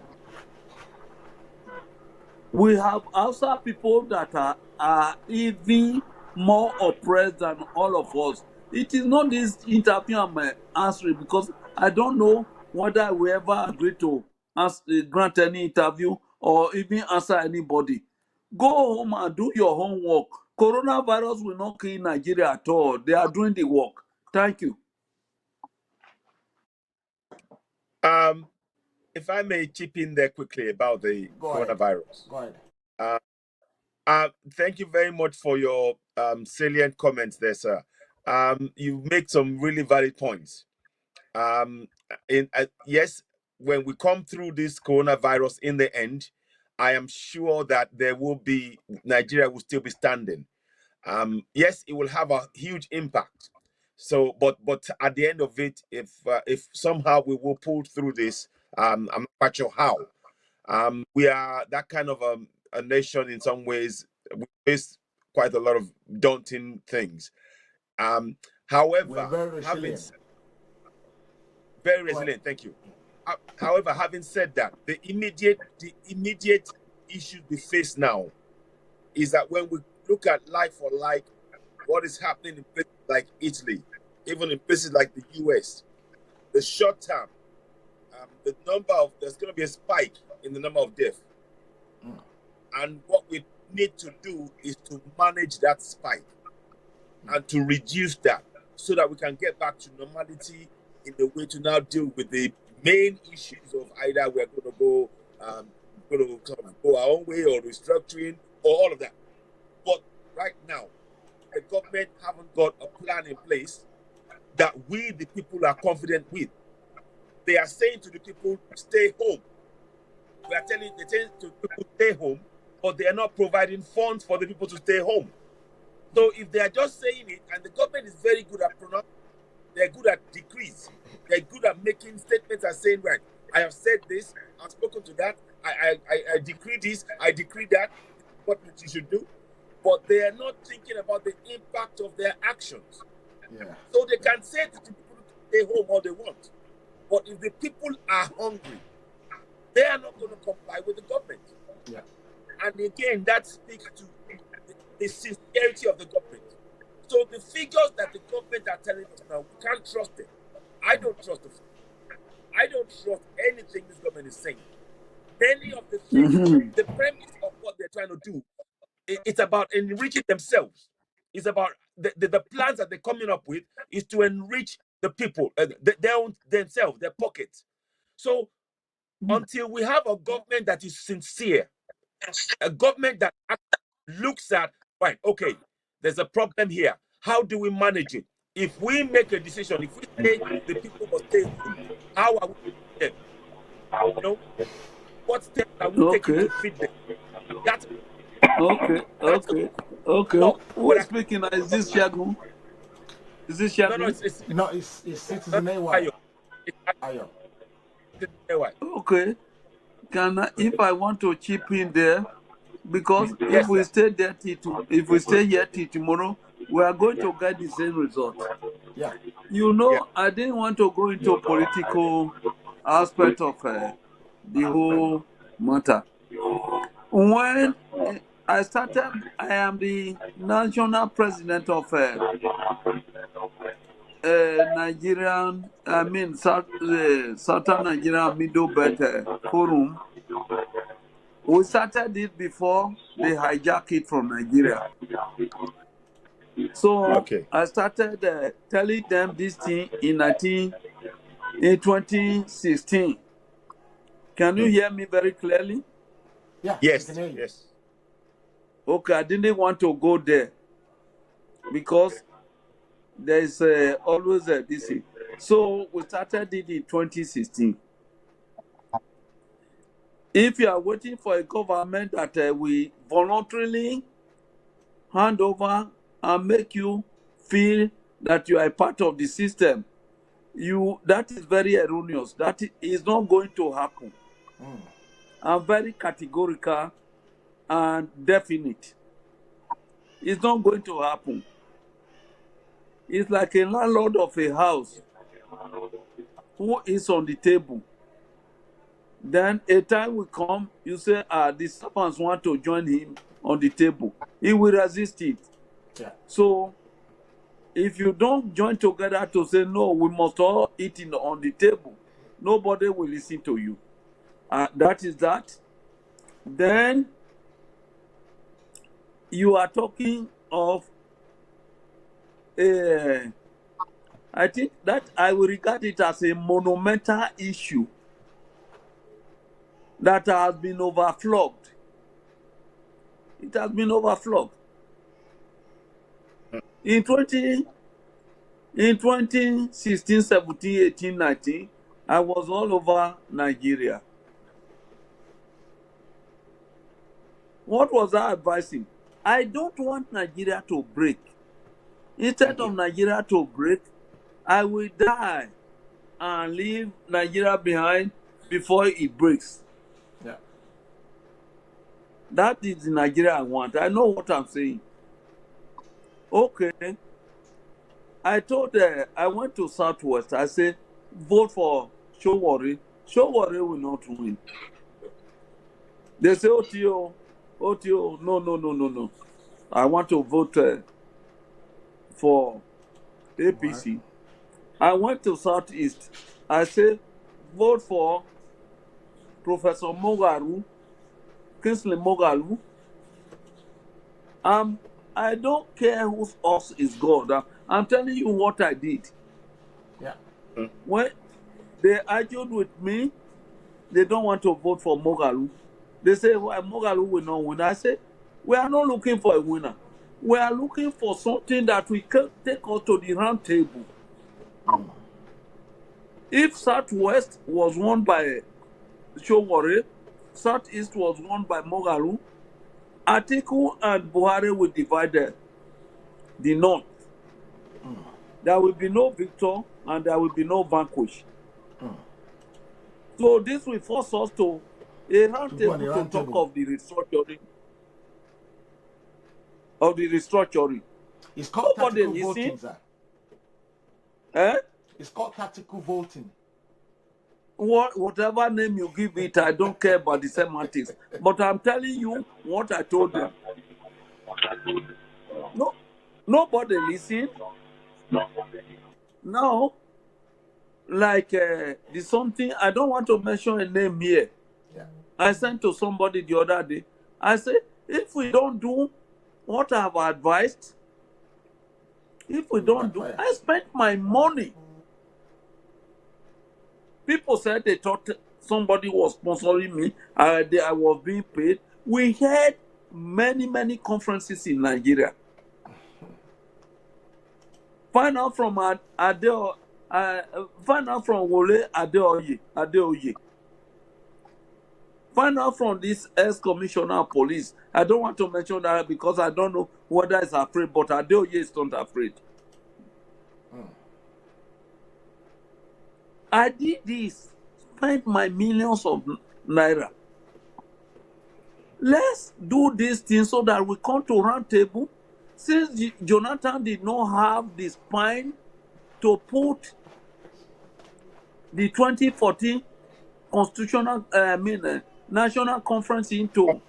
[SPEAKER 3] We have Hausa people that are even more oppressed than all of us. It is not this interview I'm answering because I don't know whether I will ever agree to grant any interview or even answer anybody. Go home and do your homework. Coronavirus will not kill Nigeria at all. They are doing the work. Thank you.
[SPEAKER 4] If I may chip in there quickly about the coronavirus.
[SPEAKER 2] Go ahead.
[SPEAKER 4] Thank you very much for your salient comments there, sir. You make some really valid points. Yes, when we come through this coronavirus in the end, I am sure that Nigeria will still be standing. Yes, it will have a huge impact. So, but at the end of it, if somehow we will pull through this, I'm not quite sure how. We are that kind of a nation in some ways. We face quite a lot of daunting things. However,
[SPEAKER 2] We're very resilient.
[SPEAKER 4] Very resilient. Thank you. However, having said that, the immediate issues we face now is that when we look at like for like what is happening in places like Italy, even in places like the US, the short term, the number of, there's going to be a spike in the number of deaths. And what we need to do is to manage that spike and to reduce that so that we can get back to normality in the way to now deal with the main issues of either we're going to go our own way or restructuring or all of that. But right now, the government haven't got a plan in place that we, the people, are confident with. They are saying to the people, stay home. They're telling to people, stay home, but they are not providing funds for the people to stay home. So if they are just saying it, and the government is very good at pronouncing, they're good at decrees, they're good at making statements and saying, right, I have said this, I've spoken to that, I decree this, I decree that, what you should do. But they are not thinking about the impact of their actions.
[SPEAKER 2] Yeah.
[SPEAKER 4] So they can say to the people to stay home all they want. But if the people are hungry, they are not going to comply with the government.
[SPEAKER 2] Yeah.
[SPEAKER 4] And again, that speaks to the sincerity of the government. So the figures that the government are telling us now, we can't trust them. I don't trust them. I don't trust anything this government is saying. Many of the things, the premise of what they're trying to do, it's about enriching themselves. It's about the plans that they're coming up with is to enrich the people, themselves, their pockets. So until we have a government that is sincere, a government that looks at, right, okay, there's a problem here. How do we manage it? If we make a decision, if we say the people must stay home, how are we feeding them? You know, what steps are we taking to feed them? That's
[SPEAKER 3] Okay.
[SPEAKER 4] no,
[SPEAKER 3] Who is speaking? Is this Shagun? Is this Shagun?
[SPEAKER 2] No, it's Citizen AY. Ayo.
[SPEAKER 3] Okay. If I want to chip in there, because
[SPEAKER 4] Yes,
[SPEAKER 3] if we
[SPEAKER 4] sir.
[SPEAKER 3] stay here till tomorrow, we are going to get the same result.
[SPEAKER 2] Yeah.
[SPEAKER 3] You
[SPEAKER 4] Yeah.
[SPEAKER 3] know, I didn't want to go into political aspect of the whole matter. When I started, I am the national president of Nigerian, Southern Nigerian Middle Belt Forum. We started it before they hijacked it from Nigeria. So
[SPEAKER 4] Okay.
[SPEAKER 3] I started telling them this thing in 2016. Can you hear me very clearly?
[SPEAKER 2] Yeah.
[SPEAKER 4] Yes. Yes.
[SPEAKER 3] Okay, I didn't want to go there because there's always this thing. So we started it in 2016. If you are waiting for a government that will voluntarily hand over and make you feel that you are a part of the system, that is very erroneous. That is not going to happen. I'm very categorical and definite. It's not going to happen. It's like a landlord of a house who is on the table. Then a time will come, you say, the servants want to join him on the table. He will resist it.
[SPEAKER 2] Yeah.
[SPEAKER 3] So if you don't join together to say, no, we must all eat on the table, nobody will listen to you. That is that. Then you are talking of, I think that I will regard it as a monumental issue that has been overflowed. It has been overflowed. In 2016, 17, 18, 19, I was all over Nigeria. What was I advising? I don't want Nigeria to break. Instead of Nigeria to break, I will die and leave Nigeria behind before it breaks.
[SPEAKER 2] Yeah.
[SPEAKER 3] That is the Nigeria I want. I know what I'm saying. Okay. I went to Southwest. I said, vote for Showore. Showore will not win. They say, OTO, no. I want to vote for APC. I went to Southeast. I said, vote for Professor Mogalu, Kingsley Mogalu. I don't care whose horse is God. I'm telling you what I did.
[SPEAKER 2] Yeah.
[SPEAKER 3] When they argued with me, they don't want to vote for Mogalu. They say, well, Mogalu will not win. I say, we are not looking for a winner. We are looking for something that we can take us to the round table. If Southwest was won by Showore, Southeast was won by Mogalu, Atiku and Buhari will divide the North. There will be no victor and there will be no vanquish. So this will force us to a round table to talk of the restructuring.
[SPEAKER 2] It's called
[SPEAKER 3] Nobody
[SPEAKER 2] tactical
[SPEAKER 3] listen.
[SPEAKER 2] voting, sir. It's called tactical voting.
[SPEAKER 3] Whatever name you give it, I don't care about the semantics. But I'm telling you what I told them. No, nobody listen. Now, like the something, I don't want to mention a name here.
[SPEAKER 2] Yeah.
[SPEAKER 3] I sent to somebody the other day. I said, if we don't do what I have advised, if we don't do, I spent my money. People said they thought somebody was sponsoring me. I was being paid. We had many conferences in Nigeria. Find out from Wole Adeoye. Find out from this ex-commissioner of police. I don't want to mention that because I don't know whether he's afraid, but Adeoye is not afraid. I did this, spent my millions of naira. Let's do this thing so that we come to round table. Since Jonathan did not have the spine to put the 2014 constitutional, national conference into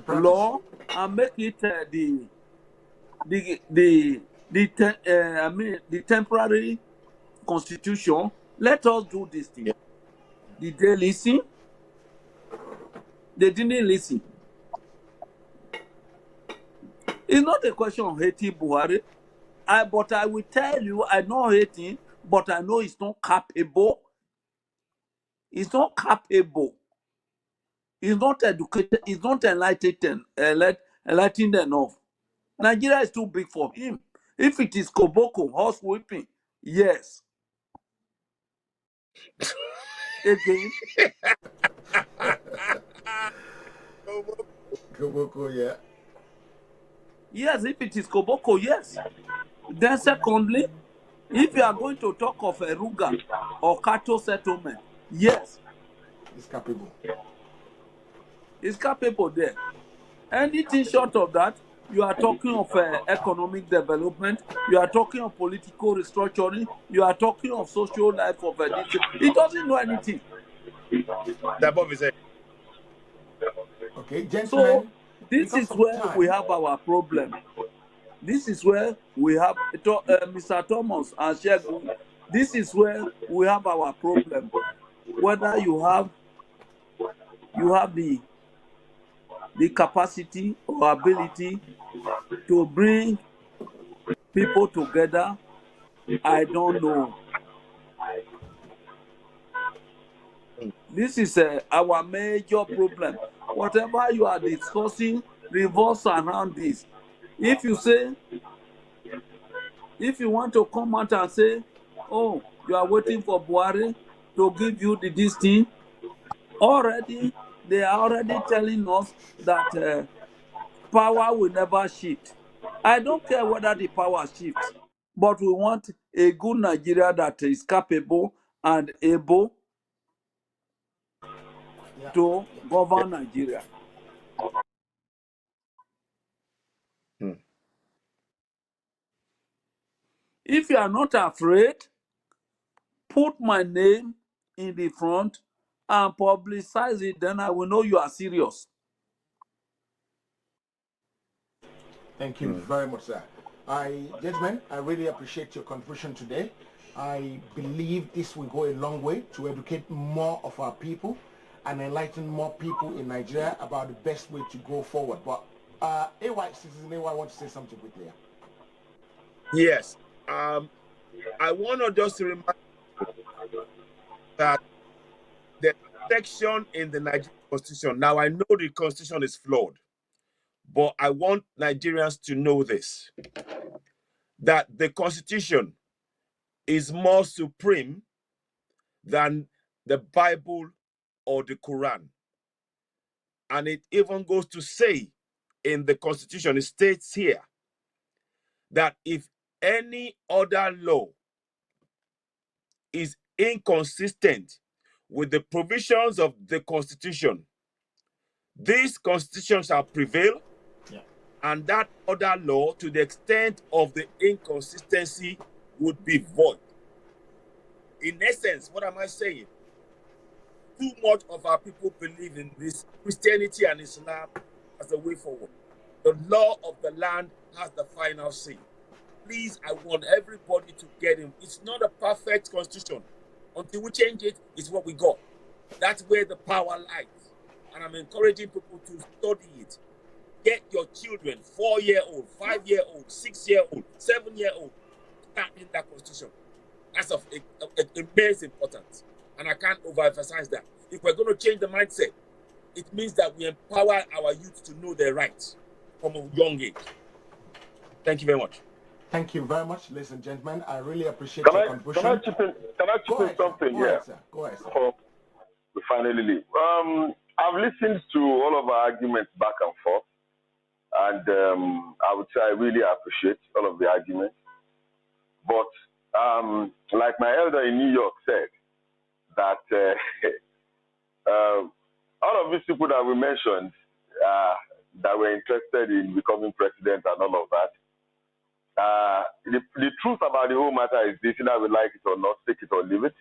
[SPEAKER 3] law and make it the temporary constitution. Let us do this thing. Did they listen? They didn't listen. It's not a question of hating Buhari. But I will tell you, I know hating, but I know he's not capable. He's not capable. He's not educated. He's not enlightened enough. Nigeria is too big for him. If it is Koboko, horse whipping, yes. Again.
[SPEAKER 2] Koboko, yeah.
[SPEAKER 3] Yes, if it is Koboko, yes. Then secondly, if you are going to talk of Eruga or Kato settlement, yes.
[SPEAKER 2] It's capable.
[SPEAKER 3] It's capable there. Anything short of that, you are talking of economic development, you are talking of political restructuring, you are talking of social life of a nation. He doesn't know anything.
[SPEAKER 2] Okay, gentlemen.
[SPEAKER 3] So this is where we have our problem. This is where we have Mr. Thomas and Shegun. This is where we have our problem. Whether you have the capacity or ability to bring people together, I don't know. This is our major problem. Whatever you are discussing revolves around this. If you want to come out and say, oh, you are waiting for Buhari to give you this thing, they are already telling us that power will never shift. I don't care whether the power shifts, but we want a good Nigeria that is capable and able to govern Nigeria. If you are not afraid, put my name in the front and publicize it, then I will know you are serious.
[SPEAKER 2] Thank you very much, sir. Gentlemen, I really appreciate your contribution today. I believe this will go a long way to educate more of our people and enlighten more people in Nigeria about the best way to go forward. But Citizen AY want to say something quickly.
[SPEAKER 4] Yes. I want to just remind that the section in the Nigerian Constitution. Now, I know the Constitution is flawed, but I want Nigerians to know this, that the Constitution is more supreme than the Bible or the Quran. And it even goes to say in the Constitution, it states here that if any other law is inconsistent with the provisions of the Constitution, this Constitution shall prevail, and that other law, to the extent of the inconsistency, would be void. In essence, what am I saying? Too much of our people believe in this Christianity and Islam as the way forward. The law of the land has the final say. Please, I want everybody to get in. It's not a perfect constitution. Until we change it, it's what we got. That's where the power lies. And I'm encouraging people to study it. Get your children, 4-year-old, 5-year-old, 6-year-old, 7-year-old, start in that constitution. That's of immense importance. And I can't overemphasize that. If we're going to change the mindset, it means that we empower our youth to know their rights from a young age. Thank you very much.
[SPEAKER 2] Thank you very much, ladies and gentlemen. I really appreciate your contribution.
[SPEAKER 1] Can I chip in something here?
[SPEAKER 2] Go ahead, sir.
[SPEAKER 1] Before we finally leave. I've listened to all of our arguments back and forth, and I would say I really appreciate all of the arguments. But like my elder in New York said, that all of these people that we mentioned that were interested in becoming president and all of that, the truth about the whole matter is this: either we like it or not, take it or leave it.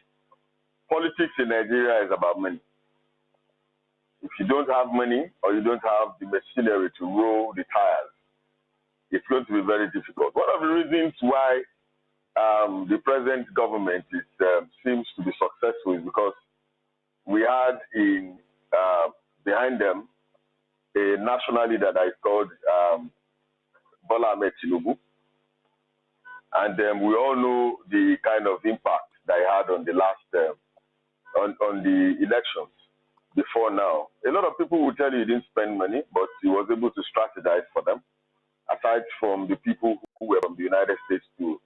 [SPEAKER 1] Politics in Nigeria is about money. If you don't have money or you don't have the machinery to roll the tires, it's going to be very difficult. One of the reasons why the present government seems to be successful is because we had behind them a national leader that is called Bola Ahmed Tinubu. And we all know the kind of impact that he had on the last, on the elections before now. A lot of people will tell you he didn't spend money, but he was able to strategize for them, aside from the people who were from the United States to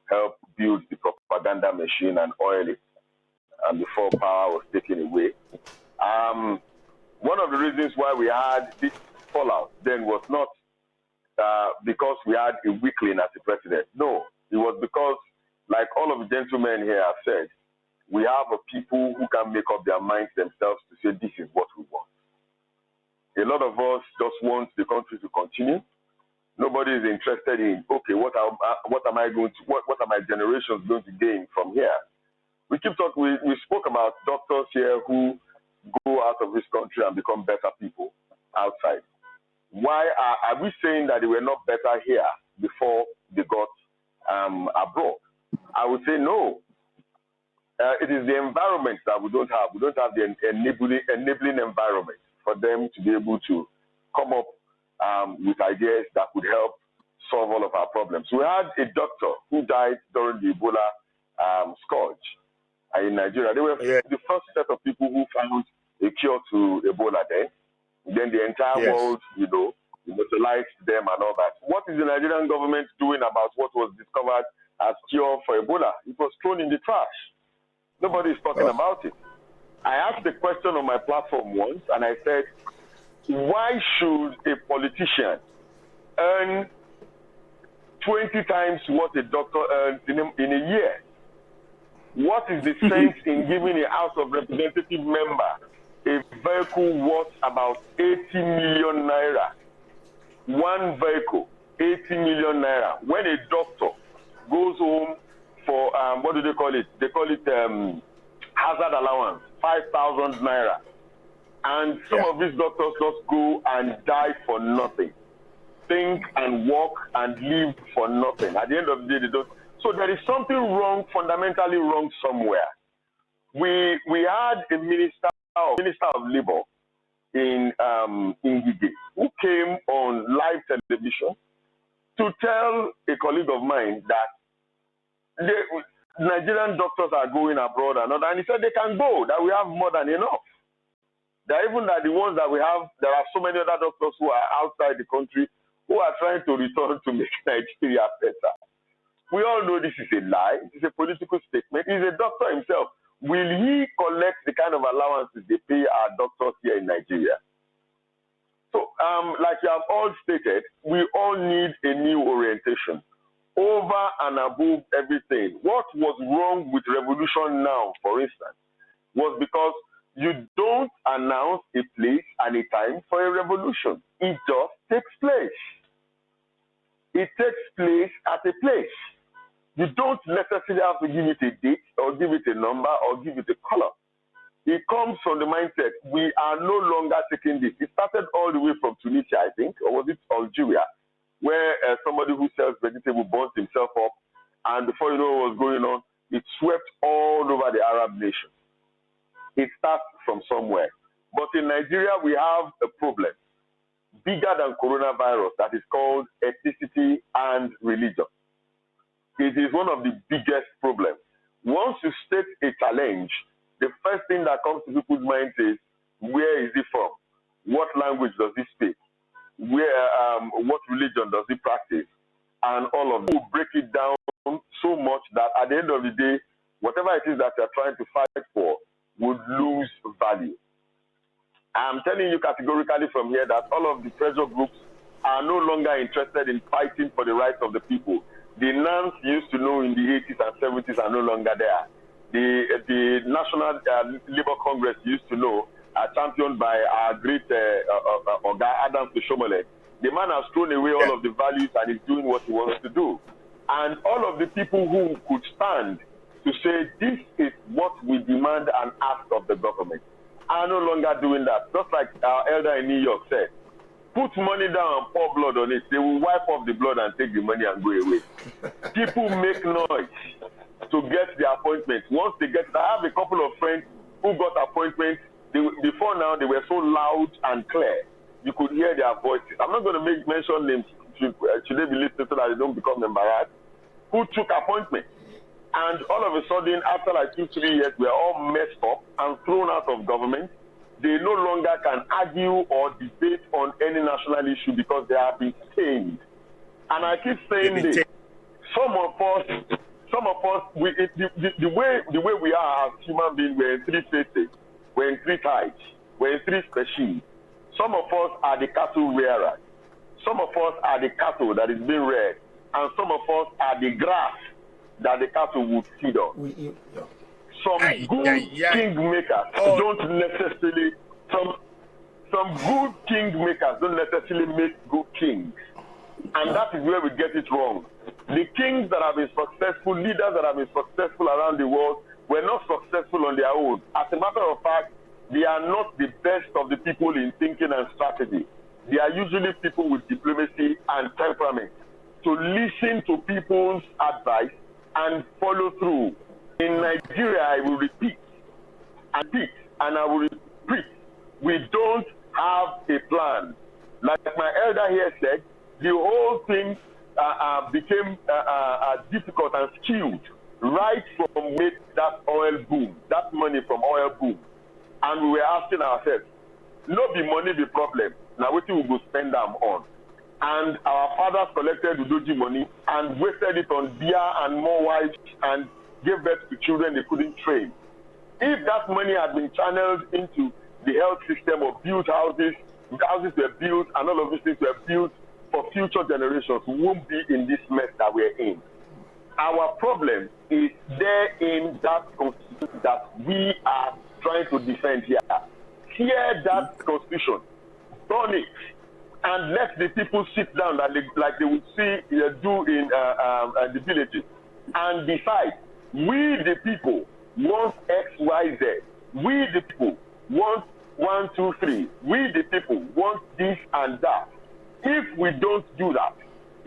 [SPEAKER 1] help build the propaganda machine and oil it, and before power was taken away. One of the reasons why we had this fallout then was not because we had a weakling as a president. No, it was because, like all of the gentlemen here have said, we have a people who can make up their minds themselves to say this is what we want. A lot of us just want the country to continue. Nobody is interested in, okay, what are my generations going to gain from here? We keep talking. We spoke about doctors here who go out of this country and become better people outside. Why are we saying that they were not better here before they got abroad? I would say no. It is the environment that we don't have. We don't have the enabling environment for them to be able to come up with ideas that could help solve all of our problems. We had a doctor who died during the Ebola scourge in Nigeria. They were the first set of people who found a cure to Ebola then. Then the entire world, immortalized them and all that. What is the Nigerian government doing about what was discovered as cure for Ebola? It was thrown in the trash. Nobody is talking about it. I asked the question on my platform once, and I said, why should a politician earn 20 times what a doctor earns in a year? What is the sense in giving a House of Representative member a vehicle worth about 80 million naira? One vehicle, 80 million naira. When a doctor goes home for, what do they call it? They call it hazard allowance, 5,000 naira. And some of these doctors just go and die for nothing. think and work and live for nothing. At the end of the day, they don't. So there is something wrong, fundamentally wrong somewhere. We had a minister of labor in Gige who came on live television to tell a colleague of mine that the Nigerian doctors are going abroad and all that, and he said they can go, that we have more than enough. That even that the ones that we have, there are so many other doctors who are outside the country who are trying to return to make Nigeria better. We all know this is a lie. It's a political statement. He's a doctor himself. Will he collect the kind of allowances they pay our doctors here in Nigeria? So, like you have all stated, we all need a new orientation. Over and above everything, what was wrong with Revolution Now, for instance, was because you don't announce a place and a time for a revolution. It just takes place. It takes place at a place. You don't necessarily have to give it a date or give it a number or give it a color. It comes from the mindset, we are no longer taking this. It started all the way from Tunisia, I think, or was it Algeria, where somebody who sells vegetable burnt himself up, and before you know what was going on, it swept all over the Arab nations. It starts from somewhere. But in Nigeria, we have a problem bigger than coronavirus that is called ethnicity and religion. It is one of the biggest problems. Once you state a challenge, the first thing that comes to people's minds is, where is he from? What language does he speak? What religion does he practice? And all of them will break it down so much that at the end of the day, whatever it is that you're trying to fight for would lose value. I'm telling you categorically from here that all of the pressure groups are no longer interested in fighting for the rights of the people. The NANs used to know in the 80s and 70s are no longer there. The National Labour Congress used to know, championed by our great Oga Adam Shomole. The man has thrown away all of the values and is doing what he wants to do. And all of the people who could stand to say this is what we demand and ask of the government are no longer doing that. Just like our elder in New York said, put money down and pour blood on it. They will wipe off the blood and take the money and go away. People make noise to get the appointment. Once they get, I have a couple of friends who got appointments. Before now, they were so loud and clear. You could hear their voices. I'm not going to mention names. Should they be listed so that they don't become embarrassed? Who took appointments. And all of a sudden, after like 2-3 years, we are all messed up and thrown out of government. They no longer can argue or debate on any national issue because they have been stained. And I keep saying this. Some of us, the way we are as human beings, we're in three faces, we're in three types, we're in three species. Some of us are the cattle rearers. Some of us are the cattle that is being reared. And some of us are the grass that the cattle would feed on. Some good kingmakers don't necessarily, some good kingmakers don't necessarily make good kings. And that is where we get it wrong. The kings that have been successful, leaders that have been successful around the world, were not successful on their own. As a matter of fact, they are not the best of the people in thinking and strategy. They are usually people with diplomacy and temperament to listen to people's advice and follow through. In Nigeria, I will repeat and I will repeat, we don't have a plan. Like my elder here said, the whole thing became difficult and skewed right from that oil boom, that money from oil boom. And we were asking ourselves, no be money the problem, now what we go spend them on. And our fathers collected Udoji money and wasted it on beer and more wives and gave birth to children they couldn't train. If that money had been channeled into the health system or built houses were built and all of these things were built for future generations, we won't be in this mess that we're in. Our problem is there in that constitution that we are trying to defend here. Tear that constitution, burn it, and let the people sit down like they would see do in the villages and decide, we the people want X, Y, Z. We the people want 1, 2, 3. We the people want this and that. If we don't do that,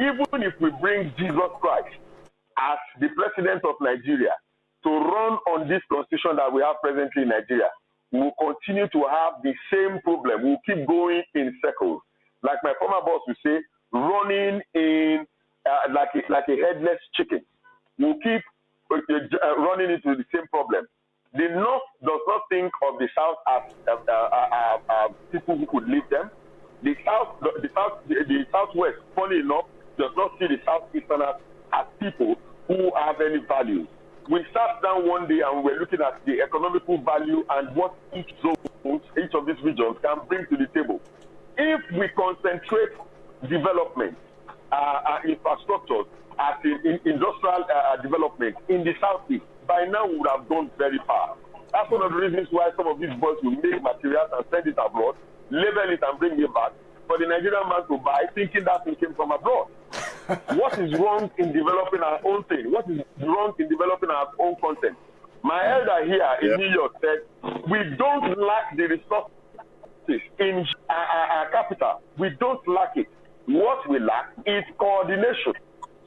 [SPEAKER 1] even if we bring Jesus Christ as the president of Nigeria to run on this constitution that we have presently in Nigeria, we will continue to have the same problem. We'll keep going in circles. Like my former boss would say, running in like a headless chicken. We'll keep running into the same problem. The North does not think of the South as people who could lead them. The Southwest, funny enough, does not see the Southeasterners as people who have any value. We sat down one day and we're looking at the economical value and what each of these regions can bring to the table. If we concentrate development, infrastructure, as in industrial development in the Southeast, by now we would have gone very far. That's one of the reasons why some of these boys will make materials and send it abroad, label it and bring it back for the Nigerian man to buy, thinking that thing came from abroad. What is wrong in developing our own thing? What is wrong in developing our own content? My elder here in New York said, we don't lack the resources in our capital. We don't lack it. What we lack is coordination.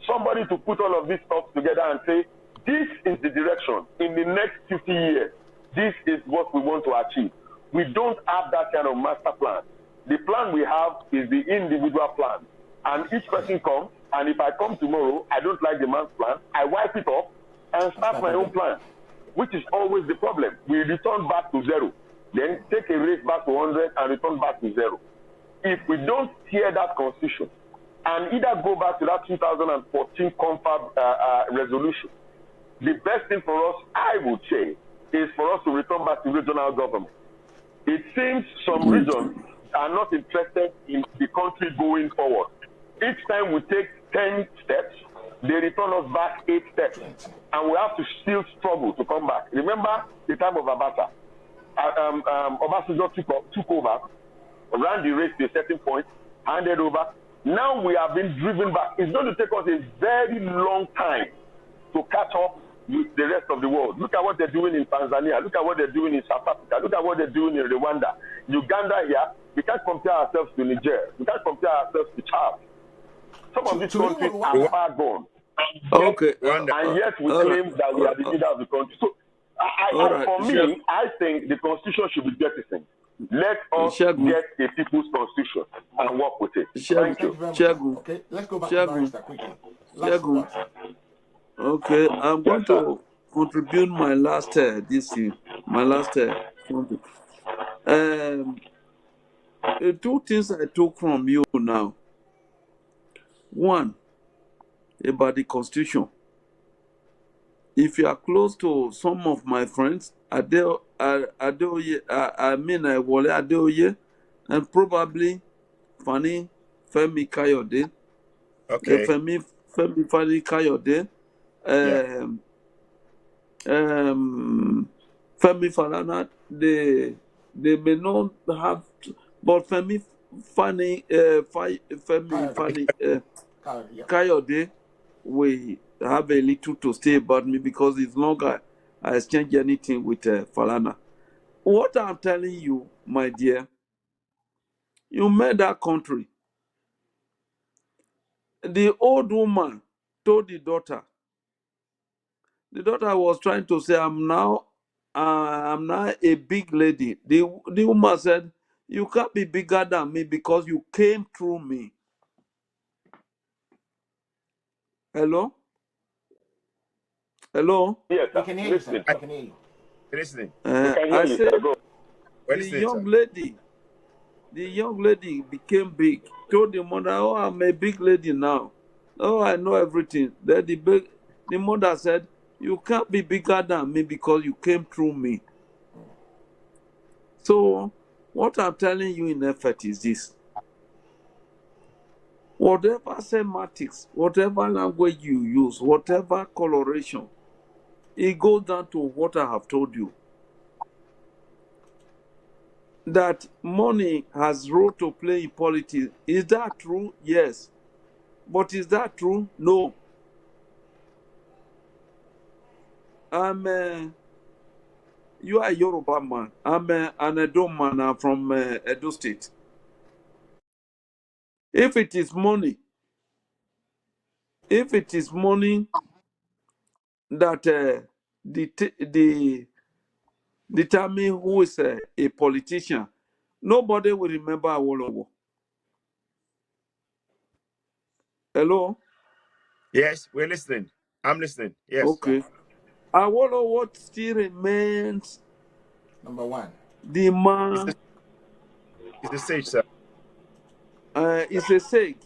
[SPEAKER 1] Somebody to put all of these stuff together and say, this is the direction. In the next 50 years, this is what we want to achieve. We don't have that kind of master plan. The plan we have is the individual plan. And each person comes, and if I come tomorrow, I don't like the man's plan, I wipe it off and start my own plan, which is always the problem. We return back to zero, then take a race back to 100 and return back to zero. If we don't tear that constitution and either go back to that 2014 confab resolution, the best thing for us, I would say, is for us to return back to regional government. It seems some regions are not interested in the country going forward. Each time we take 10 steps, they return us back 8 steps. And we have to still struggle to come back. Remember the time of Abacha. Obasanjo took over, ran the race to a certain point, handed over. Now we have been driven back. It's going to take us a very long time to catch up with the rest of the world. Look at what they're doing in Tanzania. Look at what they're doing in South Africa. Look at what they're doing in Rwanda. Uganda here, we can't compare ourselves to Niger. We can't compare ourselves to Chad. Some of these countries are far gone.
[SPEAKER 4] Okay.
[SPEAKER 1] And yet we claim that we are the leader of the country. So for me, I think the constitution should be jettisoned. Let us get a people's constitution and work with it. Thank you.
[SPEAKER 2] Okay, let's go back to Barrister quickly.
[SPEAKER 5] Okay, I'm going to contribute my last two things I took from you now. One, about the constitution. If you are close to some of my friends, Wole Adeoye, and probably Femi Kayode.
[SPEAKER 4] Okay.
[SPEAKER 5] Femi Kayode. Femi Falana, they may not have, but Femi Kayode, we have a little to say about me because it's longer I exchange anything with Falana. What I'm telling you, my dear, you made that country. The old woman told the daughter was trying to say, I'm now a big lady. The woman said, you can't be bigger than me because you came through me. Hello?
[SPEAKER 1] Yes,
[SPEAKER 2] We can hear you, sir. I can hear you.
[SPEAKER 4] Listening.
[SPEAKER 5] I said, the young lady became big, told the mother, oh, I'm a big lady now. Oh, I know everything. Then the mother said, you can't be bigger than me because you came through me. So, what I'm telling you in effect is this. Whatever semantics, whatever language you use, whatever coloration, it goes down to what I have told you. That money has role to play in politics. Is that true? Yes. But is that true? No. You are a Yoruba man. I'm an Edo man. I'm from Edo State. If it is money, that the determine who is a politician, nobody will remember Awolowo. Hello?
[SPEAKER 4] Yes, we're listening. I'm listening. Yes.
[SPEAKER 5] Okay. Awolowo still remains
[SPEAKER 2] Number one.
[SPEAKER 5] the
[SPEAKER 4] It's the
[SPEAKER 5] man,
[SPEAKER 4] it's the sage, sir.
[SPEAKER 5] is a sage,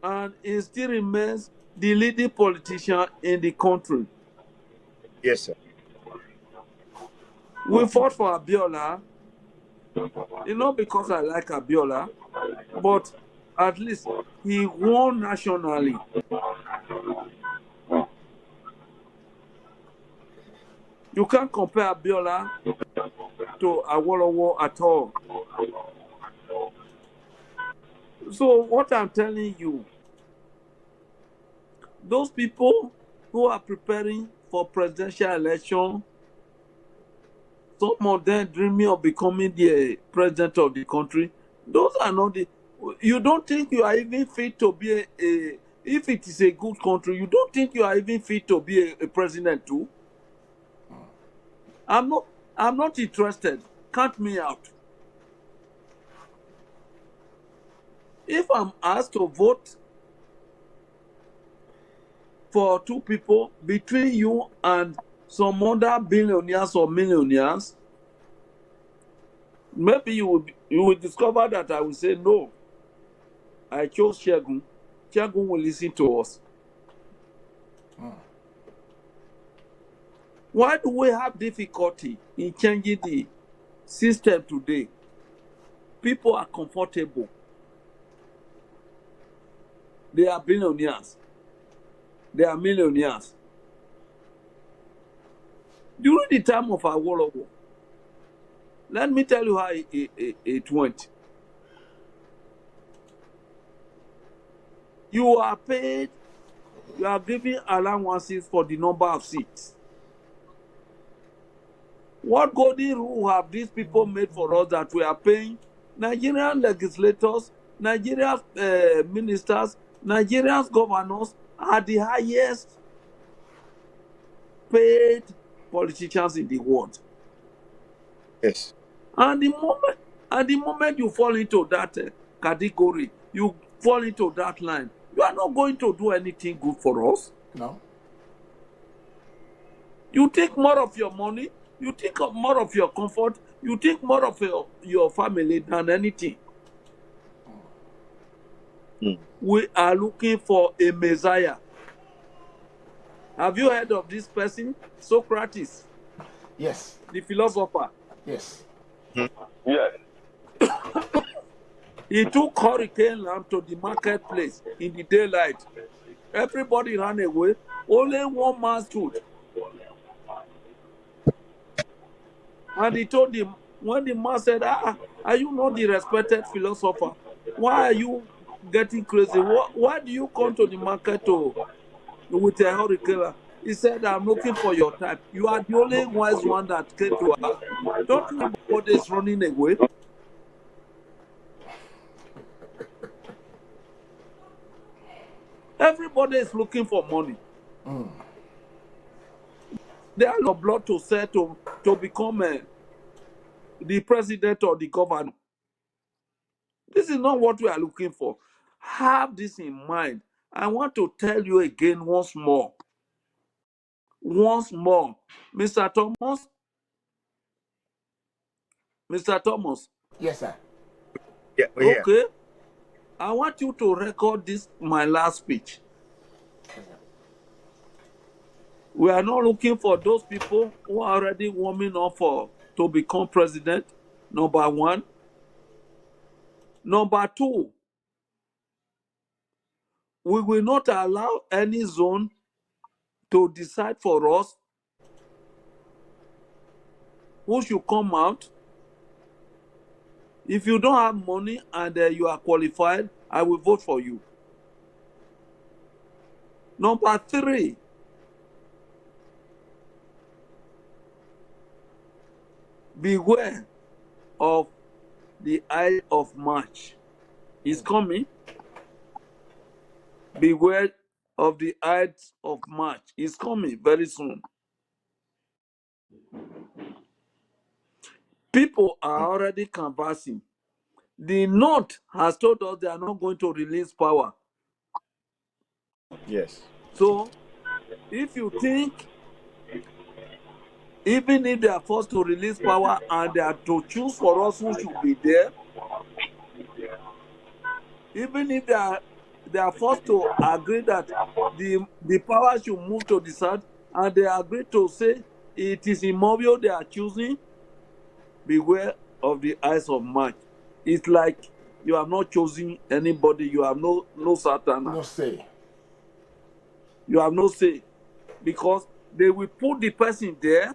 [SPEAKER 5] and he still remains the leading politician in the country.
[SPEAKER 4] Yes, sir.
[SPEAKER 5] We fought for Abiola, not because I like Abiola, but at least he won nationally. You can't compare Abiola to Awolowo at all. So what I'm telling you, those people who are preparing for presidential election, some of them dreaming of becoming the president of the country, those are not the. You don't think you are even fit to be if it is a good country, you don't think you are even fit to be a president too? I'm not interested. Count me out. If I'm asked to vote for two people between you and some other billionaires or millionaires, maybe you will discover that I will say no. I chose Shegun. Shegun will listen to us. Why do we have difficulty in changing the system today? People are comfortable. They are billionaires. They are millionaires. During the time of Awolowo, let me tell you how it went. You are paid, you are giving allowances for the number of seats. What golden rule have these people made for us that we are paying Nigerian legislators, Nigerian ministers, Nigerian governors are the highest paid politicians in the world.
[SPEAKER 4] Yes.
[SPEAKER 5] And the moment you fall into that category, you fall into that line, you are not going to do anything good for us.
[SPEAKER 2] No.
[SPEAKER 5] You take more of your money, you think of more of your comfort, you think more of your family than anything. We are looking for a messiah. Have you heard of this person? Socrates,
[SPEAKER 2] Yes.
[SPEAKER 5] the philosopher.
[SPEAKER 2] Yes.
[SPEAKER 1] Yes.
[SPEAKER 5] He took hurricane lamp to the marketplace in the daylight. Everybody ran away. Only one man stood. And he told him, when the man said, are you not the respected philosopher? Why are you getting crazy? Why do you come to the market with a hurricane? He said, I'm looking for your type. You are the only wise one that came to us. Don't you know everybody is running away? Everybody is looking for money. They are your blood to sell to become the president or the governor. This is not what we are looking for. Have this in mind. I want to tell you again once more. Once more. Mr. Thomas. Mr. Thomas.
[SPEAKER 2] Yes, sir.
[SPEAKER 4] Yeah, we're here.
[SPEAKER 5] Okay. I want you to record this, my last speech. We are not looking for those people who are already warming up to become president. Number one. Number two, we will not allow any zone to decide for us who should come out. If you don't have money and you are qualified, I will vote for you. Number three, beware of the eye of March. is coming. Beware of the Ides of March. It's coming very soon. People are already canvassing. The North has told us they are not going to release power.
[SPEAKER 4] Yes.
[SPEAKER 5] So, if you think, even if they are forced to release power and they are to choose for us who should be there, even if they are forced to agree that the power should move to the south, and they agree to say it is Immobile they are choosing, beware of the eyes of March. It's like you have not chosen anybody. You have no Satan.
[SPEAKER 2] No say.
[SPEAKER 5] You have no say, because they will put the person there,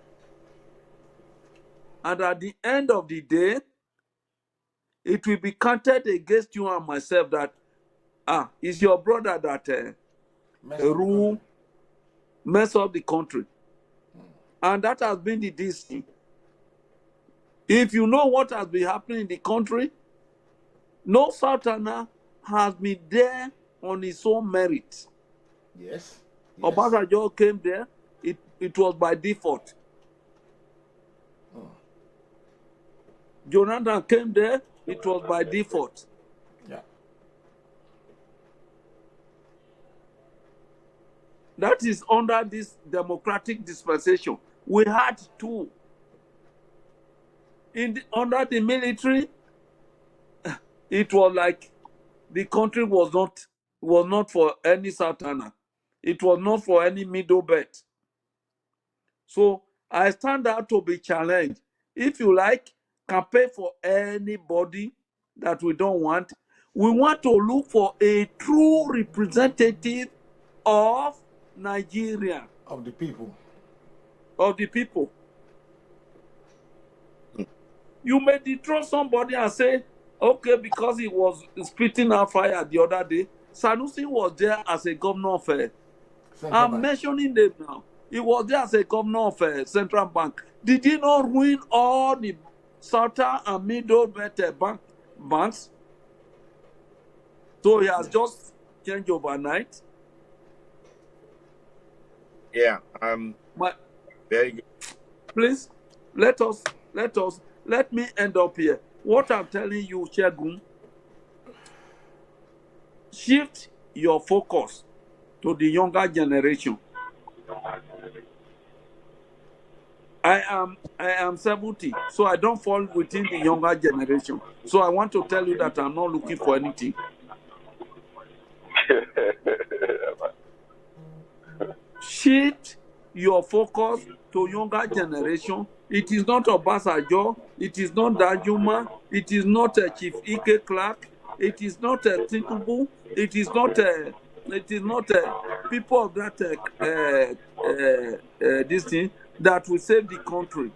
[SPEAKER 5] and at the end of the day, it will be counted against you and myself that it's your brother that mess up the country. And that has been the DC. If you know what has been happening in the country, no Southerner has been there on his own merit.
[SPEAKER 2] Yes.
[SPEAKER 5] Obasanjo came there, it was by default. Jonathan came there, it was by default.
[SPEAKER 2] Yeah.
[SPEAKER 5] That is under this democratic dispensation. We had two. Under the military, it was like the country was not for any Southerner. It was not for any middle belt. So I stand out to be challenged. If you like, campaign for anybody that we don't want. We want to look for a true representative of Nigeria.
[SPEAKER 2] Of the people.
[SPEAKER 5] Of the people. You may dethrone somebody and say, okay, because he was spitting out fire the other day, Sanusi was there as a governor of I'm mentioning them now. He was there as a governor of Central Bank. Did he not ruin all the Southern and Middle Belt banks? So he has just changed overnight.
[SPEAKER 4] Yeah, very good.
[SPEAKER 5] Please, let me end up here. What I'm telling you, Shegun, shift your focus to the younger generation. I am 70, so I don't fall within the younger generation. So I want to tell you that I'm not looking for anything. Shift your focus to younger generation. It is not Obasanjo, it is not Danjuma, it is not Chief Ike Clark, it is not Tinubu, it is not people of that this thing that will save the country.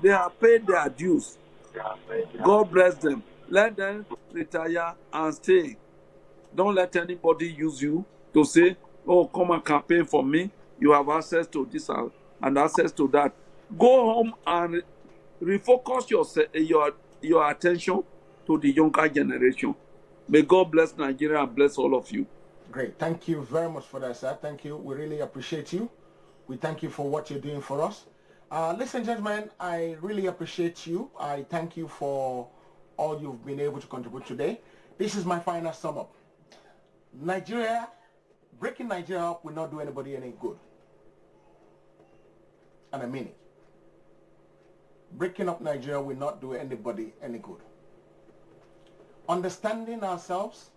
[SPEAKER 5] They have paid their dues. God bless them. Let them retire and stay. Don't let anybody use you to say, oh, come and campaign for me. You have access to this and access to that. Go home and refocus your attention to the younger generation. May God bless Nigeria and bless all of you.
[SPEAKER 2] Great. Thank you very much for that, sir. Thank you. We really appreciate you. We thank you for what you're doing for us. Ladies and gentlemen, I really appreciate you. I thank you for all you've been able to contribute today. This is my final sum up. Breaking Nigeria up will not do anybody any good. And I mean it. Breaking up Nigeria will not do anybody any good. Understanding ourselves,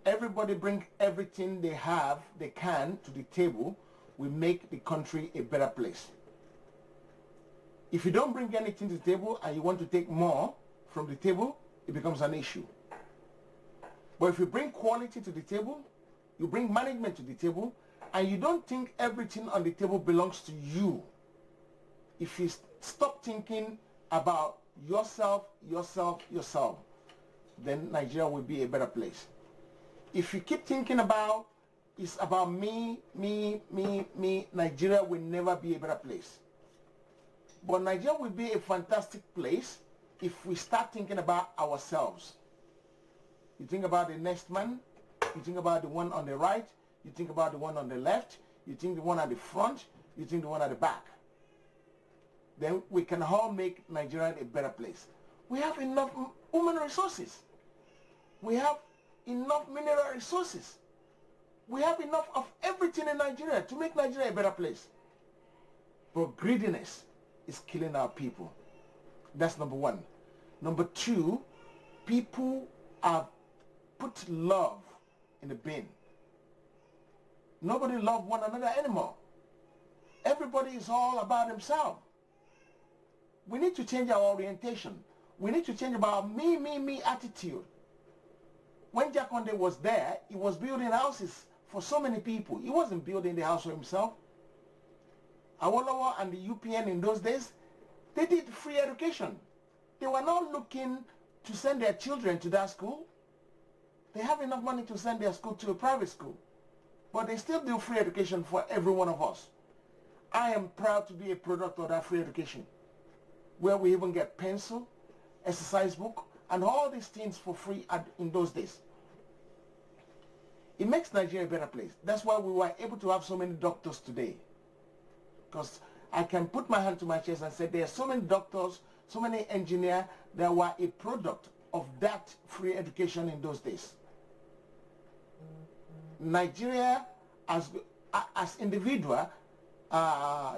[SPEAKER 2] everybody bring everything they can to the table, will make the country a better place. If you don't bring anything to the table and you want to take more from the table, it becomes an issue. But if you bring quality to the table, you bring management to the table, and you don't think everything on the table belongs to you. If you stop thinking about yourself, then Nigeria will be a better place. If you keep thinking about it's about me, Nigeria will never be a better place. But Nigeria will be a fantastic place if we start thinking about ourselves. You think about the next man, you think about the one on the right, you think about the one on the left, you think the one at the front, you think the one at the back. Then we can all make Nigeria a better place. We have enough human resources. We have enough mineral resources. We have enough of everything in Nigeria to make Nigeria a better place. But greediness is killing our people. That's number one. Number two, people have put love in the bin. Nobody loves one another anymore. Everybody is all about himself. We need to change our orientation. We need to change our me attitude. When Jakonde was there, he was building houses for so many people. He wasn't building the house for himself. Awolowo and the UPN in those days, they did free education. They were not looking to send their children to that school. They have enough money to send their school to a private school. But they still do free education for every one of us. I am proud to be a product of that free education, where we even get pencil, exercise book, and all these things for free in those days. It makes Nigeria a better place. That's why we were able to have so many doctors today. Because I can put my hand to my chest and say there are so many doctors, so many engineers that were a product of that free education in those days. Nigeria as individual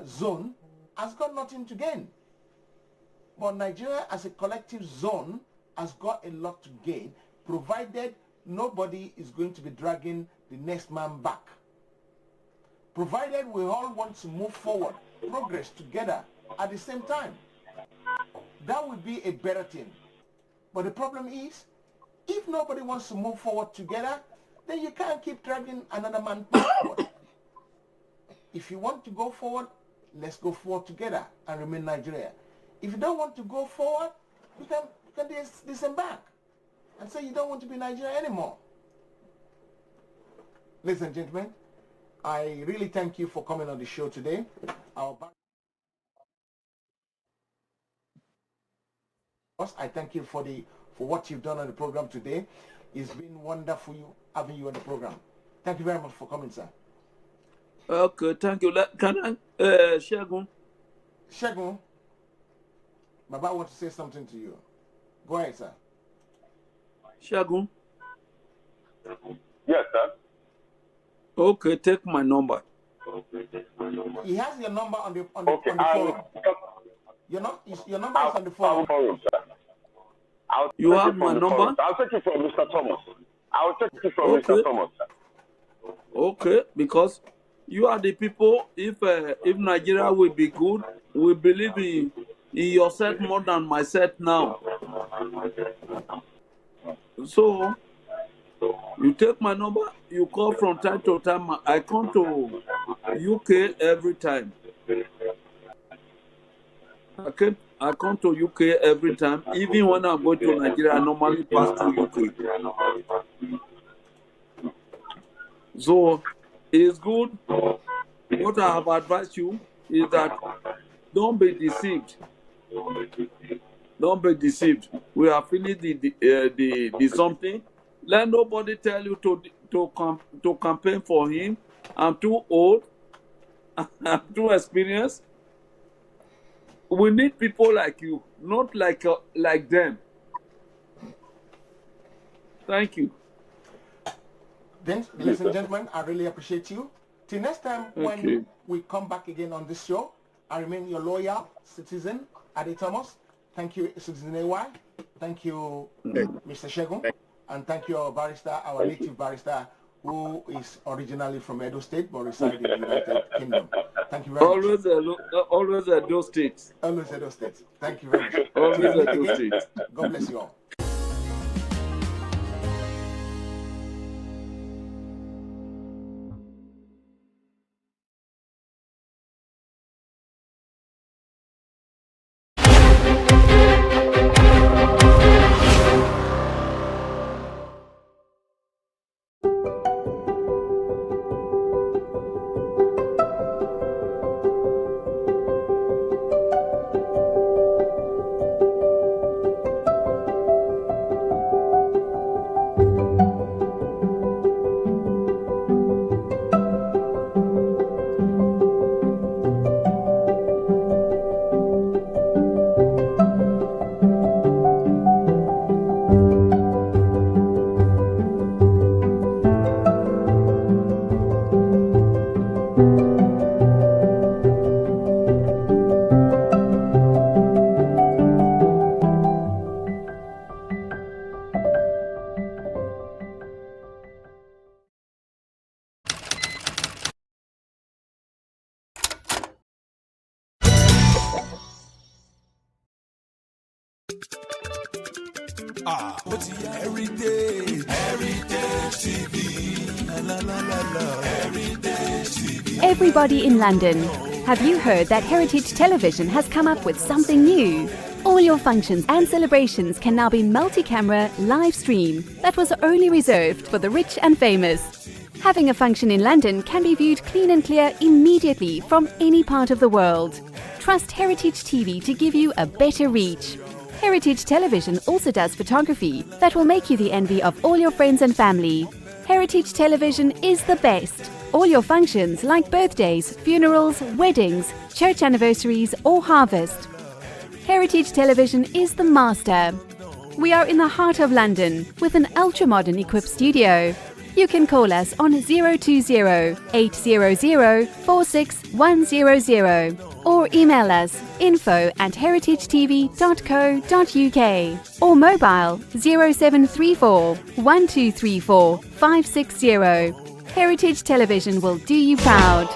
[SPEAKER 2] zone has got nothing to gain. But Nigeria as a collective zone has got a lot to gain, provided nobody is going to be dragging the next man back. Provided we all want to move forward, progress together at the same time. That would be a better thing. But the problem is, if nobody wants to move forward together, then you can't keep dragging another man backward. If you want to go forward, let's go forward together and remain Nigeria. If you don't want to go forward, you can disembark and say you don't want to be Nigeria anymore. Ladies and gentlemen, I really thank you for coming on the show today. I thank you for what you've done on the program today. It's been wonderful having you on the program. Thank you very much for coming, sir.
[SPEAKER 5] Okay, thank you. Can I, Shagun?
[SPEAKER 2] Shagun, Baba wants to say something to you. Go ahead, sir.
[SPEAKER 5] Shagun?
[SPEAKER 1] Yes, sir.
[SPEAKER 5] Okay, take my number.
[SPEAKER 2] He has your number on the forum. Your number is on the forum.
[SPEAKER 1] Sir.
[SPEAKER 5] You have my number?
[SPEAKER 1] I'll take it from Mr. Thomas. I'll take it from Mr. Thomas. Sir.
[SPEAKER 5] Okay, because you are the people. If Nigeria will be good, we believe in yourself more than myself now. So you take my number. You call from time to time. I come to UK every time. I come to UK every time. Even when I go to Nigeria, I normally pass to UK. So it's good. What I have advised you is that don't be deceived. Don't be deceived. We are finished the something. Let nobody tell you to campaign for him. I'm too old. I'm too experienced. We need people like you, not like them. Thank you.
[SPEAKER 2] Then, ladies and gentlemen, I really appreciate you. Till next time, when we come back again on this show, I remain your loyal citizen, Ade Thomas. Thank you, Citizen AY. Thank you, Mr. Shagun. And thank you, our barrister, our native barrister, who is originally from Edo State but resides in the United Kingdom. Thank you very much.
[SPEAKER 5] Always Edo State.
[SPEAKER 2] Always Edo State. Thank you very much.
[SPEAKER 5] Always Edo State.
[SPEAKER 2] God bless you all.
[SPEAKER 6] Everybody in London, have you heard that Heritage Television has come up with something new? All your functions and celebrations can now be multi-camera live stream that was only reserved for the rich and famous. Having a function in London can be viewed clean and clear immediately from any part of the world. Trust Heritage TV to give you a better reach. Heritage Television also does photography that will make you the envy of all your friends and family. Heritage Television is the best. All your functions like birthdays, funerals, weddings, church anniversaries or harvest. Heritage Television is the master. We are in the heart of London with an ultra-modern equipped studio. You can call us on 020-800-46100 or email us info@heritagetv.co.uk or mobile 0734 1234 560. Heritage Television will do you proud.